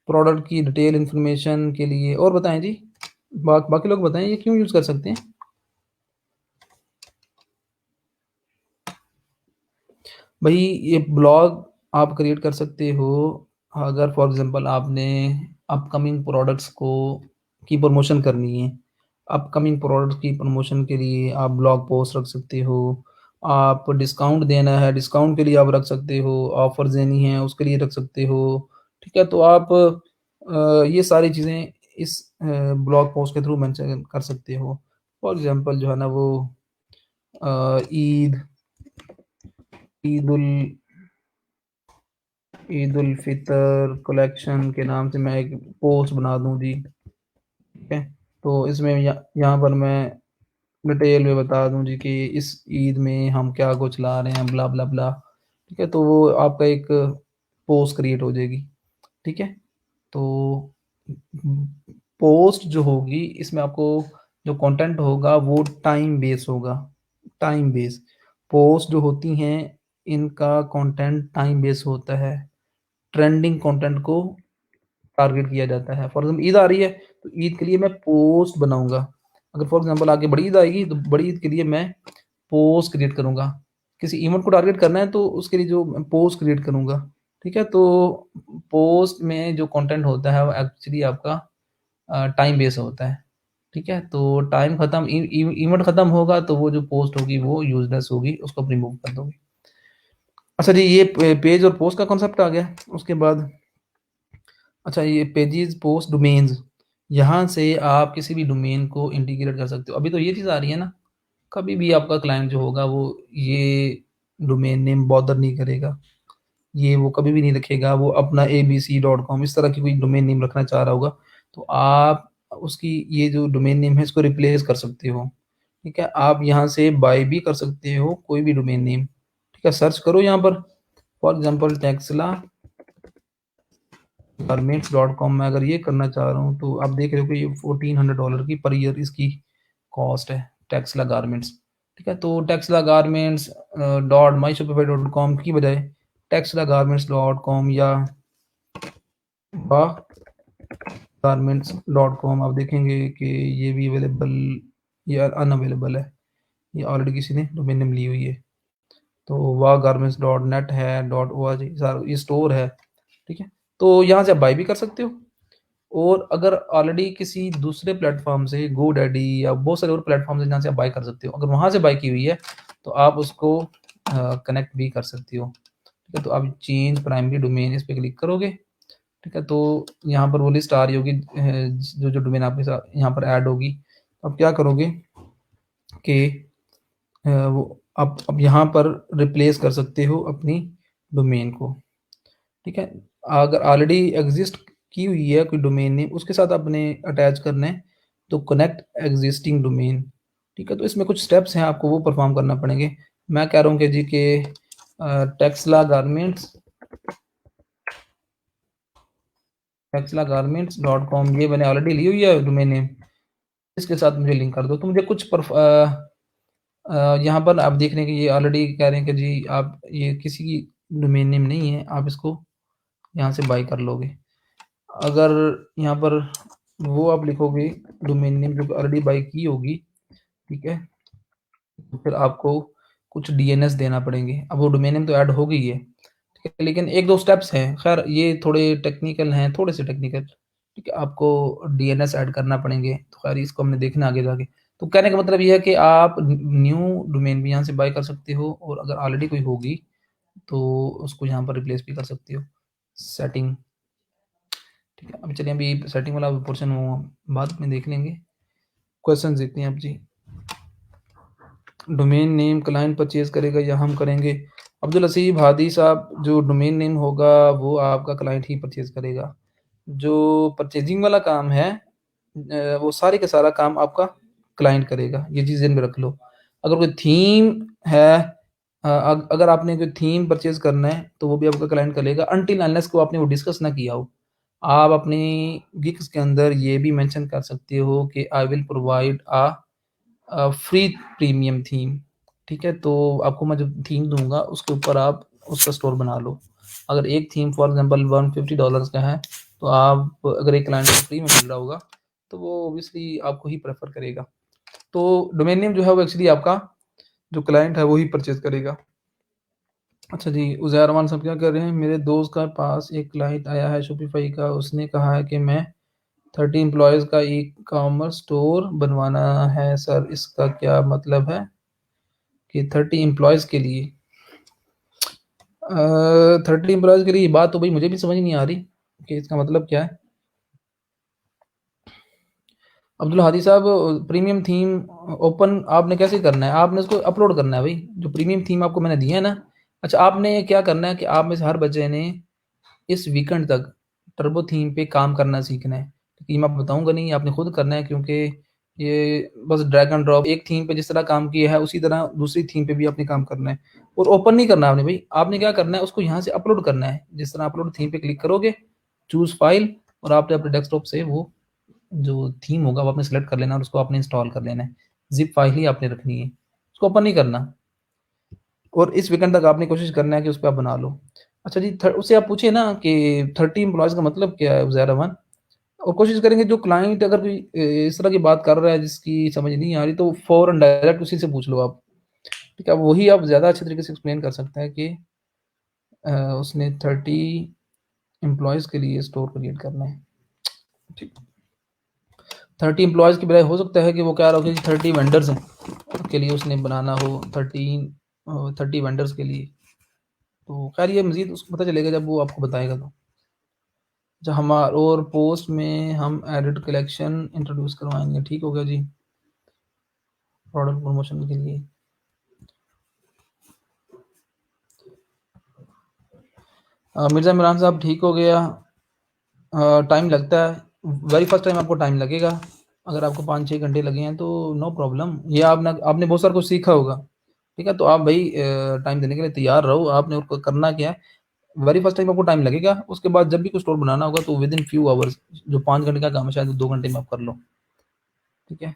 प्रोडक्ट की डिटेल इन्फॉर्मेशन के लिए और बताएँ जी? बाकी लोग बताएँ ये क्यों यूज़ कर सकते हैं? भई ये ब्लॉग आप क्रिएट कर सकते हो अगर फॉर एग्ज़ाम्पल आपने अपकमिंग प्रोडक्ट्स को की प्रमोशन करनी है। अपकमिंग प्रोडक्ट्स की प्रमोशन के लिए आप ब्लॉग पोस्ट रख सकते हो। आप डिस्काउंट देना है, डिस्काउंट के लिए आप रख सकते हो। ऑफ़र्स देनी है, उसके लिए रख सकते हो। ठीक है? तो आप ये सारी चीज़ें इस ब्लॉग पोस्ट के थ्रू मेंशन कर सकते हो। फॉर एग्ज़ाम्पल जो है ना वो ईद ईद उल ईद उल फितर कलेक्शन के नाम से मैं एक पोस्ट बना दूं जी। ठीक है, तो इसमें यहाँ पर मैं डिटेल में बता दूं जी कि इस ईद में हम क्या कुछ ला रहे हैं, ब्ला ब्ला ब्ला। ठीक है, तो वो आपका एक पोस्ट क्रिएट हो जाएगी। ठीक है, तो पोस्ट जो होगी इसमें आपको जो कंटेंट होगा वो टाइम बेस होगा। टाइम बेस पोस्ट जो होती हैं इनका कंटेंट टाइम बेस होता है। ट्रेंडिंग कंटेंट को टारगेट किया जाता है। फॉर एग्जाम्पल ईद आ रही है तो ईद के लिए मैं पोस्ट बनाऊंगा। अगर फॉर एग्जाम्पल आगे बड़ी ईद आएगी तो बड़ी ईद के लिए मैं पोस्ट क्रिएट करूंगा। किसी इवेंट को टारगेट करना है तो उसके लिए जो पोस्ट क्रिएट करूंगा। ठीक है, तो पोस्ट में जो कंटेंट होता है वो एक्चुअली आपका टाइम बेस होता है। ठीक है, तो टाइम खत्म, इवेंट खत्म होगा तो वो जो पोस्ट होगी वो यूजलेस होगी, उसको रिमूव कर दोगे। अच्छा जी, ये पेज और पोस्ट का कॉन्सेप्ट आ गया। उसके बाद अच्छा, ये पेजेस पोस्ट डोमेन्स, यहाँ से आप किसी भी डोमेन को इंटीग्रेट कर सकते हो। अभी तो ये चीज़ आ रही है ना, कभी भी आपका क्लाइंट जो होगा वो ये डोमेन नेम बॉदर नहीं करेगा, ये वो कभी भी नहीं रखेगा। वो अपना abc.com इस तरह की कोई डोमेन नेम रखना चाह रहा होगा तो आप उसकी ये जो डोमेन नेम है इसको रिप्लेस कर सकते हो। ठीक है, आप यहाँ से बाय भी कर सकते हो कोई भी डोमेन नेम। ठीक है, सर्च करो यहाँ पर फॉर एग्जांपल टेक्सला गारमेंट्स.com में अगर ये करना चाह रहा हूँ तो आप देख रहे हो कि ये $1400 की पर ईयर इसकी कॉस्ट है, टेक्सला गारमेंट्स। ठीक है, तो टेक्सला गारमेंट्स डॉट माई शॉपिफाई डॉट कॉम की बजाय टेक्सला गारमेंट्स डॉट कॉम या गारमेंट्स.com आप देखेंगे कि ये भी अवेलेबल या अनअवेलेबल है। ये ऑलरेडी किसी ने डोमेन नेम ली हुई है। तो वाह गारमेंट्स डॉट नेट है, डॉट ओ आर जी, ये स्टोर है। ठीक है, तो यहाँ से आप बाई भी कर सकते हो। और अगर ऑलरेडी किसी दूसरे प्लेटफॉर्म से गो डैडी या बहुत सारे और प्लेटफॉर्म से जहाँ से आप बाई कर सकते हो, अगर वहाँ से बाई की हुई है तो आप उसको कनेक्ट भी कर सकते हो। ठीक है, तो आप चेंज प्राइमरी डोमेन इस पर क्लिक करोगे। ठीक है, तो यहाँ पर वो लिस्ट आ रही होगी जो जो डोमेन आपके साथ यहाँ पर ऐड होगी। अब क्या करोगे कि वो आप अब यहाँ पर रिप्लेस कर सकते हो अपनी डोमेन को। ठीक है, अगर ऑलरेडी एग्जिस्ट की हुई है कोई डोमेन नेम उसके साथ आपने अटैच करना है तो कनेक्ट एग्जिस्टिंग डोमेन। ठीक है, तो इसमें कुछ स्टेप्स हैं आपको वो परफॉर्म करना पड़ेंगे। मैं कह रहा हूँ कि जी के टेक्सला गारमेंट्स.com ये मैंने ऑलरेडी ली हुई है डोमेन नेम, इसके साथ मुझे लिंक कर दो। तो मुझे कुछ यहाँ पर आप देख रहे हैं कि ये ऑलरेडी कह रहे हैं कि जी आप ये किसी की डोमेन नेम नहीं है, आप इसको यहाँ से बाई कर लोगे। अगर यहाँ पर वो आप लिखोगे डोमेन नेम जो ऑलरेडी बाई की होगी, ठीक है, तो फिर आपको कुछ डीएनएस देना पड़ेंगे। अब वो डोमेन नेम तो ऐड हो गई है, ठीक है, लेकिन एक दो स्टेप्स हैं, खैर ये थोड़े टेक्निकल हैं, थोड़े से टेक्निकल। ठीक है, आपको डीएनएस ऐड करना पड़ेंगे, तो खैर इसको हमने देखना आगे जाके। तो कहने का मतलब ये है कि आप न्यू डोमेन भी यहाँ से बाय कर सकते हो और अगर ऑलरेडी कोई होगी तो उसको यहाँ पर रिप्लेस भी कर सकते हो। सेटिंग, ठीक है, अभी चलिए अभी सेटिंग वाला पोर्शन बाद में देख लेंगे। क्वेश्चन देखते हैं आप जी। डोमेन नेम क्लाइंट परचेज करेगा या हम करेंगे? अब्दुल हसीब हादी साहब, जो डोमेन नेम होगा वो आपका क्लाइंट ही परचेज करेगा। जो परचेजिंग वाला काम है वो सारे का सारा काम आपका क्लाइंट करेगा, ये चीज़ ध्यान में रख लो। अगर कोई थीम है, अगर आपने कोई थीम परचेज करना है तो वो भी आपका क्लाइंट करेगा, अनटिल अनलेस को आपने वो डिस्कस ना किया हो। आप अपनी गिग्स के अंदर ये भी मेंशन कर सकते हो कि I will provide free premium theme. ठीक है, तो आपको मैं जो थीम दूंगा उसके ऊपर आप उसका स्टोर बना लो। अगर एक थीम फॉर एग्जांपल $150 का है तो आप अगर एक क्लाइंट को फ्री में मिल रहा होगा तो वो ऑब्वियसली आपको ही प्रेफर करेगा। तो डोमेन नेम जो है वो एक्चुअली आपका जो क्लाइंट है वो ही परचेज करेगा। अच्छा जी, उज़ैर रहमान साहब क्या कर रहे हैं? मेरे दोस्त का पास एक क्लाइंट आया है शॉपिफाई का, उसने कहा है कि मैं 30 एम्प्लॉयज़ का ई कॉमर्स स्टोर बनवाना है सर, इसका क्या मतलब है कि 30 एम्प्लॉयज़ के लिए? 30 एम्प्लॉयज़ के लिए बात तो भाई मुझे भी समझ नहीं आ रही कि इसका मतलब क्या है। अब्दुल हादी साहब, प्रीमियम थीम ओपन आपने कैसे करना है? आपने उसको अपलोड करना है भाई, जो प्रीमियम थीम आपको मैंने दी है ना, अच्छा, आपने क्या करना है कि आप में से हर बच्चे ने इस वीकेंड तक टर्बो थीम पे काम करना सीखना है। ये मैं बताऊँगा नहीं, आपने खुद करना है, क्योंकि ये बस ड्रैग एंड ड्रॉप एक थीम पे जिस तरह काम किया है, उसी तरह दूसरी थीम पे भी आपने काम करना है। और ओपन नहीं करना आपने भई, आपने क्या करना है, उसको यहाँ से अपलोड करना है। जिस तरह अपलोड थीम पे क्लिक करोगे, चूज़ फाइल, और आपने अपने डेस्कटॉप से वो जो थीम होगा वो आपने सेलेक्ट कर लेना और उसको आपने इंस्टॉल कर लेना है। ज़िप फाइल ही आपने रखनी है, उसको ओपन नहीं करना। और इस वीकेंड तक आपने कोशिश करना है कि उसपे आप बना लो। अच्छा जी, थ उससे आप पूछिए ना कि 30 एम्प्लॉइज़ का मतलब क्या है उज़ैर अमान? और कोशिश करेंगे जो क्लाइंट अगर कोई इस तरह की बात कर रहा है जिसकी समझ नहीं आ रही, तो फ़ौरन डायरेक्ट उसी से पूछ लो आप। ठीक है? वही आप ज़्यादा अच्छे तरीके से एक्सप्लेन कर सकते हैं कि अ, उसने 30 एम्प्लॉइज़ के लिए स्टोर क्रिएट करना है। ठीक। 30 एम्प्लॉइज़ की बजाय हो सकता है कि वो कह रहा हो कि 30 वेंडर्स हैं, के लिए उसने बनाना हो 30 वेंडर्स के लिए। तो ख़ैर ये मज़ीद उसको पता चलेगा जब वो आपको बताएगा तो। अच्छा, और पोस्ट में हम एडिट कलेक्शन इंट्रोड्यूस करवाएँगे, ठीक हो गया जी, प्रोडक्ट प्रमोशन के लिए। मिर्ज़ा इमरान साहब ठीक हो गया। टाइम लगता है, वेरी फर्स्ट टाइम आपको टाइम लगेगा। अगर आपको 5-6 घंटे लगे हैं तो नो प्रॉब्लम, ये आपने आपने बहुत सारा कुछ सीखा होगा, ठीक है? तो आप भई टाइम देने के लिए तैयार रहो, आपने और करना क्या है, वेरी फर्स्ट टाइम आपको टाइम लगेगा, उसके बाद जब भी कोई स्टोर बनाना होगा तो विदिन फ्यू आवर्स, जो 5 घंटे का काम है शायद 2 घंटे में आप कर लो, ठीक है?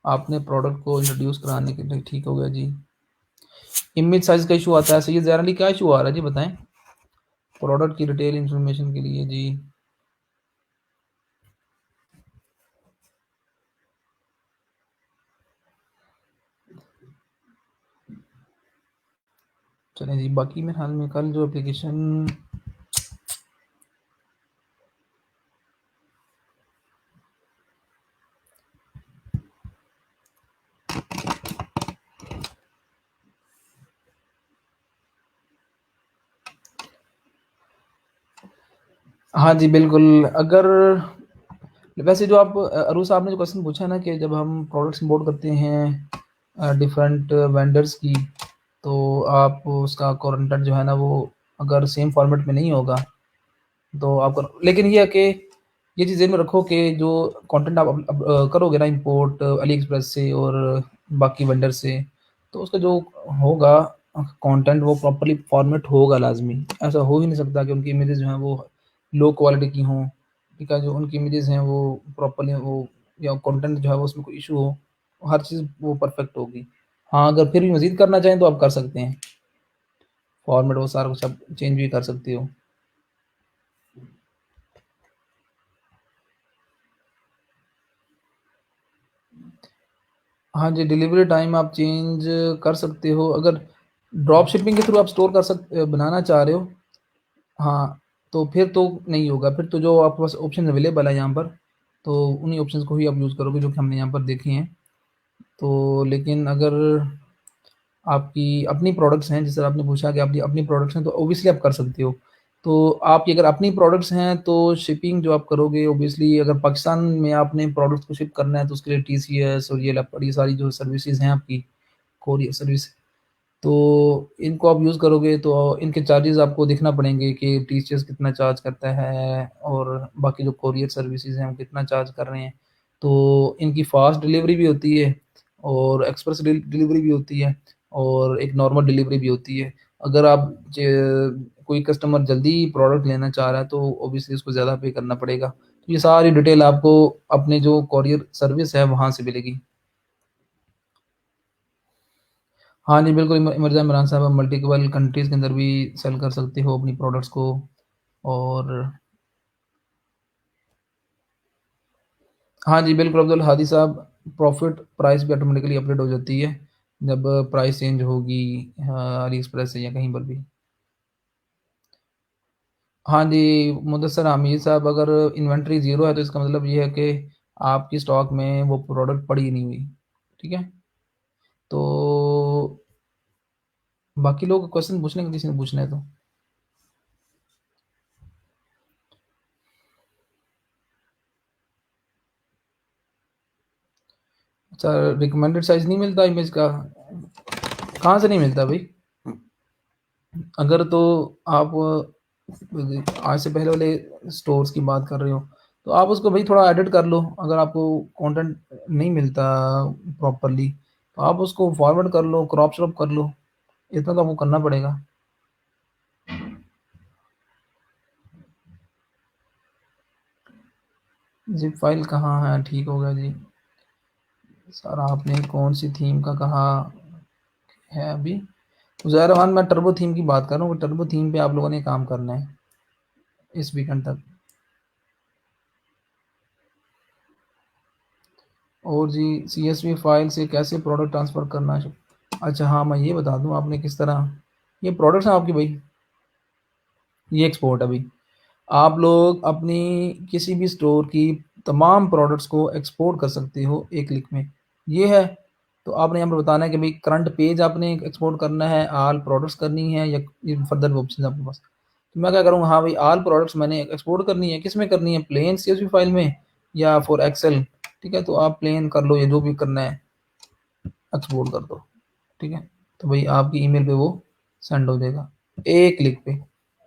आपने प्रोडक्ट को इंट्रोड्यूस कराने के लिए ठीक हो गया जी। इमेज साइज़ का इश्यू आता है, सैयद ज़ैर अली क्या इश्यू आ रहा है जी बताएँ? प्रोडक्ट की डिटेल इन्फॉर्मेशन के लिए जी। चलें जी, बाकी मेरे ख़्याल में कल जो एप्लीकेशन, हाँ जी, बिल्कुल। अगर वैसे जो आप अरू साहब ने जो क्वेश्चन पूछा है ना कि जब हम प्रोडक्ट्स इम्पोर्ट करते हैं डिफरेंट वेंडर्स की, तो आप उसका कंटेंट जो है ना वो अगर सेम फॉर्मेट में नहीं होगा, तो आप लेकिन ये है कि ये चीज़ ज़हन में रखो कि जो कंटेंट आप करोगे ना इम्पोर्ट अली एक्सप्रेस से और बाकी वेंडर से, तो उसका जो होगा कंटेंट वो प्रॉपर्ली फॉर्मेट होगा लाज़मी। ऐसा हो ही नहीं सकता कि उनकी इमेजेस जो हैं वो लो क्वालिटी की हों, ठीक है? जो उनकी इमेजेस हैं वो प्रॉपर्ली वो, या कंटेंट जो है वो उसमें कोई इश्यू हो, हर चीज़ वो परफेक्ट होगी। हाँ, अगर फिर भी मज़ीद करना चाहें तो आप कर सकते हैं। फॉर्मेट वो सारा कुछ आप चेंज भी कर सकते हो। हाँ जी, डिलीवरी टाइम आप चेंज कर सकते हो, अगर ड्रॉप शिपिंग के थ्रू आप स्टोर बनाना चाह रहे हो, हाँ, तो फिर तो नहीं होगा, फिर तो जो आपके पास ऑप्शन अवेलेबल है यहाँ पर, तो उन्हीं ऑप्शंस को ही आप यूज़ करोगे जो कि हमने यहाँ पर देखे हैं। तो लेकिन अगर आपकी अपनी प्रोडक्ट्स हैं, जैसे आपने पूछा कि आपकी अपनी प्रोडक्ट्स हैं, तो ऑब्वियसली आप कर सकते हो। तो आपकी अगर अपनी प्रोडक्ट्स हैं, तो शिपिंग जो आप करोगे ऑब्वियसली, अगर पाकिस्तान में आपने प्रोडक्ट्स को शिप करना है, तो उसके लिए टीसीएस और ये सारी जो सर्विसेज़ हैं आपकी, कोरियर सर्विस, तो इनको आप यूज़ करोगे तो इनके चार्जेज़ आपको देखना पड़ेंगे कि टीसीएस कितना चार्ज करता है और बाकी जो कोरियर सर्विसेज़ हैं, वो कितना चार्ज कर रहे हैं। तो इनकी फ़ास्ट डिलीवरी भी होती है और एक्सप्रेस डिलीवरी भी होती है और एक नॉर्मल डिलीवरी भी होती है। अगर आप कोई कस्टमर जल्दी प्रोडक्ट लेना चाह रहा है, तो ऑब्वियसली उसको ज़्यादा पे करना पड़ेगा। तो ये सारी डिटेल आपको अपने जो कोरियर सर्विस है, वहाँ से मिलेगी। हाँ जी, बिल्कुल मिर्ज़ा इमरान साहब, आप मल्टीपल कंट्रीज़ के अंदर भी सेल कर सकते हो अपनी प्रोडक्ट्स को। और हाँ जी, बिल्कुल अब्दुल हादी साहब, प्रॉफ़िट प्राइस भी ऑटोमेटिकली अपडेट हो जाती है, जब प्राइस चेंज होगी अली एक्सप्रेस से या कहीं पर भी। हाँ जी, मुदस्सिर हामिद साहब, अगर इन्वेंटरी ज़ीरो है तो इसका मतलब ये है कि आपकी स्टॉक में वो प्रोडक्ट पड़ी ही नहीं हुई, ठीक है? तो बाकी लोग क्वेश्चन पूछ लेंगे किसी ने पूछना है तो। अच्छा, रिकमेंडेड साइज़ नहीं मिलता इमेज का? कहाँ से नहीं मिलता भाई? अगर तो आप आज से पहले वाले स्टोर्स की बात कर रहे हो, तो आप उसको भाई थोड़ा एडिट कर लो। अगर आपको कंटेंट नहीं मिलता प्रॉपर्ली, तो आप उसको फॉरवर्ड कर लो, क्रॉप श्रॉप कर लो, इतना तो आपको करना पड़ेगा। ज़िप फ़ाइल कहाँ है? ठीक हो गया जी। सर आपने कौन-सी थीम का कहा है अभी? ज़ाहिर रहमान, मैं टर्बो थीम की बात कर रहा हूँ, टर्बो थीम पे आप लोगों ने काम करना है इस वीकेंड तक। और जी, सीएसवी फ़ाइल से कैसे प्रोडक्ट ट्रांसफ़र करना है? अच्छा हाँ, मैं ये बता दूँ आपने किस तरह, ये प्रोडक्ट्स हैं आपकी भई, ये एक्सपोर्ट है भई। आप लोग अपनी किसी भी स्टोर की तमाम प्रोडक्ट्स को एक्सपोर्ट कर सकते हो एक क्लिक में। ये है, तो आपने यहाँ पे बताना है कि भई करंट पेज आपने एक्सपोर्ट करना है, ऑल प्रोडक्ट्स करनी है, या ये फर्दर ऑप्शन है आपके पास। तो मैं क्या करूँगा, हाँ भाई ऑल प्रोडक्ट्स मैंने एक्सपोर्ट करनी है, किस में करनी है? प्लेन सीएसवी फाइल में या फॉर एक्सेल? ठीक है, तो आप प्लेन कर लो या जो भी करना है, एक्सपोर्ट कर दो। ठीक है, तो भाई आपकी ईमेल पे वो सेंड हो जाएगा एक क्लिक पे।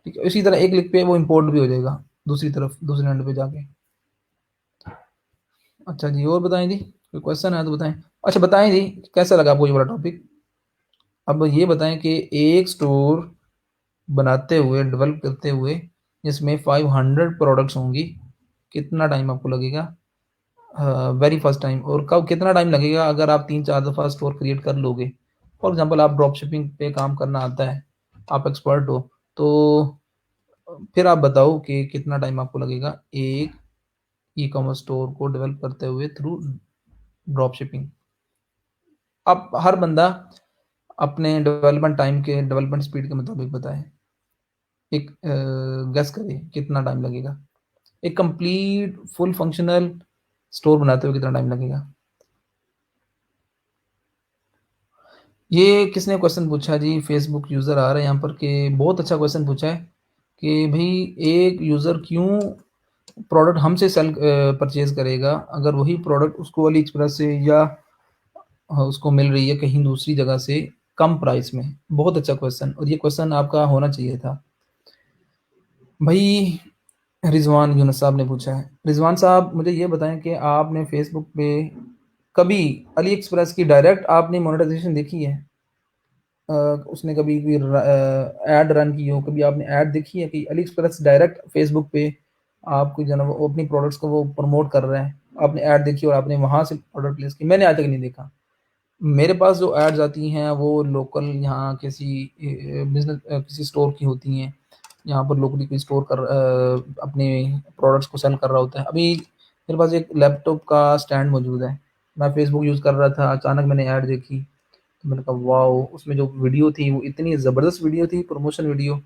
ठीक है, इसी तरह एक क्लिक पे वो इम्पोर्ट भी हो जाएगा दूसरी तरफ, दूसरे एंड पे जाके। अच्छा जी, और बताएं जी, कोई क्वेश्चन है तो बताएं। अच्छा बताएं जी, कैसा लगा आपको ये वाला टॉपिक? अब ये बताएं कि एक स्टोर बनाते हुए, डेवलप करते हुए, जिसमें 500 प्रोडक्ट्स होंगी, कितना टाइम आपको लगेगा वेरी फर्स्ट टाइम? और कब कितना टाइम लगेगा अगर आप 3-4 दफ़ा स्टोर क्रिएट कर लोगे? फॉर एग्जांपल आप ड्रॉप शिपिंग पे काम करना आता है, आप एक्सपर्ट हो, तो फिर आप बताओ कि कितना टाइम आपको लगेगा एक ई-कॉमर्स स्टोर को डेवलप करते हुए थ्रू ड्रॉप शिपिंग? अब हर बंदा अपने डेवलपमेंट टाइम के, डेवलपमेंट स्पीड के मुताबिक बताए, एक गेस करें कितना टाइम लगेगा, एक कंप्लीट फुल फंक्शनल स्टोर बनाते हुए कितना टाइम लगेगा? ये किसने क्वेश्चन पूछा जी? फेसबुक यूज़र आ रहा है यहाँ पर, कि बहुत अच्छा क्वेश्चन पूछा है कि भाई एक यूज़र क्यों प्रोडक्ट हमसे सेल परचेज़ करेगा अगर वही प्रोडक्ट उसको अली एक्सप्रेस से या उसको मिल रही है कहीं दूसरी जगह से कम प्राइस में। बहुत अच्छा क्वेश्चन, और ये क्वेश्चन आपका होना चाहिए था। भाई रिज़वान यूनुस साहब ने पूछा है। रिज़वान साहब मुझे ये बताएँ कि आपने फ़ेसबुक पे कभी अली एक्सप्रेस की डायरेक्ट आपने मोनेटाइज़ेशन देखी है? अ, उसने कभी भी ऐड रन की हो, कभी आपने ऐड देखी है कि अली एक्सप्रेस डायरेक्ट फ़ेसबुक पे आपको जो है ना वो अपनी प्रोडक्ट्स को वो प्रमोट कर रहा है, आपने ऐड देखी और आपने वहाँ से ऑर्डर प्लेस की? मैंने आज तक नहीं देखा। मेरे पास जो एड्स आती हैं वो लोकल यहाँ किसी बिज़नेस किसी स्टोर की होती हैं। यहाँ पर लोकली कोई स्टोर अपने प्रोडक्ट्स को सेल कर रहा होता है। अभी मेरे पास एक लैपटॉप का स्टैंड मौजूद है। मैं फ़ेसबुक यूज़ कर रहा था, अचानक मैंने ऐड देखी, तो मैंने कहा वॉव! उसमें जो वीडियो थी वो इतनी ज़बरदस्त वीडियो थी, प्रमोशन वीडियो,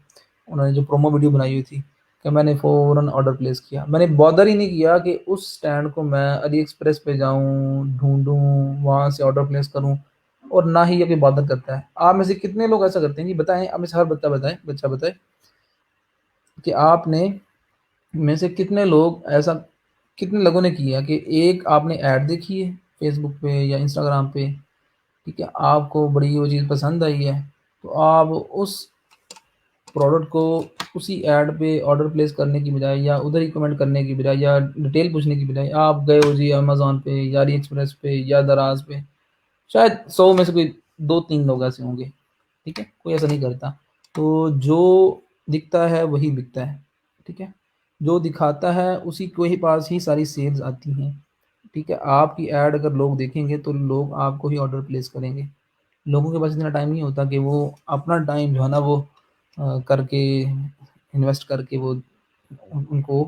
उन्होंने जो प्रोमो वीडियो बनाई हुई थी, कि मैंने फ़ौरन ऑर्डर प्लेस किया। मैंने बॉदर ही नहीं किया कि उस स्टैंड को मैं अली एक्सप्रेस पे जाऊँ, ढूँढूँ, वहाँ से ऑर्डर प्लेस करूँ, और ना ही ये कोई बॉदर करता है। आप में से कितने लोग ऐसा करते हैं जी? बताएँ, आप में से हर बच्चा बताए कि आपने में से कितने लोग ऐसा, कितने लोगों ने किया कि एक आपने ऐड देखी है फ़ेसबुक पे या इंस्टाग्राम पे, ठीक है, आपको बड़ी वो चीज़ पसंद आई है, तो आप उस प्रोडक्ट को उसी ऐड पे ऑर्डर प्लेस करने की बजाय या उधर ही कमेंट करने की बजाय या डिटेल पूछने की बजाय आप गए हो जी अमेज़न पे या अली एक्सप्रेस पे या दराज़ पे। शायद 100 में से कोई 2-3 लोग ऐसे होंगे, ठीक है? कोई ऐसा नहीं करता। तो जो दिखता है वही बिकता है, ठीक है? जो दिखाता है उसी के ही पास ही सारी सेल्स आती हैं, ठीक है? आपकी ऐड अगर लोग देखेंगे तो लोग आपको ही ऑर्डर प्लेस करेंगे। लोगों के पास इतना टाइम नहीं होता कि वो अपना टाइम जो है ना वो करके इन्वेस्ट करके वो उनको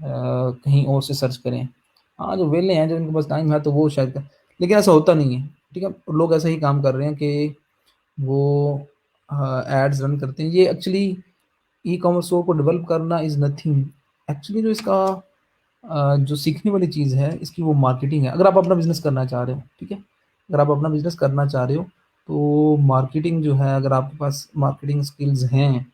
कहीं और से सर्च करें। हाँ, जो वेले हैं, जो उनके पास टाइम है तो वो शायद लेकिन ऐसा होता नहीं है, ठीक है? लोग ऐसा ही काम कर रहे हैं कि वो एड्स रन करते हैं। ये एक्चुअली ई-कॉमर्स स्टोर को डेवलप करना इज़ नथिंग। एक्चुअली जो इसका जो सीखने वाली चीज़ है, इसकी वो मार्केटिंग है। अगर आप अपना बिज़नेस करना चाह रहे हो, ठीक है? अगर आप अपना बिज़नेस करना चाह रहे हो, तो मार्केटिंग जो है, अगर आपके पास मार्केटिंग स्किल्स हैं,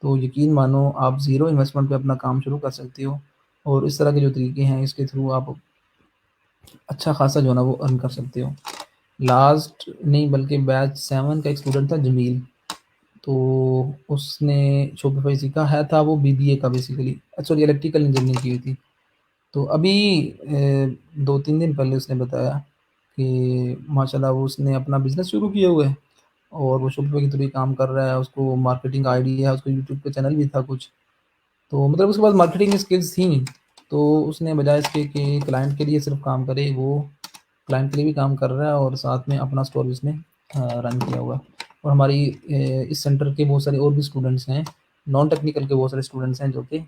तो यकीन मानो आप ज़ीरो इन्वेस्टमेंट पे अपना काम शुरू कर सकते हो, और इस तरह के जो तरीके हैं, इसके थ्रू आप अच्छा खासा जो है ना वो अर्न कर सकते हो। लास्ट नहीं बल्कि बैच 7 का एक स्टूडेंट था जमील, तो उसने शॉपिफ़ाई सीखा है था वो बीबीए का बेसिकली सॉरी इलेक्ट्रिकल इंजीनियरिंग की हुई थी। तो अभी 2-3 दिन पहले उसने बताया कि माशाल्लाह वो उसने अपना बिज़नेस शुरू किया हुआ है और वो शॉपिफ़ाई के थ्रू ही काम कर रहा है, उसको मार्केटिंग आइडिया है, उसको यूट्यूब पे चैनल भी था कुछ। तो मतलब उसके पास मार्केटिंग स्किल्स थी, तो उसने बजाय इसके कि क्लाइंट के लिए सिर्फ़ काम करे, वो क्लाइंट के लिए भी काम कर रहा है और साथ में अपना स्टोर भी उसने रन किया हुआ है। और हमारी इस सेंटर के बहुत सारे और भी स्टूडेंट्स हैं, नॉन टेक्निकल के बहुत सारे स्टूडेंट्स हैं जो कि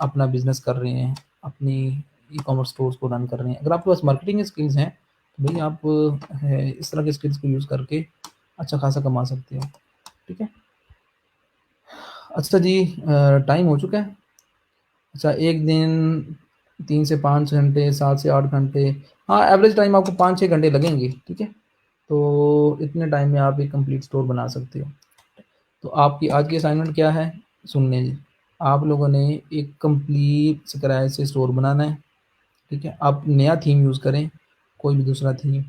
अपना बिज़नेस कर रहे हैं, अपनी ई-कॉमर्स स्टोर्स को रन कर रहे हैं। अगर आपके पास मार्केटिंग स्किल्स हैं, तो भई आप इस तरह के स्किल्स को यूज़ करके अच्छा खासा कमा सकते हो। ठीक है? अच्छा जी टाइम हो चुका है। अच्छा 1 दिन 3 से 5 घंटे, 7 से 8 घंटे हाँ, एवरेज टाइम आपको 5-6 घंटे लगेंगे, ठीक है? तो इतने टाइम में आप एक कंप्लीट स्टोर बना सकते हो। तो आपकी आज की असाइनमेंट क्या है? सुनने जी। आप लोगों ने एक कंप्लीट स्क्रैच से स्टोर बनाना है, ठीक है? आप नया थीम यूज़ करें, कोई भी दूसरा थीम।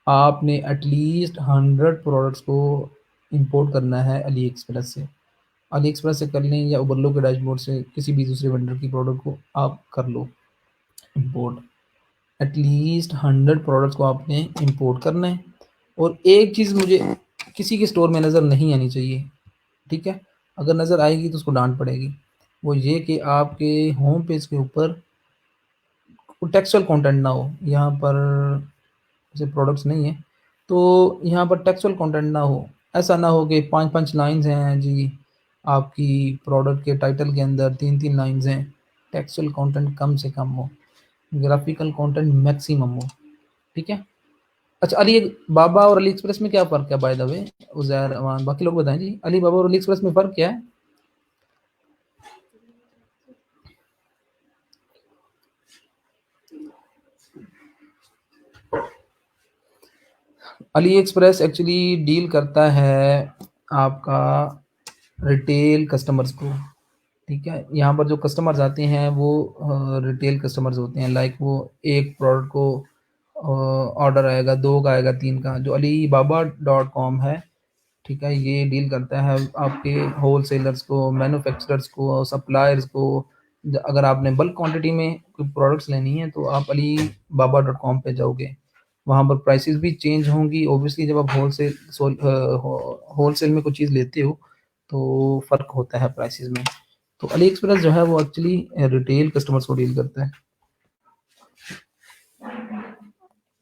आपने एटलीस्ट 100 प्रोडक्ट्स को इम्पोर्ट करना है अली एक्सप्रेस से। अली एक्सप्रेस से कर लें या उबरलो के डैशबोर्ड से किसी भी दूसरे वेंडर की प्रोडक्ट को आप कर लो इम्पोर्ट। एटलीस्ट 100 प्रोडक्ट्स को आपने इम्पोर्ट करना है और एक चीज़ मुझे किसी के स्टोर में नज़र नहीं आनी चाहिए, ठीक है? अगर नज़र आएगी तो उसको डाँट पड़ेगी। वो ये कि आपके होम पेज के ऊपर कोई टेक्सचुअल कंटेंट ना हो। यहाँ पर जैसे प्रोडक्ट्स नहीं है, तो यहाँ पर टेक्सचुअल कंटेंट ना हो। ऐसा ना हो कि 5-5 लाइन्स हैं जी, आपकी प्रोडक्ट के टाइटल के अंदर 3-3 लाइन्स हैं। टेक्सचुअल कंटेंट कम से कम हो, ग्राफ़िकल कंटेंट मैक्सिमम हो, ठीक है? अच्छा अली बाबा और अली एक्सप्रेस में क्या फ़र्क है बाय द वे? उज़ैर, अमान बाकी लोग बताएँ जी। अली बाबा और अली एक्सप्रेस में फ़र्क क्या है? अली एक्सप्रेस एक्चुअली डील करता है आपका रिटेल कस्टमर्स को, ठीक है? यहाँ पर जो कस्टमर्स आते हैं वो रिटेल कस्टमर्स होते हैं लाइक वो एक प्रोडक्ट को ऑर्डर आएगा, 2 का आएगा, 3 का। जो अलीबाबा डॉट कॉम है, ठीक है? ये डील करता है आपके होलसेलर्स को, मैन्युफैक्चरर्स को, सप्लायर्स को। अगर आपने बल्क क्वांटिटी में कोई प्रोडक्ट्स लेनी है तो आप अलीबाबा डॉट कॉम पे जाओगे, वहाँ पर प्राइसेस भी चेंज होंगी। ऑब्वियसली जब आप होलसेल में कोई चीज़ लेते हो तो फ़र्क होता है प्राइसेस में। तो अली एक्सप्रेस जो है वो एक्चुअली रिटेल कस्टमर्स को डील करता है।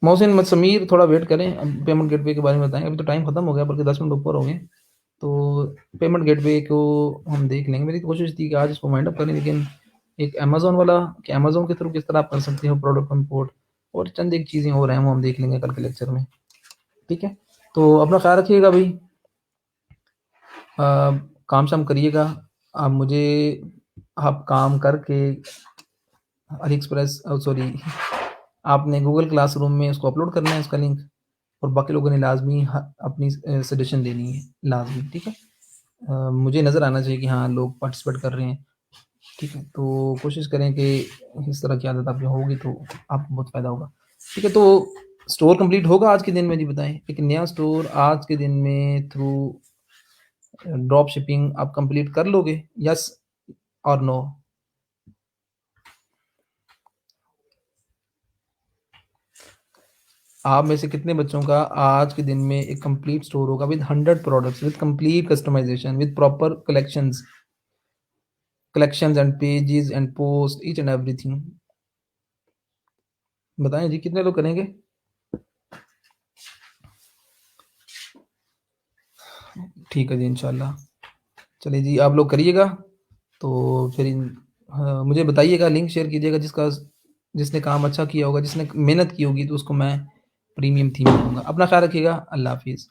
मोहसिन मत समीर थोड़ा वेट करें, अब पेमेंट गेटवे के बारे में बताएँ। अभी तो टाइम खत्म हो गया बल्कि 10 मिनट ऊपर हो गए। तो पेमेंट गेटवे को हम देख लेंगे। मेरी कोशिश थी कि आज इसको वाइंड अप करें, लेकिन एक अमेज़न वाला कि अमेज़न के थ्रू किस तरह आप कर सकते हो प्रोडक्ट इम्पोर्ट और चंद एक चीज़ें और हैं वो हम देख लेंगे कल के लेक्चर में, ठीक है? तो अपना ख़्याल रखिएगा भई। काम शाम करिएगा। आप मुझे आप काम करके अली एक्सप्रेस सॉरी आपने गूगल क्लासरूम में उसको अपलोड करना है उसका लिंक और बाकी लोगों ने लाज़मी अपनी सजेशन देनी है, लाज़मी, ठीक है? मुझे नज़र आना चाहिए कि हाँ, लोग पार्टिसिपेट कर रहे हैं, ठीक है? तो कोशिश करें कि इस तरह की आदत आपकी होगी तो आपको बहुत फ़ायदा होगा, ठीक है? तो स्टोर कंप्लीट होगा आज के दिन में जी बताएँ? एक नया स्टोर आज के दिन में थ्रू ड्रॉप शिपिंग आप कंप्लीट कर लोगे? येस और नो? आप में से कितने बच्चों का आज के दिन में एक कंप्लीट स्टोर होगा with 100 products, with complete customisation, with proper collections and pages and post each and everything? बताएँ जी कितने लोग करेंगे? ठीक है जी इंशाल्लाह। चलिए जी आप लोग करिएगा, तो फिर हाँ, मुझे बताइएगा, लिंक शेयर कीजिएगा जिसने काम अच्छा किया होगा, जिसने मेहनत की होगी तो उसको मैं प्रीमियम थीम दूँगा। अपना ख़्याल रखिएगा। अल्लाह हाफ़िज़।